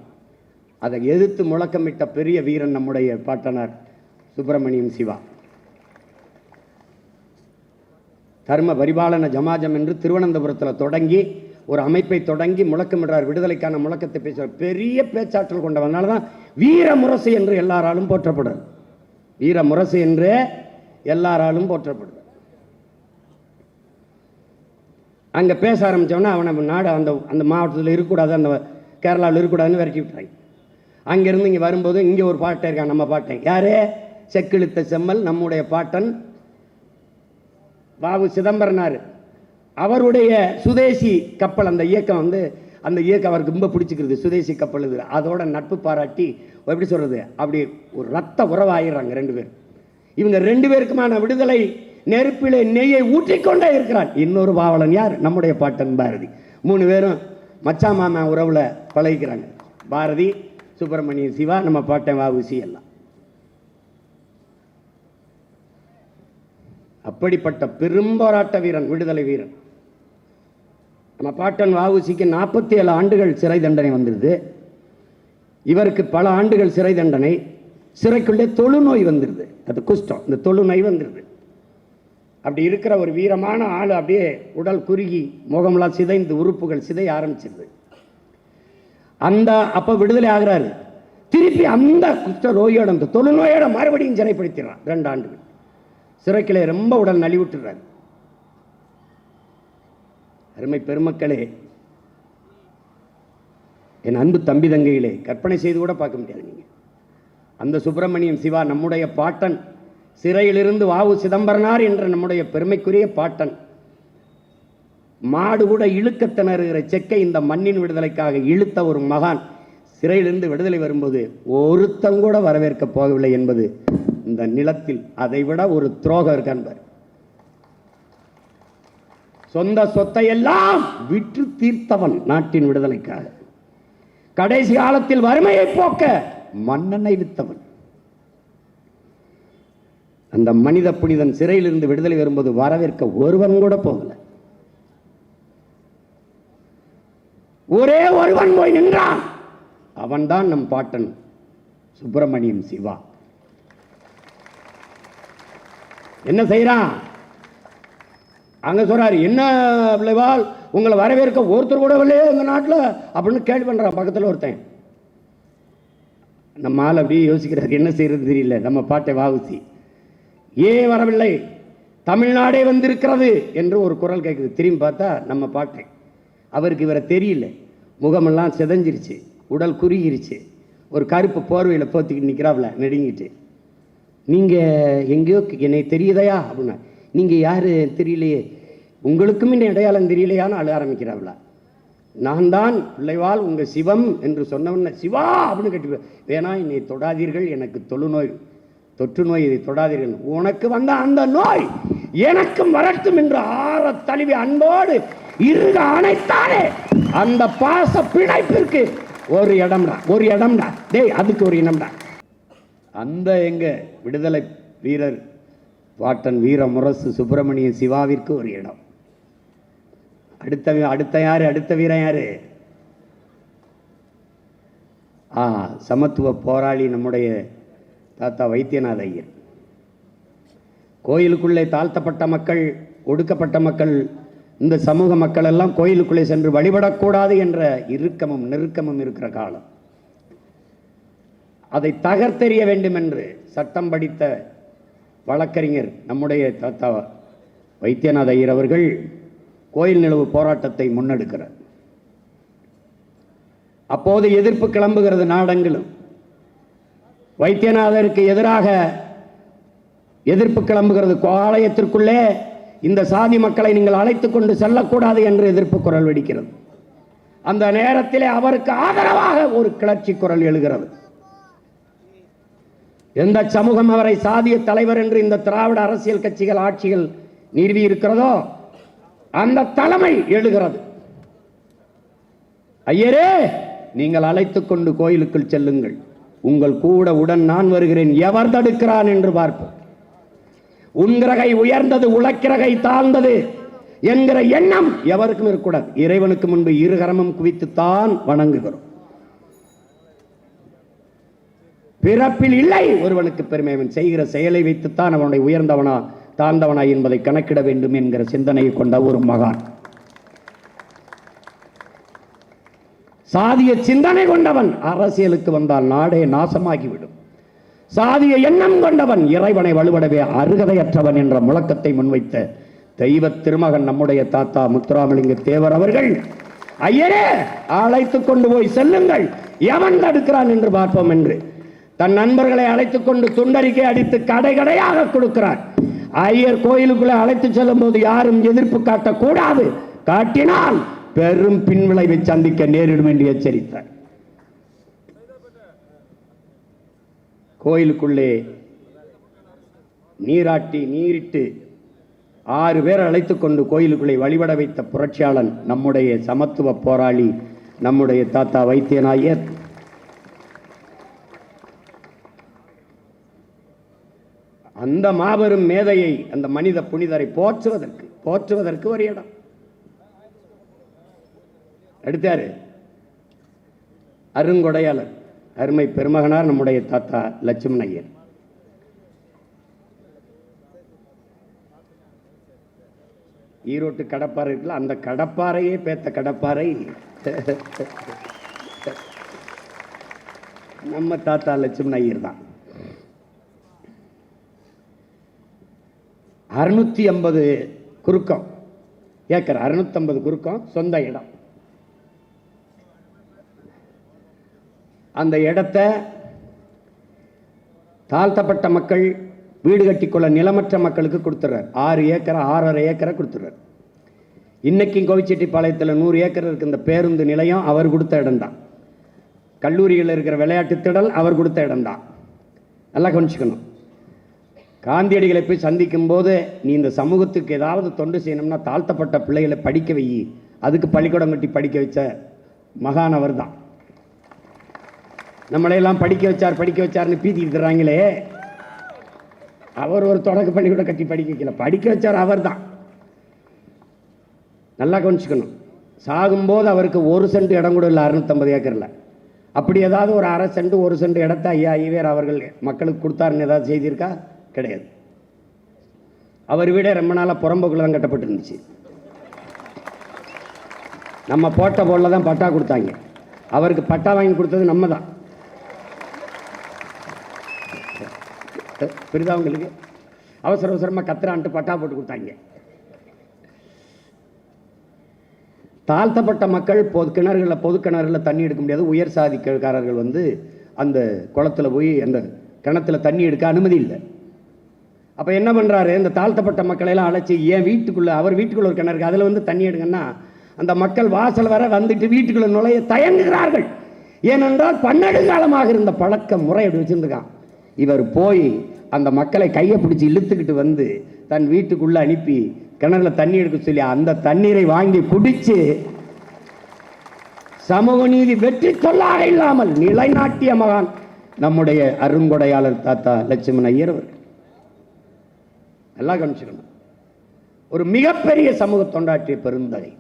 அதை எதிர்த்து முழக்கமிட்ட பெரிய வீரன் நம்முடைய பாட்டனார் சுப்பிரமணியம் சிவா. தர்ம பரிபாலன ஜமாஜம் என்று திருவனந்தபுரத்தில் தொடங்கி ஒரு அமைப்பை தொடங்கி முழக்கமிடுறார். விடுதலைக்கான முழக்கத்தை பேசுவார். பெரிய பேச்சாற்றல் கொண்டவனால தான் வீரமுரசு என்று எல்லாராலும் போற்றப்படுறது. வீரமுரசு என்று எல்லாராலும் போற்றப்படுது. அங்கே பேச ஆரம்பித்தவொன்னே அவனை நாடு அந்த மாவட்டத்தில் இருக்கக்கூடாது, அந்த கேரளாவில் இருக்கக்கூடாதுன்னு விரட்டி விட்டாங்க. அங்கேருந்து இங்கே வரும்போது இங்கே ஒரு பாட்டை இருக்கான், நம்ம பாட்டன் யாரு? செக்கிழுத்த செம்மல், நம்முடைய பாட்டன் வாவு சிதம்பரனார். அவருடைய சுதேசி கப்பல், அந்த இயக்கம் அந்த இயக்கம் அவருக்கு ரொம்ப பிடிச்சிக்கிறது. சுதேசி கப்பல் இது. அதோட நட்பு பாராட்டி எப்படி சொல்றது, அப்படி ஒரு ரத்த உறவாயிடுறாங்க 2 பேர். இவங்க 2 பேருக்குமான விடுதலை நெருப்பிலே நெய்யை ஊற்றிக்கொண்டே இருக்கிறான். இன்னொரு பாவலன் யார்? நம்முடைய பாட்டன் பாரதி. 3 பேரும் மச்சா மாமா உறவுல பழகிக்கிறாங்க. பாரதி, சுப்பிரமணிய சிவா, நம்ம பாட்டன் வாவுசி எல்லாம். அப்படிப்பட்ட பெரும் போராட்ட வீரன், விடுதலை வீரன். நம்ம பாட்டன் வஉசிக்கு 47 ஆண்டுகள் சிறை தண்டனை வந்துடுது. இவருக்கு பல ஆண்டுகள் சிறை தண்டனை. சிறைக்குள்ளே தொழுநோய் வந்துடுது. அது குஷ்டம். இந்த தொழுநோய் வந்துடுது. அப்படி இருக்கிற ஒரு வீரமான ஆள் அப்படியே உடல் குறுகி முகமெல்லாம் சிதைந்து உறுப்புகள் சிதைய ஆரம்பிச்சிருது. அப்ப விடுதலை ஆகிறாரு. திருப்பி அந்த குஷ்ட நோயோட அந்த தொழுநோயோட மறுபடியும் சிறைப்படுத்திடுறான். 2 ஆண்டுகள் சிறைக்கிலே ரொம்ப உடல் நலிவுட்டுறாரு. அருமை பெருமக்களே, என் அன்பு தம்பி தங்கைகளே, கற்பனை செய்து கூட பார்க்க முடியாது. நீங்க அந்த சுப்பிரமணியம் சிவா நம்முடைய பாட்டன், சிறையிலிருந்து வாவு சிதம்பரனார் என்ற நம்முடைய பெருமைக்குரிய பாட்டன், மாடு கூட இழுக்க திணறுகிற செக்கை இந்த மண்ணின் விடுதலைக்காக இழுத்த ஒரு மகான் சிறையிலிருந்து விடுதலை வரும்போது ஒருத்தங்கூட வரவேற்க போகவில்லை என்பது இந்த நிலத்தில் அதைவிட ஒரு துரோகம் இருக்கான்பார். சொந்த சொத்தை எல்லாம் விற்று தீர்த்தவன் நாட்டின் விடுதலைக்காக. கடைசி காலத்தில் வறுமையை போக்க மன்னனை வித்தவன். அந்த மனித புனிதன் சிறையிலிருந்து விடுதலை வரும்போது வரவேற்க ஒருவன் கூட போகல. ஒரே ஒருவன் போய் நின்றான். அவன்தான் நம் பாட்டன் சுப்பிரமணியம் சிவா. என்ன செய்யறான் அங்க சொல்றாரு, என்ன விளைவால் உங்களை வரவேற்க ஒருத்தர் கூட இல்லையே எங்க நாட்டில் அப்படின்னு கேள்வி பண்றான். பக்கத்தில் ஒருத்தன். நம்ம ஆள் அப்படியே யோசிக்கிறார், என்ன செய்யறது தெரியல. நம்ம பாட்டை வஉசி ஏன் வரவில்லை, தமிழ்நாடே வந்திருக்கிறது என்று ஒரு குரல் கேட்குது. திரும்பி பார்த்தா நம்ம பாட்டை. அவருக்கு இவரை தெரியல. முகமெல்லாம் சிதைஞ்சிருச்சு, உடல் குறுகிருச்சு, ஒரு கருப்பு போர்வையில் போத்திக்கிட்டு நிற்கிறாப்புல நெடுங்கிட்டு. நீங்கள் எங்கேயோ என்னை தெரியுதையா அப்படின்னா, நீங்கள் யார் தெரியலையே, உங்களுக்கும் இந்த அடையாளம் தெரியலையான்னு அழ ஆரம்பிக்கிறாப்புல. நான் தான் பிள்ளைவாள் உங்கள் சிவம் என்று சொன்னவன சிவா அப்படின்னு கட்டி, வேணா என்னை தொடாதீர்கள், எனக்கு தொற்று நோய், இதை தொடாதீர்கள், உனக்கு வந்த அந்த நோய் எனக்கும் வரட்டும் என்று ஆற தழுவி அன்போடு இருக அணைத்தானே அந்த பாச பிணைப்பிற்கு ஒரு இடம்டா டேய், அதுக்கு ஒரு இடம்டா. அந்த எங்க விடுதலை வீரர் பாட்டன் வீர முரசு சுப்பிரமணிய சிவாவிற்கு ஒரு இடம். அடுத்த யாரு, அடுத்த வீரன் யாரு? சமத்துவ போராளி நம்முடைய தாத்தா வைத்தியநாத ஐயர். கோயிலுக்குள்ளே தாழ்த்தப்பட்ட மக்கள், ஒடுக்கப்பட்ட மக்கள், இந்த சமூக மக்கள் எல்லாம் கோயிலுக்குள்ளே சென்று வழிபடக்கூடாது என்ற இறுக்கமும் நெருக்கமும் இருக்கிற காலம். அதை தகர்த்தெறிய வேண்டும் என்று சட்டம் படித்த வழக்கறிஞர் நம்முடைய தாத்தா வைத்தியநாத ஐயர் அவர்கள் கோயில் நிலவு போராட்டத்தை முன்னெடுக்கிறார். அப்போது எதிர்ப்பு கிளம்புகிறது நாடெங்கிலும். வைத்தியநாதருக்கு எதிராக எதிர்ப்பு கிளம்புகிறது. ஆலயத்திற்குள்ளே இந்த சாதி மக்களை நீங்கள் அழைத்துக் கொண்டு செல்லக்கூடாது என்று எதிர்ப்பு குரல் வெடிக்கிறது. அந்த நேரத்திலே அவருக்கு ஆதரவாக ஒரு கிளர்ச்சி குரல் எழுகிறது. எந்த சமூகம் அவரை சாதிய தலைவர் என்று இந்த திராவிட அரசியல் கட்சிகள் ஆட்சிகள் நிறுவி இருக்கிறதோ அந்த தலைமை எழுகிறது. ஐயரே, நீங்கள் அழைத்துக் கொண்டு கோயிலுக்குள் செல்லுங்கள், உங்கள் கூட உடன் நான் வருகிறேன், எவர் தடுக்கிறான் என்று பார்ப்போம். உன்கிரகை உயர்ந்தது, உழைக்கிறகை தாழ்ந்தது என்கிற எண்ணம் எவருக்கும் இருக்கக்கூடாது. இறைவனுக்கு முன்பு இருகரமும் குவித்துத்தான் வணங்குகிறோம். பிறப்பில் இல்லை ஒருவனுக்கு பெருமை, அவன் செய்கிற செயலை வைத்துத்தான் அவனுடைய உயர்ந்தவனா தாழ்ந்தவனா என்பதை கணக்கிட வேண்டும் என்கிற சிந்தனையை கொண்ட ஒரு மகான். சாதிய சிந்தனை கொண்டவன் அரசியலுக்கு வந்தால் நாடே நாசமாகிவிடும். சாதிய எண்ணம் கொண்டவன் இறைவனை வலுவடவே அருகதையற்றவன் என்ற முழக்கத்தை முன்வைத்த தெய்வ திருமகன் நம்முடைய தாத்தா முத்துராமலிங்க தேவர் அவர்கள், ஐயரே அழைத்துக் கொண்டு போய் செல்லுங்கள், எவன் தடுக்கிறான் என்று பார்ப்போம் என்று தன் நண்பர்களை அழைத்துக் கொண்டு துண்டறிக்கை அடித்து கடை கடையாக கொடுக்கிறார். ஐயர் கோயிலுக்குள்ளே அழைத்து செல்லும் போது யாரும் எதிர்ப்பு காட்டக்கூடாது, காட்டினால் பெரும் பின்விளைவை சந்திக்க நேரிடும் என்று எச்சரித்தார். கோயிலுக்குள்ளே நீரிட்டு 6 பேர் அழைத்துக் கொண்டு கோயிலுக்குள்ளே வழிபட வைத்த புரட்சியாளன் நம்முடைய சமத்துவ போராளி நம்முடைய தாத்தா வைத்தியநாயர். அந்த மாபெரும் மேதையை, அந்த மனித புனிதரை போற்றுவதற்கு ஒரு இடம். எடுத்தாரு அருங்கொடையாளர், அருமை பெருமகனார் நம்முடைய தாத்தா லட்சுமண ஐயர். ஈரோட்டு கடப்பாறை இருக்குல்ல, அந்த கடப்பாறையே பேத்த கடப்பாறை நம்ம தாத்தா லட்சுமண ஐயர் தான். 650 குறுக்கம் ஏக்கர், 650 குறுக்கம் சொந்த இடம். அந்த இடத்தை தாழ்த்தப்பட்ட மக்கள் வீடு கட்டிக்கொள்ள நிலமற்ற மக்களுக்கு கொடுத்துறார். 6 ஏக்கரை 6.5 ஏக்கரை கொடுத்துறார். இன்னைக்கும் கோவிச்செட்டிப்பாளையத்தில் 100 ஏக்கர் இருக்கு. இந்த பேருந்து நிலையம் அவர் கொடுத்த இடம் தான். கல்லூரியில் இருக்கிற விளையாட்டு திடல் அவர் கொடுத்த இடம் தான். நல்லா கவனிச்சுக்கணும். காந்தியடிகளை போய் சந்திக்கும் போது, நீ இந்த சமூகத்துக்கு ஏதாவது தொண்டு செய்யணும்னா தாழ்த்தப்பட்ட பிள்ளைகளை படிக்க வை, அதுக்கு பள்ளிக்கூடம் கட்டி படிக்க வச்ச மகான் அவர் தான். நம்மளையெல்லாம் படிக்க வச்சார்னு பீத்திட்டு தர்றாங்களே, அவர் ஒரு தொடக்க பள்ளிக்கூடம் கட்டி படிக்க வைக்கல, படிக்க வச்சார் அவர் தான். நல்லா கவனிச்சுக்கணும். சாகும்போது அவருக்கு 1 சென்ட் இடம் கூட இல்லை 650 ஏக்கரில். அப்படி ஏதாவது ஒரு 1/2 சென்ட் 1 சென்ட் இடத்த ஐயா ஈவேர் அவர்கள் மக்களுக்கு கொடுத்தாருன்னு ஏதாவது செய்திருக்கா? கிடையாது. அவர் வீடே ரொம்ப நாளாக புறம்போக்குள்ள தான் கட்டப்பட்டிருந்துச்சு. நம்ம போட்ட போல தான் பட்டா கொடுத்தாங்க. அவருக்கு பட்டா வாங்கி கொடுத்தது நம்ம தான். புரியுதா உங்களுக்கு? அவசர அவசரமாக கத்திரான்ட்டு பட்டா போட்டு கொடுத்தாங்க. தாழ்த்தப்பட்ட மக்கள் பொது கிணறுகளில் தண்ணி எடுக்க முடியாது. உயர் சாதிக்காரர்கள் வந்து அந்த குளத்தில் போய் அந்த கிணத்துல தண்ணி எடுக்க அனுமதி இல்லை. அப்போ என்ன பண்ணுறாரு, இந்த தாழ்த்தப்பட்ட மக்களையெல்லாம் அழைச்சி ஏன் வீட்டுக்குள்ளே, அவர் வீட்டுக்குள்ள ஒரு கிணறு இருக்குது, அதில் வந்து தண்ணி எடுங்கன்னா அந்த மக்கள் வாசல் வர வந்துட்டு வீட்டுக்குள்ள நுழைய தயங்குகிறார்கள். ஏனென்றால் பன்னெடுங்காலமாக இருந்த பழக்க முறை அப்படி வச்சுருந்துக்கான். இவர் போய் அந்த மக்களை கையை பிடிச்சி இழுத்துக்கிட்டு வந்து தன் வீட்டுக்குள்ளே அனுப்பி கிணறுல தண்ணி எடுக்க சொல்லி அந்த தண்ணீரை வாங்கி குடிச்சு சமூக நீதி வெற்றி சொல்லாக இல்லாமல் நிலைநாட்டிய மகான் நம்முடைய அருங்கொடையாளர் தாத்தா லட்சுமண ஐயர் அவர். நல்லா கவனிச்சுக்கணும். ஒரு மிகப்பெரிய சமூக தொண்டாற்றிய பெருந்தகை.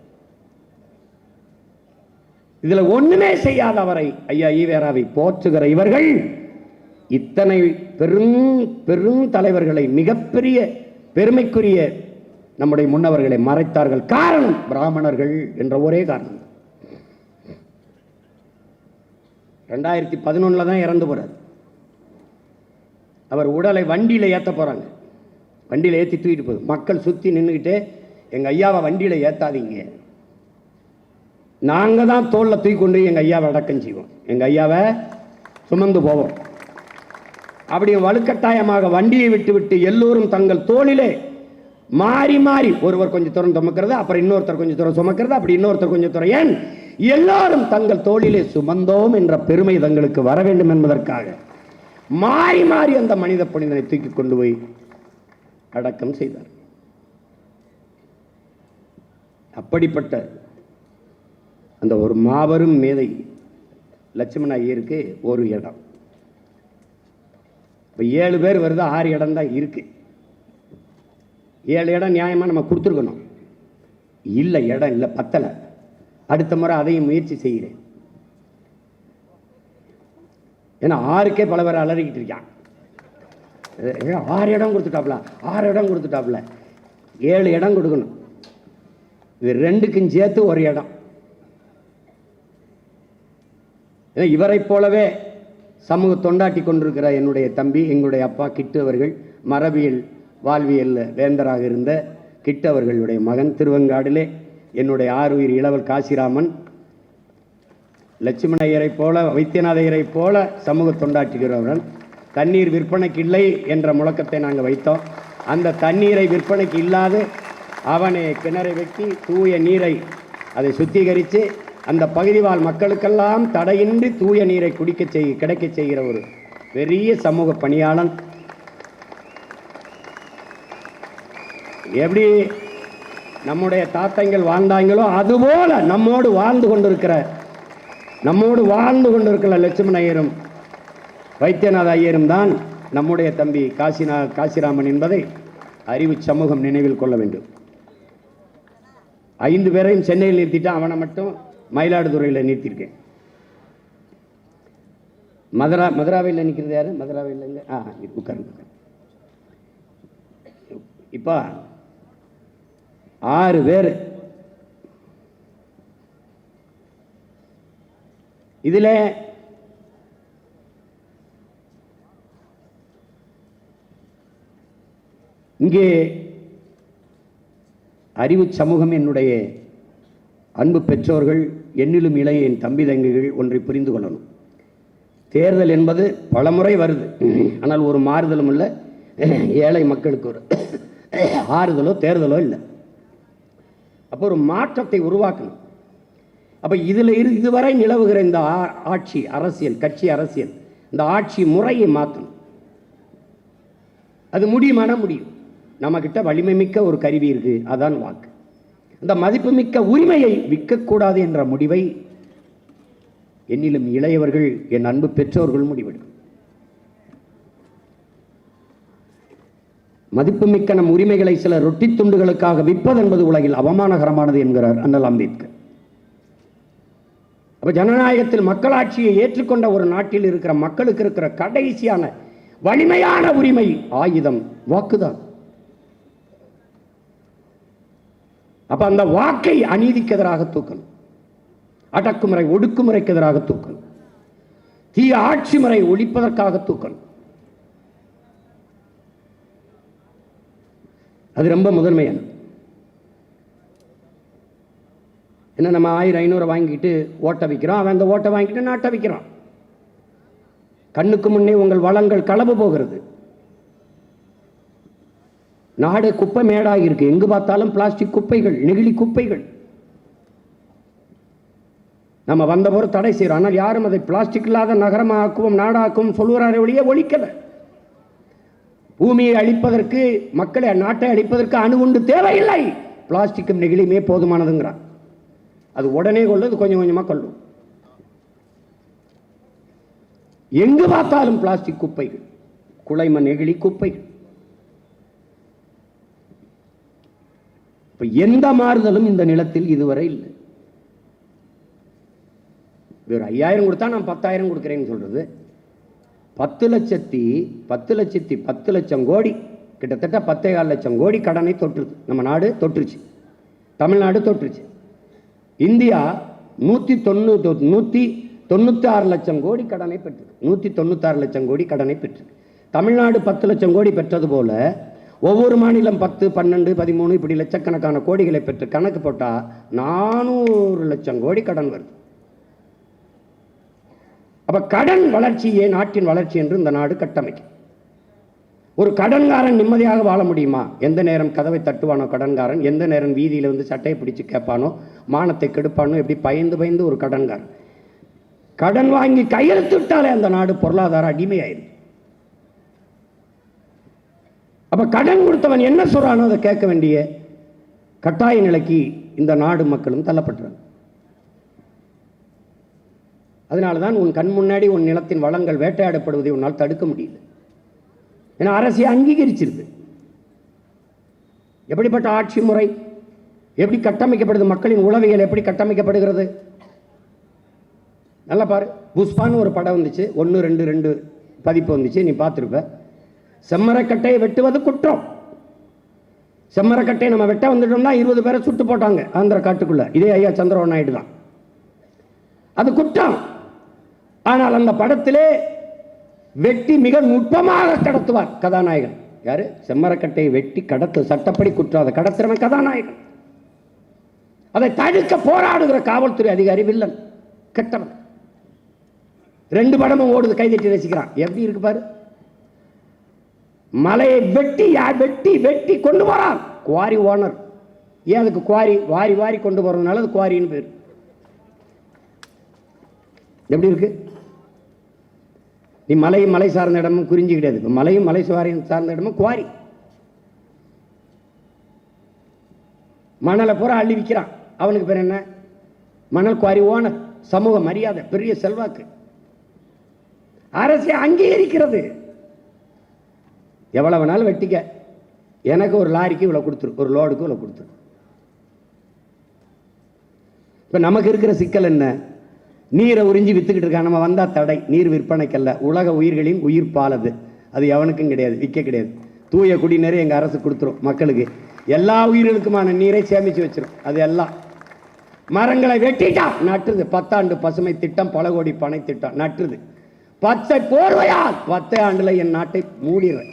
இதுல ஒண்ணுமே செய்யாத அவரை ஐயா ஈவேராவை போற்றுகிற இவர்கள் இத்தனை பெரும் தலைவர்களை, மிகப்பெரிய பெருமைக்குரிய நம்முடைய முன்னவர்களை மறைத்தார்கள். காரணம் பிராமணர்கள் என்ற ஒரே காரணம். 2011 தான் இறந்து போறார். அவர் உடலை வண்டியில ஏத்த போறாங்க. வண்டியில ஏற்றி தூக்கிட்டு போகுது. மக்கள் சுத்தி நின்றுக்கிட்டு, எங்க ஐயாவை வண்டியில ஏத்தாதீங்க, நாங்க தான் தோல்ல தூக்கி கொண்டு எங்க ஐயாவை அடக்கம் செய்வோம், எங்க ஐயாவை சுமந்து போவோம். அப்படி வலுக்கட்டாயமாக வண்டியை விட்டு எல்லோரும் தங்கள் தோளிலே மாறி மாறி ஒருவர் கொஞ்சம் தூரம் சுமக்கிறது, அப்புறம் இன்னொருத்தர் கொஞ்சம் தூரம் சுமக்கிறது, அப்படி இன்னொருத்தர் கொஞ்சம் தூரம், ஏன் எல்லாரும் தங்கள் தோளிலே சுமந்தோம் என்ற பெருமை தங்களுக்கு வர வேண்டும் என்பதற்காக மாறி மாறி அந்த மனித புனிதனை தூக்கி கொண்டு போய் அடக்கம் செய்தார். அப்படிப்பட்ட அந்த ஒரு மாபெரும் மேதை லட்சுமண ஐயருக்கு ஒரு இடம். இப்போ 7 பேர் வருது, 6 இடம் தான் இருக்கு. 7 இடம் நியாயமாக நம்ம கொடுத்துருக்கணும். இல்லை, இடம் இல்லை, பத்தலை. அடுத்த முறை அதையும் முயற்சி செய்கிறேன். ஏன்னா 6க்கே பல பேர் அலறிக்கிட்டு இருக்கான். 6 இடம் கொடுத்துட்டாப்ல, 6 இடம் கொடுத்துட்டாப்ல, 7 இடம் கொடுக்கணும். இது 2க்கும் சேர்த்து ஒரு இடம். ஏன்னா இவரை போலவே சமூக தொண்டாட்டி கொண்டிருக்கிற என்னுடைய தம்பி, எங்களுடைய அப்பா கிட்டு அவர்கள், மரபியல் வாழ்வியல் வேந்தராக இருந்த கிட்டு அவர்களுடைய மகன், திருவெங்காடிலே என்னுடைய ஆறுயிர் இளவல் காசிராமன், லட்சுமண ஐயரை போல, வைத்தியநாத ஐயரை போல சமூக தொண்டாற்றுகிறவர்கள். தண்ணீர் விற்பனைக்கு இல்லை என்ற முழக்கத்தை நாங்கள் வைத்தோம். அந்த தண்ணீரை விற்பனைக்கு இல்லாது அவனை கிணறை வெட்டி தூய நீரை அதை சுத்திகரித்து அந்த பகுதி வாழ் மக்களுக்கெல்லாம் தடையின்றி தூய நீரை கிடைக்க செய்கிற ஒரு பெரிய சமூக பணியாளன். எப்படி நம்முடைய தாத்தங்கள் வாழ்ந்தாங்களோ அதுபோல நம்மோடு வாழ்ந்து கொண்டிருக்கிற லட்சுமண ஐயரும் வைத்தியநாத ஐயரும் தான் நம்முடைய தம்பி காசிராமன் என்பதை அறிவு சமூகம் நினைவில் கொள்ள வேண்டும். 5 பேரையும் சென்னையில் நிறுத்திட்டு அவனை மட்டும் மயிலாடுதுறையில் நிறுத்தியிருக்கேன். மதுராவையில் நிற்கிறது யாரு? மதுராவையில் இங்கே உட்காருங்க. இப்போ 6 பேர் இதில் இங்கே அறிவு சமூகம், என்னுடைய அன்பு பெற்றோர்கள், என்னிலும் இளைய என் தம்பி தங்கைகள் ஒன்றை புரிந்து கொள்ளணும். தேர்தல் என்பது பலமுறை வருது, ஆனால் ஒரு மாறுதலும் இல்லை. ஏழை மக்களுக்கு ஒரு ஆறுதலோ தேர்தலோ இல்லை. அப்போ ஒரு மாற்றத்தை உருவாக்கணும். அப்போ இதில் இதுவரை நிலவுகிற இந்த ஆட்சி அரசியல், கட்சி அரசியல், இந்த ஆட்சி முறையை மாற்றணும். அது முடியுமானா முடியும். நம்மக்கிட்ட வலிமை மிக்க ஒரு கருவி இருக்கு, அதான் வாக்கு. அந்த மதிப்புமிக்க உரிமையை விற்கக்கூடாது என்ற முடிவை என்னிலும் இளையவர்கள், என் அன்பு பெற்றோர்கள் முடிவெடுக்கும். மதிப்புமிக்க நம் உரிமைகளை சில ரொட்டி துண்டுகளுக்காக விற்பது என்பது உலகில் அவமானகரமானது என்கிறார் அண்ணல் அம்பேத்கர். அப்ப ஜனநாயகத்தில் மக்களாட்சியை ஏற்றுக்கொண்ட ஒரு நாட்டில் இருக்கிற மக்களுக்கு இருக்கிற கடைசியான வலிமையான உரிமை ஆயுதம் வாக்குதான். அப்ப அந்த வாக்கை அநீதிக்கு எதிராக தூக்கணும், அடக்குமுறை ஒடுக்குமுறைக்கு எதிராக தூக்கணும், தீய ஆட்சி முறை ஒழிப்பதற்காக தூக்கணும். அது ரொம்ப முதன்மையானது. என்ன, நம்ம 1000-500 வாங்கிட்டு ஓட்ட வைக்கிறோம், அவன் அந்த ஓட்டை வாங்கிட்டு நாட்டை வைக்கிறான். கண்ணுக்கு முன்னே உங்கள் வளங்கள் களவு போகிறது. நாடு குப்பை மேடாகி இருக்கு. எங்கு பார்த்தாலும் பிளாஸ்டிக் குப்பைகள், நெகிழி குப்பைகள். நம்ம வந்தபோது தடை செய்யறோம், ஆனால் யாரும் அதை பிளாஸ்டிக் இல்லாத நகரமாக்குவோம், நாடாக்குவோம் சொல்லுறாரே ஒழிய ஒழிக்கல. பூமியை அழிப்பதற்கு, மக்களை, நாட்டை அழிப்பதற்கு அணுகுண்டு தேவையில்லை, பிளாஸ்டிக்கும் நெகிழியுமே போதுமானதுங்கிறான். அது உடனே கொள்ளும், கொஞ்சம் கொஞ்சமா கொள்ளும். எங்கு பார்த்தாலும் பிளாஸ்டிக் குப்பைகள், குலைம நெகிழி குப்பைகள். எந்த மாறுதலும் இந்த நிலத்தில் இதுவரை இல்லை. வேறு 5000 கொடுத்தா நான் 10,000 கொடுக்கிறேன்னு சொல்றது. 10 லட்சம் கோடி, கிட்டத்தட்ட 10,4 லட்சம் கோடி கடனை தொற்றுது. நம்ம நாடு தொற்றுச்சு, தமிழ்நாடு தொற்றுச்சு. இந்தியா 196 லட்சம் கோடி கடனை பெற்று, 196 லட்சம் கோடி கடனை பெற்று. தமிழ்நாடு 10 லட்சம் கோடி பெற்றது போல ஒவ்வொரு மாநிலம் 10, 12, 13 இப்படி லட்சக்கணக்கான கோடிகளை பெற்று கணக்கு போட்டா 400 லட்சம் கோடி கடன் வருது. அப்ப கடன் வளர்ச்சியே நாட்டின் வளர்ச்சி என்று இந்த நாடு கட்டமைக்கும். ஒரு கடன்காரன் நிம்மதியாக வாழ முடியுமா? எந்த நேரம் கதவை தட்டுவானோ கடன்காரன், எந்த நேரம் வீதியில வந்து சட்டையை பிடிச்சு கேட்பானோ, மானத்தை கெடுப்பானோ, எப்படி பயந்து ஒரு கடன்காரன். கடன் வாங்கி கையெழுத்து விட்டாலே அந்த நாடு பொருளாதார அடிமையாயிருக்கு. அப்ப கடன் கொடுத்தவன் என்ன சொல்றானோ அதை கேட்க வேண்டிய கட்டாய நிலைக்கு இந்த நாடு மக்களும் தள்ளப்பட்டாங்க. அதனால்தான் உன் கண் முன்னாடி உன் நிலத்தின் வளங்கள் வேட்டையாடப்படுவதை உன்னால் தடுக்க முடியல. ஏன்னா அரசியல் அங்கீகரிச்சிருக்கு. எப்படிப்பட்ட ஆட்சி முறை, எப்படி கட்டமைக்கப்படுது, மக்களின் உளவியல் எப்படி கட்டமைக்கப்படுகிறது. நல்லா பாரு. புஷ்பான்னு ஒரு படம் வந்துச்சு, 1, 2 பதிப்பு வந்துச்சு, நீ பார்த்துருப்ப. செம்மரக்கட்டையை வெட்டுவது குற்றம். செம்மரக்கட்டையை நம்ம வெட்ட வந்துட்டோம்னா 20 பேரை சுட்டு போட்டாங்க ஆந்திர காட்டுக்குள்ள. இதே ஐயா சந்திரபாபு நாயுடு தான். அது குற்றம். ஆனால் அந்த படத்திலே வெட்டி மிக நுட்பமாக கடத்துவார் கதாநாயகன். யாரு? செம்மரக்கட்டையை வெட்டி கடத்து, சட்டப்படி குற்றம். அதை கடத்துறவன் கதாநாயகன். அதை தடுக்க போராடுகிற காவல்துறை அதிகாரி வில்லன், கெட்டவன். 2 படமும் ஓடுது, கைதட்டி ரசிக்கிறான். எப்படி இருக்கு பாரு. மலையை வெட்டி வெட்டி வெட்டி கொண்டு போறான் குவாரி ஓனர். ஏன் அதுக்கு குவாரி, வாரி வாரி கொண்டு போறதுனால அது குவாரின்னு பேர். எப்படி இருக்கு? நீ மலை சார்ந்த இடமும் குறிஞ்சி கிடையாது, மலையும் மலை சார்ந்த இடமும் குவாரி. மணலை பூரா அள்ளி விற்கிறான். அவனுக்கு பேர் என்ன? மணல் குவாரி ஓனர். சமூக மரியாதை, பெரிய செல்வாக்கு. அரசு அங்கீகரிக்கிறது. எவ்வளவு வேணாலும் வெட்டிக்க, எனக்கு ஒரு லாரிக்கு இவ்வளவு கொடுத்துரு, ஒரு லோடுக்கு இவ்வளவு கொடுத்துரு. இப்ப நமக்கு இருக்கிற சிக்கல் என்ன? நீரை உறிஞ்சி வித்துக்கிட்டு இருக்கா. நம்ம வந்தா தடை. நீர் விற்பனைக்கல்ல, உலக உயிர்களின் உயிர் பாலது. அது எவனுக்கும் கிடையாது, விற்க கிடையாது. தூய குடிநீரை எங்க அரசு கொடுத்துரும் மக்களுக்கு. எல்லா உயிர்களுக்குமான நீரை சேமிச்சு வச்சிரும். அது எல்லாம் மரங்களை வெட்டிட்டா நட்டுது. 10 ஆண்டு பசுமை திட்டம், பல கோடி பனை திட்டம் நட்டுது. 10 போர்வையால் 10 ஆண்டுல என் நாட்டை மூடிடுறேன்.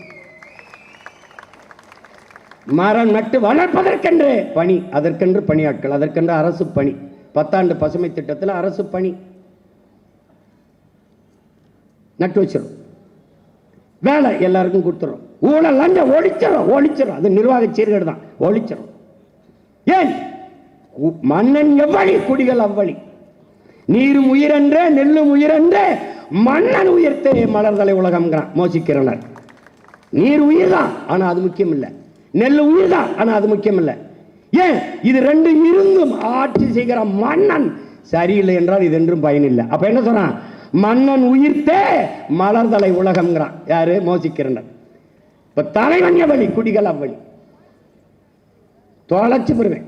மரம் நட்டு வளர்ப்பதற்கென்று பணி, அதற்கென்று பணியாட்கள், அதற்கென்று அரசு பணி. 10 ஆண்டு பசுமை திட்டத்தில் அரசு பணி நட்டு வச்சிடும். வேலை எல்லாருக்கும் கொடுத்துரும். ஊழல் லஞ்சம் ஒழிச்சிடும். அது நிர்வாக சீர்கேடு தான், ஒழிச்சிடும். ஏன்? மன்னன் எவ்வளி, குடிகள் அவ்வளி. நீரும் உயிரென்றே, நெல்லும் உயிரென்றே, மன்னன் உயிர்த்தே மலர்தலை உலகம்ங்கிறான் மோசிக்கிறனர். நீர் உயிர் தான், ஆனா அது முக்கியம் இல்லை. நெல் உயிர் தான், ஆனா அது முக்கியம் இல்லை. ஏன்? இது ரெண்டு இருந்தும் ஆட்சி செய்கிற மன்னன் சரியில்லை என்றால் இது என்றும் பயனில்லை. அப்ப என்ன சொல்றான்? மன்னன் உயிர்த்தே மலர்தலை உலகம்ங்கிறான். யாரு? மோசிக்கிறனர். இப்ப தலைவன் எவ்வளி, குடிகள் அவ்வளி. தொலைச்சு பெறுவேன்.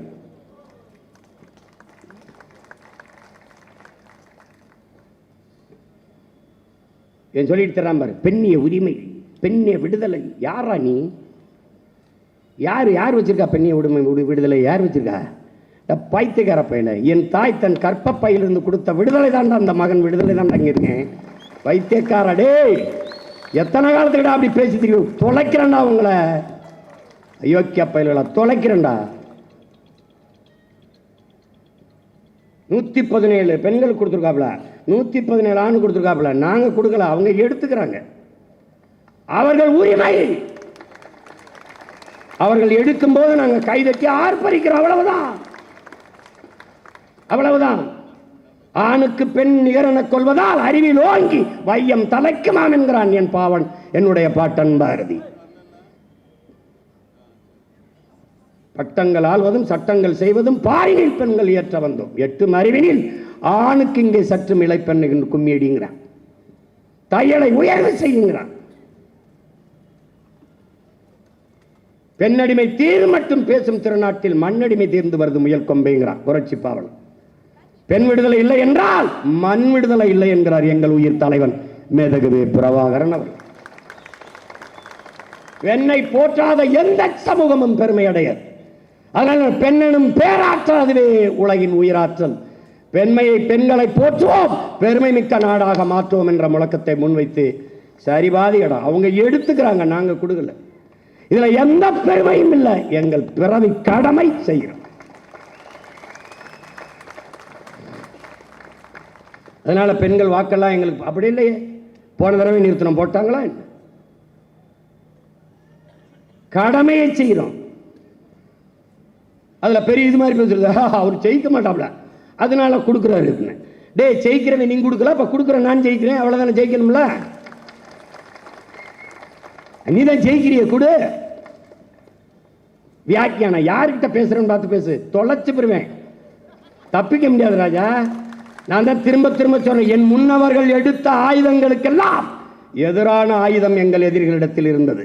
என் சொல்லிட்டு தரான் பாரு. பெண்ணிய உரிமை, பெண்ணிய விடுதலை. யாரா நீ? யார் வச்சிருக்கா பெண்ணிய விடுதலை? யார் வச்சிருக்கா? பைத்தியக்கார பையல. என் தாய் தன் கற்ப பையிலிருந்து கொடுத்த விடுதலை தான் அந்த மகன் விடுதலை தான் தங்கியிருக்கேன். பைத்தியக்காரடே, எத்தனை காலத்துக்கிட்ட அப்படி பேசி தெரியும்? தொலைக்கிறேன்டா உங்களை, அயோக்கிய பயில்களை தொலைக்கிறேன்டா. 117 பெண்கள் கொடுத்துருக்காப்ல, 117 ஆண் கொடுத்துருக்காப்ல. நாங்க கொடுக்கல, அவங்க எடுத்துக்கிறாங்க. அவர்கள் உரிமை. அவர்கள் எடுக்கும் போது நாங்க கைதட்டி ஆர்ப்பரிக்கிறோம். அவ்வளவுதான். ஆணுக்கு பெண் நிகரென கொள்வதால் அறிவில் ஓங்கி வையம் தலைக்குமாம் என்கிறான் என் பாவன், என்னுடைய பாட்டன் பாரதி. பட்டங்கள் ஆள்வதும் சட்டங்கள் செய்வதும் பாரினில் பெண்கள் ஏற்ற வந்தோம். 8 அறிவினில் ஆணுக்கு இங்கே சற்று இளைப்பெண் கும்மியடிங்கிறான். தையலை உயர்வு செய்யுங்கிறான். பெண்ணடிமை தீர் மட்டும் பேசும் திருநாட்டில் மண்ணடிமை தீர்ந்து வருது முயல் கொம்பைங்கிறான் புரட்சி பாவலன். பெண் விடுதலை இல்லை என்றால் மண் விடுதலை இல்லை என்கிறார் எங்கள் உயிர் தலைவன் மேதகுவே பிரபாகரன் அவர். பெண்ணை போற்றாத எந்த சமூகமும் பெருமை அடையாது. அதனால் பெண்ணெனும் பேராற்றல், அதுவே உலகின் உயிராற்றல். பெண்களை போற்றுவோம், பெருமை மிக்க நாடாக மாற்றுவோம் என்ற முழக்கத்தை முன்வைத்து சரிபாதி இடம் அவங்க எடுத்துக்கிறாங்க, நாங்க கொடுக்கல. இதுல எந்த பெருமையும் இல்லை. எங்கள் பிறவி கடமை செய்கிறோம். அதனால பெண்கள் வாக்கெல்லாம் எங்களுக்கு அப்படி இல்லையே. போன தடவை நிறுத்தனம் போட்டாங்களா? கடமையை செய்கிறோம். அதுல பெரிய இது மாதிரி பேசுறது, அவர் ஜெயிக்க மாட்டாப்ல அதனால கொடுக்குறாரு. டே, ஜெயிக்கிறவன் நீங்க கொடுக்கல, அப்ப கொடுக்குற நான் ஜெயிக்கிறேன், அவ்வளவுதானே. ஜெயிக்கணும்ல, நீதான் ஜெயிக்கிறிய கொடு. வியாக்கியானம் யாருக்கிட்ட பேசுறேன்னு பார்த்து பேசு, தொலைச்சு பெறுவேன். தப்பிக்க முடியாது ராஜா. நான் தான் திரும்ப திரும்ப சொல்றேன், என் முன்னவர்கள் எடுத்த ஆயுதங்களுக்கெல்லாம் எதிரான ஆயுதம் எங்கள் எதிரிகளிடத்தில் இருந்தது.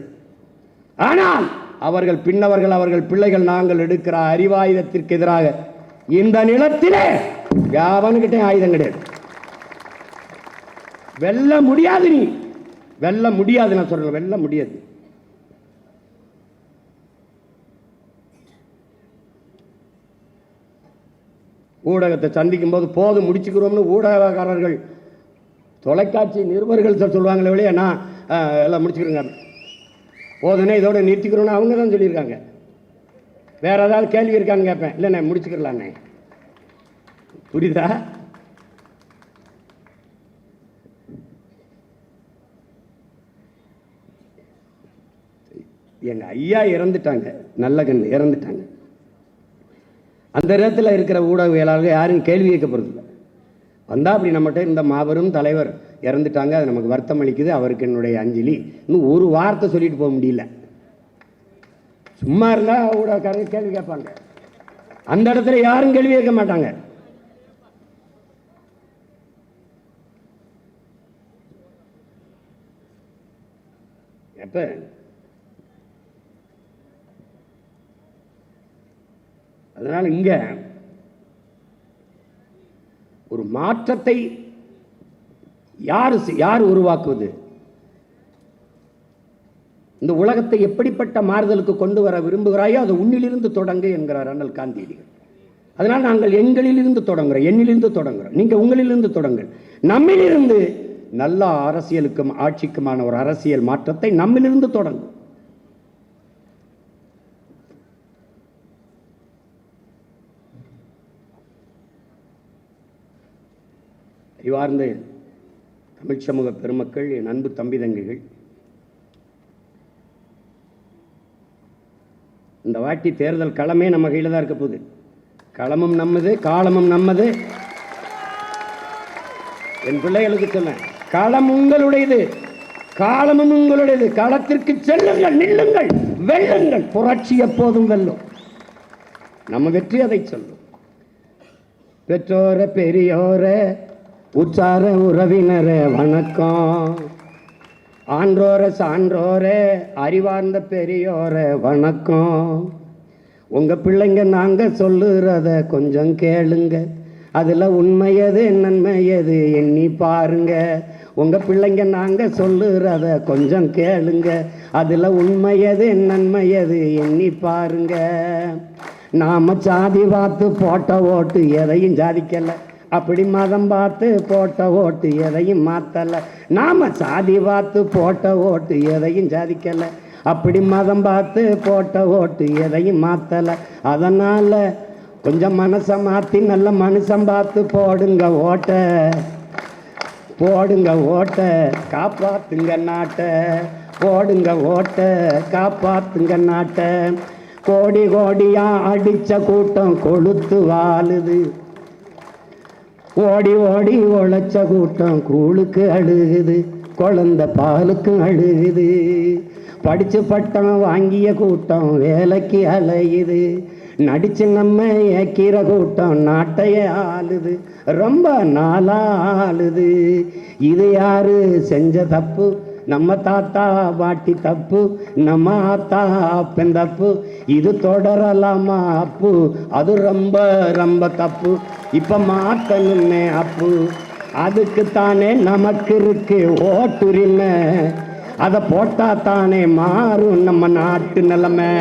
ஆனால் அவர்கள் பின்னவர்கள், அவர்கள் பிள்ளைகள், நாங்கள் எடுக்கிற அறிவாயுதத்திற்கு எதிராக இந்த நிலத்திலே யாவனுக்கிட்டே ஆயுதம் கிடையாது. வெல்ல முடியாது. நீ வெல்ல முடியாது. நான் சொல்றேன், வெல்ல முடியாது. ஊடகத்தை சந்திக்கும் போது போதும் முடிச்சுக்கிறோம்னு ஊடகக்காரர்கள், தொலைக்காட்சி நிருபர்கள் சொல்லுவாங்களே வெளியே, நான் எல்லாம் முடிச்சுக்கிறோங்க போதுன்னே இதோட நிறுத்திக்கிறோன்னு அவங்க தான் சொல்லியிருக்காங்க. வேற ஏதாவது கேள்வி இருக்கான்னு கேட்பேன். இல்லைண்ணே முடிச்சுக்கலாண்ணே. புரியுதா? எங்க ஐயா இறந்துட்டாங்க, நல்ல கண்ணு இறந்துட்டாங்க. அந்த இடத்துல இருக்கிற ஊடகவியலாளர்கள் யாரும் கேள்வி கேட்க போறதில்லை. வந்தா அப்படி நம்மகிட்ட இந்த மாபெரும் தலைவர் இறந்துட்டாங்க, அது நமக்கு வருத்தம் அளிக்குது, அவருக்கு என்னுடைய அஞ்சலி. இன்னும் ஒரு வார்த்தை சொல்லிட்டு போக முடியல. சும்மா இருந்தா ஊடகக்காரங்க கேள்வி கேட்பாங்க. அந்த இடத்துல யாரும் கேள்வி கேட்க மாட்டாங்க. எப்ப அதனால இங்க மாற்றத்தை யார் உருவாக்குவது? இந்த உலகத்தை எப்படிப்பட்ட மாறுதலுக்கு கொண்டு வர விரும்புகிறாயோ அது உன்னிலிருந்து தொடங்கு என்கிறார் அண்ணல் காந்தியடிகள். அதனால் நாங்கள் எங்களிலிருந்து தொடங்குறோம், என்னிலிருந்து தொடங்குறோம். நீங்க உங்களிலிருந்து தொடங்கள். நம்மிலிருந்து நல்ல அரசியலுக்கும் ஆட்சிக்குமான ஒரு அரசியல் மாற்றத்தை நம்மிலிருந்து தொடங்கும். அறிவார்ந்த தமிழ் சமூக பெருமக்கள், என் அன்பு தம்பி தங்கைகள், இந்த வாட்டி தேர்தல் களமே நம்ம கையில் தான் இருக்க போகுது. களமும் நம்மது, காலமும் நம்மது. என் பிள்ளைகளுக்கு சொன்னேன், களம் உங்களுடையது, காலமும் உங்களுடையது. களத்திற்கு செல்லுங்கள், நில்லுங்கள், வெல்லுங்கள். புரட்சி எப்போதும் வெல்லும். நம்ம வெற்றி அதை சொல்லும். பெற்றோர பெரியோர உற்சார உறவினர வணக்கம். ஆன்றோர சான்றோர அறிவார்ந்த பெரியோர வணக்கம். உங்க பிள்ளைங்க நாங்க சொல்லுறத கொஞ்சம் கேளுங்க, அதுல உண்மையது நன்மையது எண்ணி பாருங்க. உங்க பிள்ளைங்க நாங்க சொல்லுறத கொஞ்சம் கேளுங்க, அதுல உண்மையது நன்மையது எண்ணி பாருங்க. நாம சாதி பார்த்து போட்ட ஓட்டு எதையும் சாதிக்கல, அப்படி மதம் பார்த்து போட்ட ஓட்டு எதையும் மாத்தல. நாம சாதி பார்த்து போட்ட ஓட்டு எதையும் சாதிக்கல, அப்படி மதம் பார்த்து போட்ட ஓட்டு எதையும் மாத்தல. அதனால கொஞ்சம் மனசை மாத்தி நல்ல மனுஷன் பார்த்து போடுங்க ஓட்ட, போடுங்க ஓட்ட, காப்பாத்துங்க நாட்டை. போடுங்க ஓட்ட, காப்பாத்துங்க நாட்டை. கோடி கோடியா அடிச்ச கூட்டம் கொளுத்து வாழுது, ஓடி ஓடி உழைச்ச கூட்டம் கூழுக்கு அழுகுது, குழந்தை பாலுக்கும் அழுகுது. படிச்சு பட்டம் வாங்கிய கூட்டம் வேலைக்கு அலையுது, நடிச்சு நம்ம ஏக்கிற கூட்டம் நாட்டைய ஆளுது, ரொம்ப நாளா ஆளுது. இது யாரு செஞ்ச தப்பு? நம்ம தாத்தா பாட்டி தப்பு, நம்ம ஆத்தா அப்பன் தப்பு. இது தொடரலாமா அப்பு? அது ரொம்ப ரொம்ப தப்பு. இப்ப மாத்தணுமே அப்பு. அதுக்குத்தானே நமக்கு இருக்கு ஓட்டுரிமை, அதை போட்டா தானே மாறும் நம்ம நாட்டு நிலைமை.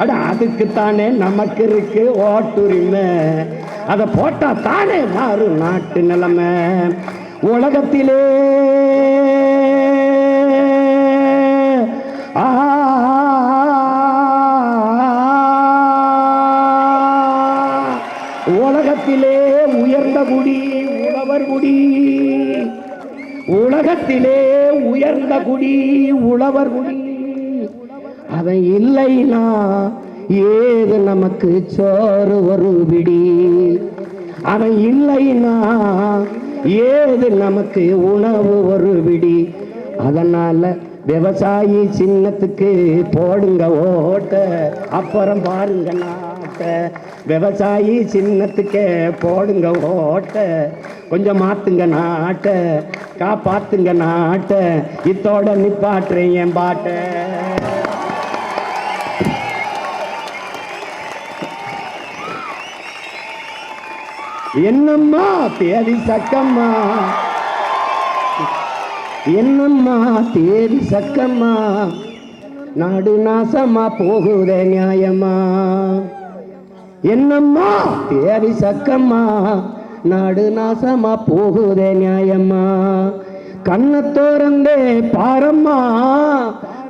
அட அதுக்குத்தானே நமக்கு இருக்கு ஓட்டுரிமை, அதை போட்டா தானே மாறும் நாட்டு நிலைமை. உலகத்திலே உலகத்திலே உயர்ந்த குடி உழவர் குடி, உலகத்திலே உயர்ந்த குடி உழவர் குடி. அவன் இல்லைனா ஏது நமக்கு சோறு ஒரு பிடி, அவன் இல்லைனா ஏது நமக்கு உணவு ஒரு பிடி. அதனால விவசாயி சின்னத்துக்கு போடுங்க ஓட்ட, அப்புறம் பாருங்க நாட்ட. விவசாயி சின்னத்துக்கு போடுங்க ஓட்ட, கொஞ்சம் மாத்துங்க நாட்ட, காப்பாத்துங்க நாட்ட. இத்தோட நிப்பாட்டுறேன் என் பாட்ட. என்னம்மா தேதி சக்கம்மா, என்னம்மா தேதி சக்கம்மா, நாடு நாசமா போகுதே நியாயமா. என்னம்மா தேதி சக்கம்மா, நாடு நாசமா போகுதே நியாயமா. கண்ண தோறந்தே பாரம்மா,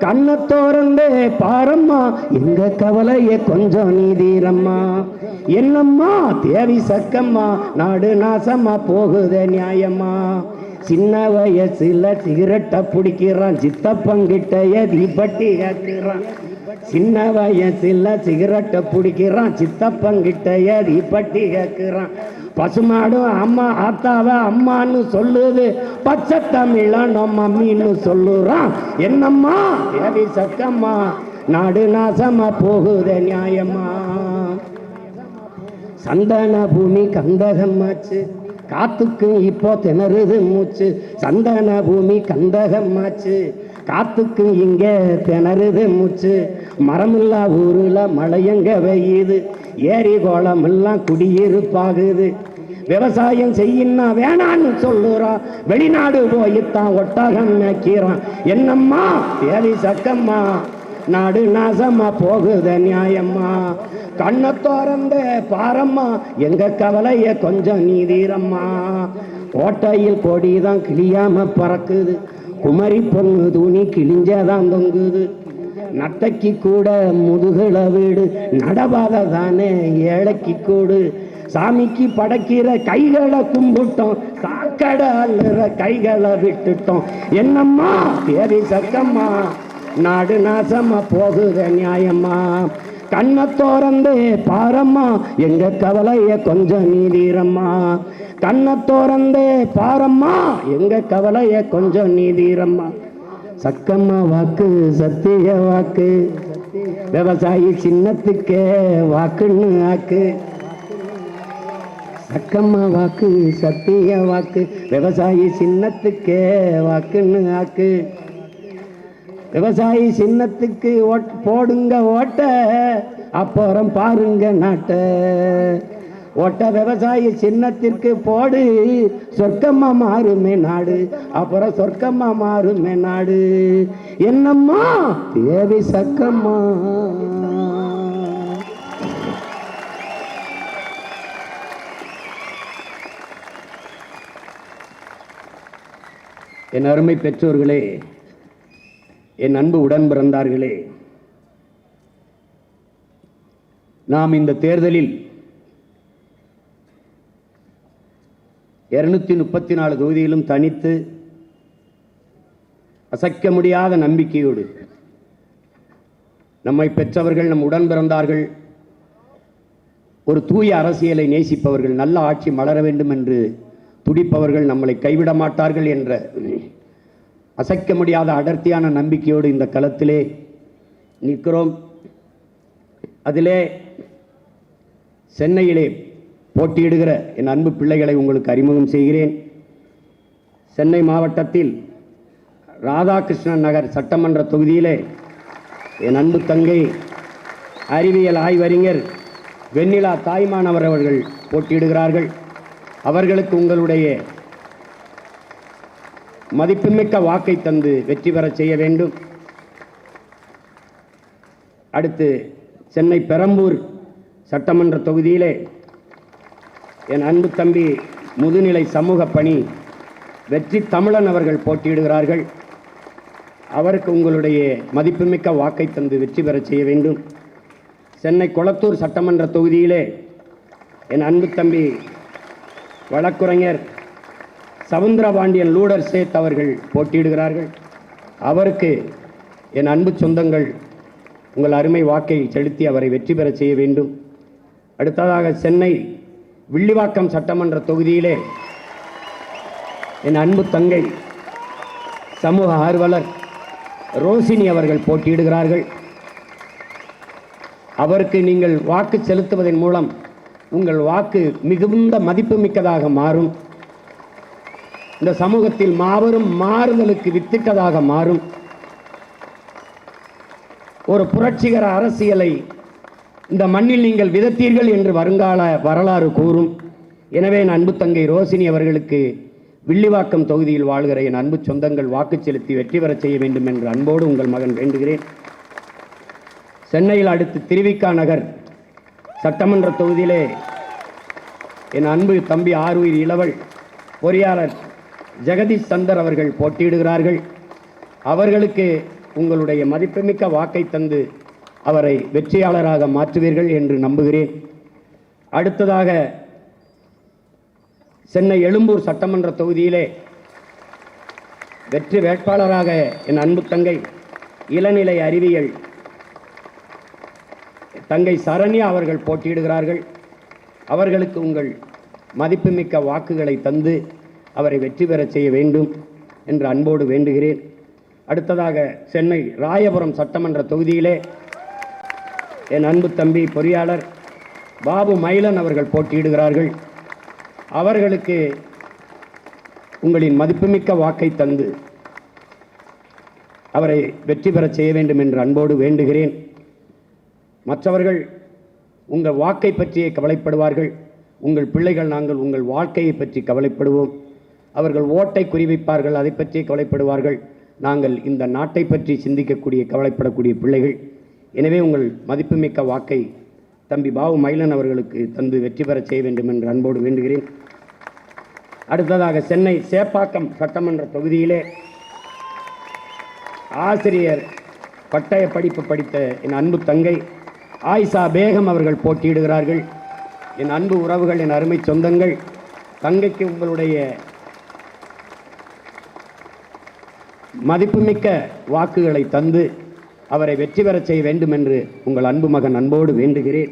கண்ண தோறந்தே பாரம்மா, எங்க கவலைய கொஞ்சம் நீதீரம்மா. என்னம்மா தேவி சக்கம்மா, நாடு நாசமா போகுதே நியாயமா. சின்ன வயசுல சிகரெட்டை பிடிக்கிறான், சித்தப்பங்கிட்டைய தீப்பட்டி கேட்கிறான். சின்ன வயசுல சிகரெட்டை பிடிக்கிறான், சித்தப்பங்கிட்டைய தீப்பட்டி கேட்கிறான். பசுமாடும் அம்மா ஆத்தாவ அம்மான்னு சொல்லுது, பச்சை தமிழ நம்ம மம்மின்னு சொல்லுறான். என்னம்மா தேவி சக்கம்மா, நாடு நாசமா போகுதே நியாயமா. சந்தன பூமி கந்தகமாச்சு, காத்துக்கும் இப்போ திணறுது மூச்சு. சந்தன பூமி கந்தகமாச்சு, காத்துக்கும் இங்க திணறுது மூச்சு. மரமில்லா ஊருல மழையங்க வெய்யுது, ஏரி கோலம் எல்லாம் குடியிருப்பாகுது. விவசாயம் செய்யின்னா வேணான்னு சொல்லுறான், வெளிநாடு போய்த்தான் ஒட்டகம் மேய்க்கிறான். என்னம்மா தேவி சக்கம்மா, நாடு நாசமா போகுத நியாயம்மா, கண்ணை திறந்த பாரம்மா, எங்க கவலைய கொஞ்சம் நீதீரம்மா. கோட்டையில் கொடிதான் கிளியாம பறக்குது, குமரி பொண்ணு துணி கிழிஞ்சதான் தொங்குது, நட்டைக்கு கூட முதுகுல வீடு, நடவாத தானே ஏழைக்கு கூடு, சாமிக்கு படைக்கிற கைகளை கும்பிட்டோம், சாக்கடை அள்ளுற கைகளை விட்டுட்டோம். என்னம்மா தேவி சக்கம்மா, நாடு நாசமா போகுத நியாயம்மா, கண்ணை திறந்து பாரம்மா, எங்க கவலைய கொஞ்சம் நீதீரம்மா, கண்ணை திறந்து பாரம்மா, எங்க கவலைய கொஞ்சம் நீதீரம்மா. சக்கம்மா வாக்கு சத்திய வாக்கு, விவசாயி சின்னத்துக்கே வாக்குன்னு ஆக்கு. சக்கம்மா வாக்கு சத்திய வாக்கு, விவசாயி சின்னத்துக்கே வாக்குன்னு ஆக்கு. விவசாயி சின்னத்துக்கு போடுங்க ஓட்ட, அப்புறம் பாருங்க நாட்ட ஓட்ட. விவசாயி சின்னத்திற்கு போடு, சொர்க்கமா மாறுமே நாடு, அப்புறம் சொர்க்கமா மாறுமே நாடு. என்னம்மா தேவி சக்கம்மா. என் அருமை பெற்றோர்களே, என் அன்பு உடன் பிறந்தார்களே, நாம் இந்த தேர்தலில் 234 தொகுதியிலும் தனித்து அசைக்க முடியாத நம்பிக்கையோடு நம்மை பெற்றவர்கள், நம் உடன் பிறந்தார்கள், ஒரு தூய அரசியலை நேசிப்பவர்கள், நல்ல ஆட்சி மலர வேண்டும் என்று துடிப்பவர்கள், நம்மளை கைவிட மாட்டார்கள் என்ற அசைக்க முடியாத அடர்த்தியான நம்பிக்கையோடு இந்த களத்திலே நிற்கிறோம். அதிலே சென்னையிலே போட்டியிடுகிற என் அன்பு பிள்ளைகளை உங்களுக்கு அறிமுகம் செய்கிறேன். சென்னை மாவட்டத்தில் ராதாகிருஷ்ணன் நகர் சட்டமன்ற தொகுதியிலே என் அன்பு தங்கை அறிவியல் ஆய்வறிஞர் வெண்ணிலா தாய்மானவர் அவர்கள் போட்டியிடுகிறார்கள். அவர்களுக்கு உங்களுடைய மதிப்புமிக்க வாக்கை தந்து வெற்றி பெற செய்ய வேண்டும். அடுத்து சென்னை பெரம்பூர் சட்டமன்ற தொகுதியிலே என் அன்பு தம்பி முதுநிலை சமூக பணி வெற்றி தமிழன் அவர்கள் போட்டியிடுகிறார்கள். அவருக்கு உங்களுடைய மதிப்புமிக்க வாக்கை தந்து வெற்றி பெற செய்ய வேண்டும். சென்னை கொளத்தூர் சட்டமன்ற தொகுதியிலே என் அன்பு தம்பி வழக்குரைஞர் சவுந்தரபாண்டியன் லூடர் சேத் அவர்கள் போட்டியிடுகிறார்கள். அவருக்கு என் அன்பு சொந்தங்கள் உங்கள் அருமை வாக்கை செலுத்தி அவரை வெற்றி பெற செய்ய வேண்டும். அடுத்ததாக சென்னை வில்லிவாக்கம் சட்டமன்ற தொகுதியிலே என் அன்பு தங்கை சமூக ஆர்வலர் ரோசினி அவர்கள் போட்டியிடுகிறார்கள். அவருக்கு நீங்கள் வாக்கு செலுத்துவதன் மூலம் உங்கள் வாக்கு மிகுந்த மதிப்புமிக்கதாக மாறும். இந்த சமூகத்தில் மாபெரும் மாறுதலுக்கு வித்திட்டதாக மாறும். ஒரு புரட்சிகர அரசியலை இந்த மண்ணில் நீங்கள் விதைத்தீர்கள் என்று வருங்கால வரலாறு கூறும். எனவே என் அன்பு தங்கை ரோசினி அவர்களுக்கு வில்லிவாக்கம் தொகுதியில் வாழ்கிற என் அன்பு சொந்தங்கள் வாக்கு செலுத்தி வெற்றி பெற செய்ய வேண்டும் என்று அன்போடு உங்கள் மகன் வேண்டுகிறேன். சென்னையில் அடுத்து திருவிக்கா நகர் சட்டமன்ற தொகுதியிலே என் அன்பு தம்பி ஆருயிர் இளவல் பொறியாளர் ஜெகதீஷ் சந்தர் அவர்கள் போட்டியிடுகிறார்கள். அவர்களுக்கு உங்களுடைய மதிப்புமிக்க வாக்கை தந்து அவரை வெற்றியாளராக மாற்றுவீர்கள் என்று நம்புகிறேன். அடுத்ததாக சென்னை எழும்பூர் சட்டமன்ற தொகுதியிலே வெற்றி வேட்பாளராக என் அன்பு தங்கை இளநிலை அறிவியல் தங்கை சரண்யா அவர்கள் போட்டியிடுகிறார்கள். அவர்களுக்கு உங்கள் மதிப்புமிக்க வாக்குகளை தந்து அவரை வெற்றி பெற செய்ய வேண்டும் என்று அன்போடு வேண்டுகிறேன். அடுத்ததாக சென்னை ராயபுரம் சட்டமன்ற தொகுதியிலே என் அன்பு தம்பி பொறியாளர் பாபு மயிலன் அவர்கள் போட்டியிடுகிறார்கள். அவர்களுக்கு உங்களின் மதிப்புமிக்க வாக்கை தந்து அவரை வெற்றி பெற செய்ய வேண்டும் என்று அன்போடு வேண்டுகிறேன். மற்றவர்கள் உங்கள் வாக்கை பற்றியே கவலைப்படுவார்கள். உங்கள் பிள்ளைகள் நாங்கள் உங்கள் வாழ்க்கையை பற்றி கவலைப்படுவோம். அவர்கள் ஓட்டை குறிவைப்பார்கள், அதை பற்றி கவலைப்படுவார்கள். நாங்கள் இந்த நாட்டை பற்றி சிந்திக்கக்கூடிய கவலைப்படக்கூடிய பிள்ளைகள். எனவே உங்கள் மதிப்புமிக்க வாக்கை தம்பி பாவு மயிலன் அவர்களுக்கு தந்து வெற்றி பெற செய்ய வேண்டும் என்று அன்போடு வேண்டுகிறேன். அடுத்ததாக சென்னை சேப்பாக்கம் சட்டமன்ற தொகுதியிலே ஆசிரியர் பட்டய படிப்பு படித்த என் அன்பு தங்கை ஆயிஷா பேகம் அவர்கள் போட்டியிடுகிறார்கள். என் அன்பு உறவுகள், என் அருமை சொந்தங்கள், தங்கைக்கு உங்களுடைய மதிப்புமிக்க வாக்குகளை தந்து அவரை வெற்றி பெறச் செய்ய வேண்டும் என்று உங்கள் அன்பு மகன் அன்போடு வேண்டுகிறேன்.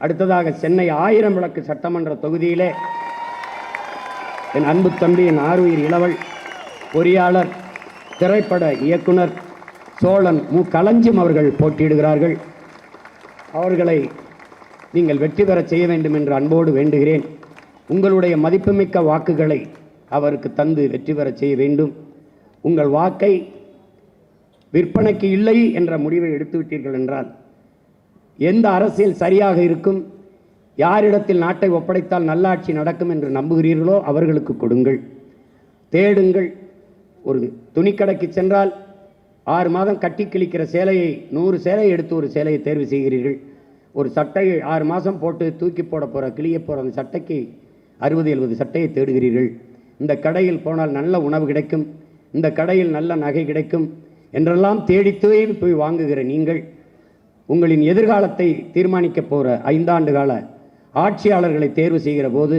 அடுத்ததாக சென்னை 1000 விளக்கு சட்டமன்ற தொகுதியிலே என் அன்பு தம்பி, என் ஆருயிர் இளவல், பொறியாளர், திரைப்பட இயக்குனர் சோழன் மு. களஞ்சியம் அவர்கள் போட்டியிடுகிறார்கள். அவர்களை நீங்கள் வெற்றி பெறச் செய்ய வேண்டும் என்று அன்போடு வேண்டுகிறேன். உங்களுடைய மதிப்புமிக்க வாக்குகளை அவருக்கு தந்து வெற்றி பெறச் செய்ய வேண்டும். உங்கள் வாக்கை விற்பனைக்கு இல்லை என்ற முடிவை எடுத்துவிட்டீர்கள் என்றால் எந்த அரசியல் சரியாக இருக்கும், யாரிடத்தில் நாட்டை ஒப்படைத்தால் நல்லாட்சி நடக்கும் என்று நம்புகிறீர்களோ அவர்களுக்கு கொடுங்கள், தேடுங்கள். ஒரு துணிக்கடைக்கு சென்றால் 6 மாதம் கட்டி கிழிக்கிற சேலையை 100 சேலையை எடுத்து ஒரு சேலையை தேர்வு செய்கிறீர்கள். ஒரு சட்டையை 6 மாதம் போட்டு தூக்கி போட போகிற கிளிய போகிற அந்த சட்டைக்கு 60-70 சட்டையை தேடுகிறீர்கள். இந்த கடையில் போனால் நல்ல உணவு கிடைக்கும், இந்த கடையில் நல்ல நகை கிடைக்கும் என்றெல்லாம் தேடி தேடி போய் வாங்குகிற நீங்கள் உங்களின் எதிர்காலத்தை தீர்மானிக்க போகிற 5 ஆண்டு கால ஆட்சியாளர்களை தேர்வு செய்கிற போது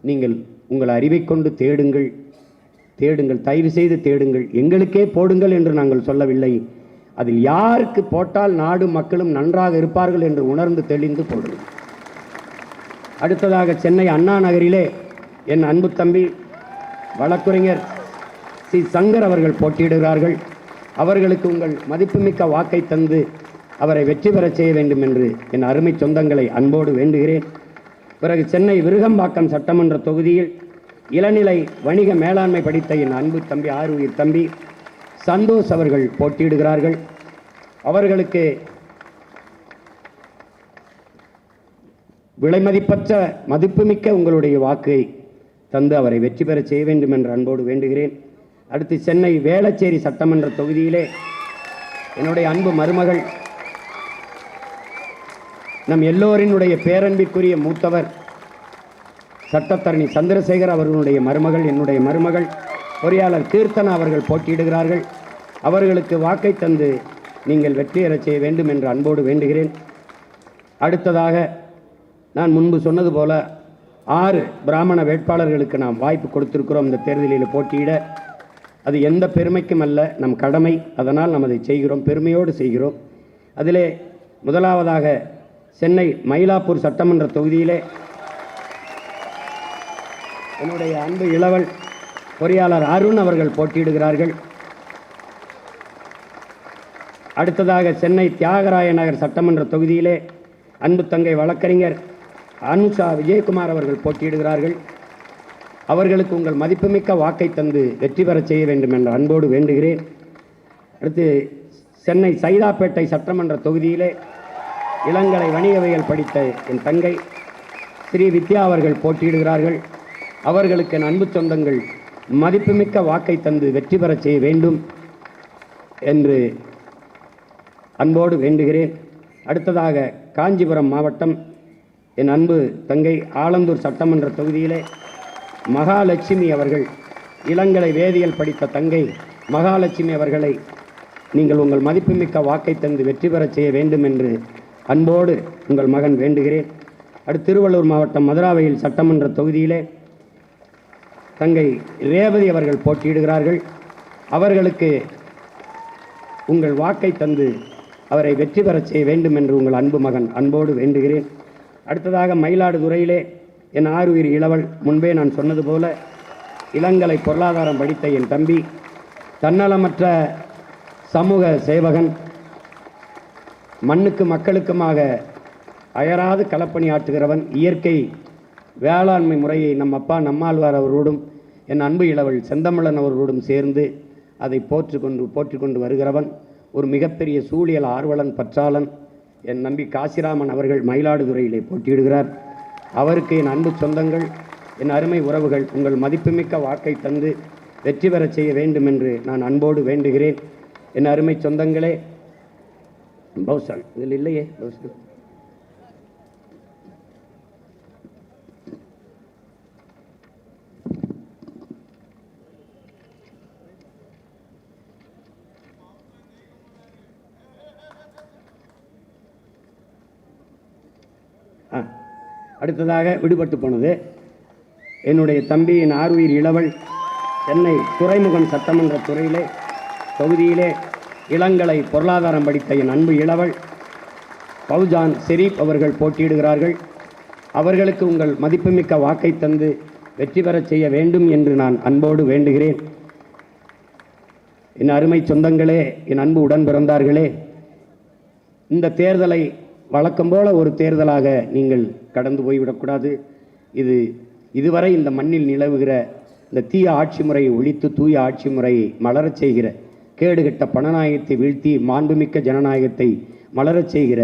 நீங்கள் உங்கள் அறிவை கொண்டு தேடுங்கள், தேடுங்கள், தயவு செய்து தேடுங்கள். எங்களுக்கே போடுங்கள் என்று நாங்கள் சொல்லவில்லை. அதில் யாருக்கு போட்டால் நாடு மக்களும் நன்றாக இருப்பார்கள் என்று உணர்ந்து தெளிந்து போடுங்கள். அடுத்ததாக சென்னை அண்ணா நகரிலே என் அன்பு தம்பி வழக்குரைஞர் சி. சங்கர் அவர்கள் போட்டியிடுகிறார்கள். அவர்களுக்கு உங்கள் மதிப்புமிக்க வாக்கை தந்து அவரை வெற்றி பெறச் செய்ய வேண்டும் என்று என் அருமை சொந்தங்களை அன்போடு வேண்டுகிறேன். பிறகு சென்னை விருகம்பாக்கம் சட்டமன்ற தொகுதியில் இளநிலை வணிக மேலாண்மை படித்த என் அன்பு தம்பி, ஆருயிர் தம்பி சந்தோஷ் அவர்கள் போட்டியிடுகிறார்கள். அவர்களுக்கு விலைமதிப்பற்ற மதிப்புமிக்க உங்களுடைய வாக்கை தந்து அவரை வெற்றி பெறச் செய்ய வேண்டும் என்று அன்போடு வேண்டுகிறேன். அடுத்து சென்னை வேளச்சேரி சட்டமன்ற தொகுதியிலே என்னுடைய அன்பு மருமகள், நம் எல்லோரினுடைய பேரன்பிற்குரிய மூத்தவர் சட்டத்தரணி சந்திரசேகர் அவர்களுடைய மருமகள், என்னுடைய மருமகள் பொறியாளர் கீர்த்தனா அவர்கள் போட்டியிடுகிறார்கள். அவர்களுக்கு வாக்கை தந்து நீங்கள் வெற்றி பெறச் செய்ய வேண்டும் என்று அன்போடு வேண்டுகிறேன். அடுத்ததாக நான் முன்பு சொன்னது போல 6 பிராமண வேட்பாளர்களுக்கு நாம் வாய்ப்பு கொடுத்திருக்கிறோம் இந்த தேர்தலில் போட்டியிட. அது எந்த பெருமைக்கும் அல்ல, நம் கடமை. அதனால் நாம் அதை செய்கிறோம், பெருமையோடு செய்கிறோம். அதிலே முதலாவதாக சென்னை மயிலாப்பூர் சட்டமன்ற தொகுதியிலே என்னுடைய அன்பு இளவல் பொறியாளர் அருண் அவர்கள் போட்டியிடுகிறார்கள். அடுத்ததாக சென்னை தியாகராய நகர் சட்டமன்ற தொகுதியிலே அன்பு தங்கை வழக்கறிஞர் அனுஷா விஜயகுமார் அவர்கள் போட்டியிடுகிறார்கள். அவர்களுக்கு உங்கள் மதிப்புமிக்க வாக்கை தந்து வெற்றி பெறச் செய்ய வேண்டும் என்ற அன்போடு வேண்டுகிறேன். அடுத்து சென்னை சைதாப்பேட்டை சட்டமன்ற தொகுதியிலே இளங்கலை வணிகவியல் படித்த என் தங்கை ஸ்ரீ வித்யா அவர்கள் போட்டியிடுகிறார்கள். அவர்களுக்கு என் அன்பு சொந்தங்கள் மதிப்புமிக்க வாக்கை தந்து வெற்றி பெறச் செய்ய வேண்டும் என்று அன்போடு வேண்டுகிறேன். அடுத்ததாக காஞ்சிபுரம் மாவட்டம் என் அன்பு தங்கை ஆலந்தூர் சட்டமன்ற தொகுதியிலே மகாலட்சுமி அவர்கள், இளங்கலை வேதியியல் படித்த தங்கை மகாலட்சுமி அவர்களை நீங்கள் உங்கள் மதிப்புமிக்க வாக்கை தந்து வெற்றி பெறச் செய்ய வேண்டும் என்று அன்போடு உங்கள் மகன் வேண்டுகிறேன். அடுத்து திருவள்ளூர் மாவட்டம் மதுராவையில் சட்டமன்ற தொகுதியிலே தங்கை ரேவதி அவர்கள் போட்டியிடுகிறார்கள். அவர்களுக்கு உங்கள் வாக்கை தந்து அவரை வெற்றி பெறச் செய்ய வேண்டும் என்று உங்கள் அன்பு மகன் அன்போடு வேண்டுகிறேன். அடுத்ததாக மயிலாடுதுறையிலே என் ஆருயிர் இளவல், முன்பே நான் சொன்னது போல இளங்கலை பொருளாதாரம் படித்த என் தம்பி, தன்னலமற்ற சமூக சேவகன், மண்ணுக்கு மக்களுக்குமாக அயராது களப்பணியாற்றுகிறவன், இயற்கை வேளாண்மை முறையை நம் அப்பா நம்மாழ்வார் அவரோடும் என் அன்பு இளவல் செந்தமிழன் அவர்களோடும் சேர்ந்து அதை போற்றிக்கொண்டு வருகிறவன், ஒரு மிகப்பெரிய சூழியல் ஆர்வலன், பற்றாளன் என் நம்பி காசிராமன் அவர்கள் மயிலாடுதுறையிலே போட்டியிடுகிறார். அவருக்கு என் அன்பு சொந்தங்கள், என் அருமை உறவுகள் உங்கள் மதிப்புமிக்க வாக்கை தந்து வெற்றி பெறச் செய்ய வேண்டும் என்று நான் அன்போடு வேண்டுகிறேன். என் அருமை சொந்தங்களே, பௌசான் இதில் இல்லையே, பௌசான் அடுத்ததாக விடுபட்டு போனது என்னுடைய தம்பி, என் ஆருயிர் இளவல், சென்னை துறைமுகம் சட்டமன்ற துறையிலே தொகுதியிலே இளங்கலை பொருளாதாரம் படித்த என் அன்பு இளவல் பௌஜான் ஷெரீப் அவர்கள் போட்டியிடுகிறார்கள். அவர்களுக்கு உங்கள் மதிப்புமிக்க வாக்கை தந்து வெற்றி பெறச் செய்ய வேண்டும் என்று நான் அன்போடு வேண்டுகிறேன். என் அருமை சொந்தங்களே, என் அன்பு உடன் பிறந்தார்களே, இந்த தேர்தலை வழக்கம் போல ஒரு தேர்தலாக நீங்கள் கடந்து போய்விடக்கூடாது. இதுவரை இந்த மண்ணில் நிலவுகிற இந்த தீய ஆட்சி முறையை ஒழித்து தூய ஆட்சி முறையை மலரச் செய்கிற, கேடுகட்ட பணநாயகத்தை வீழ்த்தி மாண்புமிக்க ஜனநாயகத்தை மலரச் செய்கிற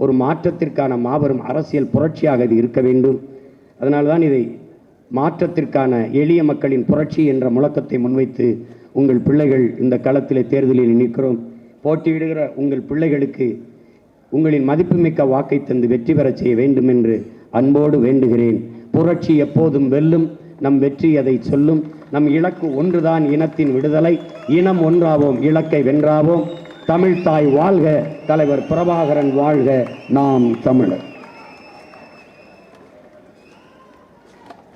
ஒரு மாற்றத்திற்கான மாபெரும் அரசியல் புரட்சியாக இது இருக்க வேண்டும். அதனால்தான் இதை மாற்றத்திற்கான எளிய மக்களின் புரட்சி என்ற முழக்கத்தை முன்வைத்து உங்கள் பிள்ளைகள் இந்த களத்திலே தேர்தலில் நிற்கிறோம். போட்டியிடுகிற உங்கள் பிள்ளைகளுக்கு உங்களின் மதிப்புமிக்க வாக்கை தந்து வெற்றி பெறச் செய்ய வேண்டும் என்று அன்போடு வேண்டுகிறேன். புரட்சி எப்போதும் வெல்லும், நம் வெற்றி அதை சொல்லும். நம் இலக்கு ஒன்றுதான், இனத்தின் விடுதலை. இனம் ஒன்றாவோம், இலக்கை வென்றாவோம். தமிழ்தாய் வாழ்க, தலைவர் பிரபாகரன் வாழ்க, நாம் தமிழர்.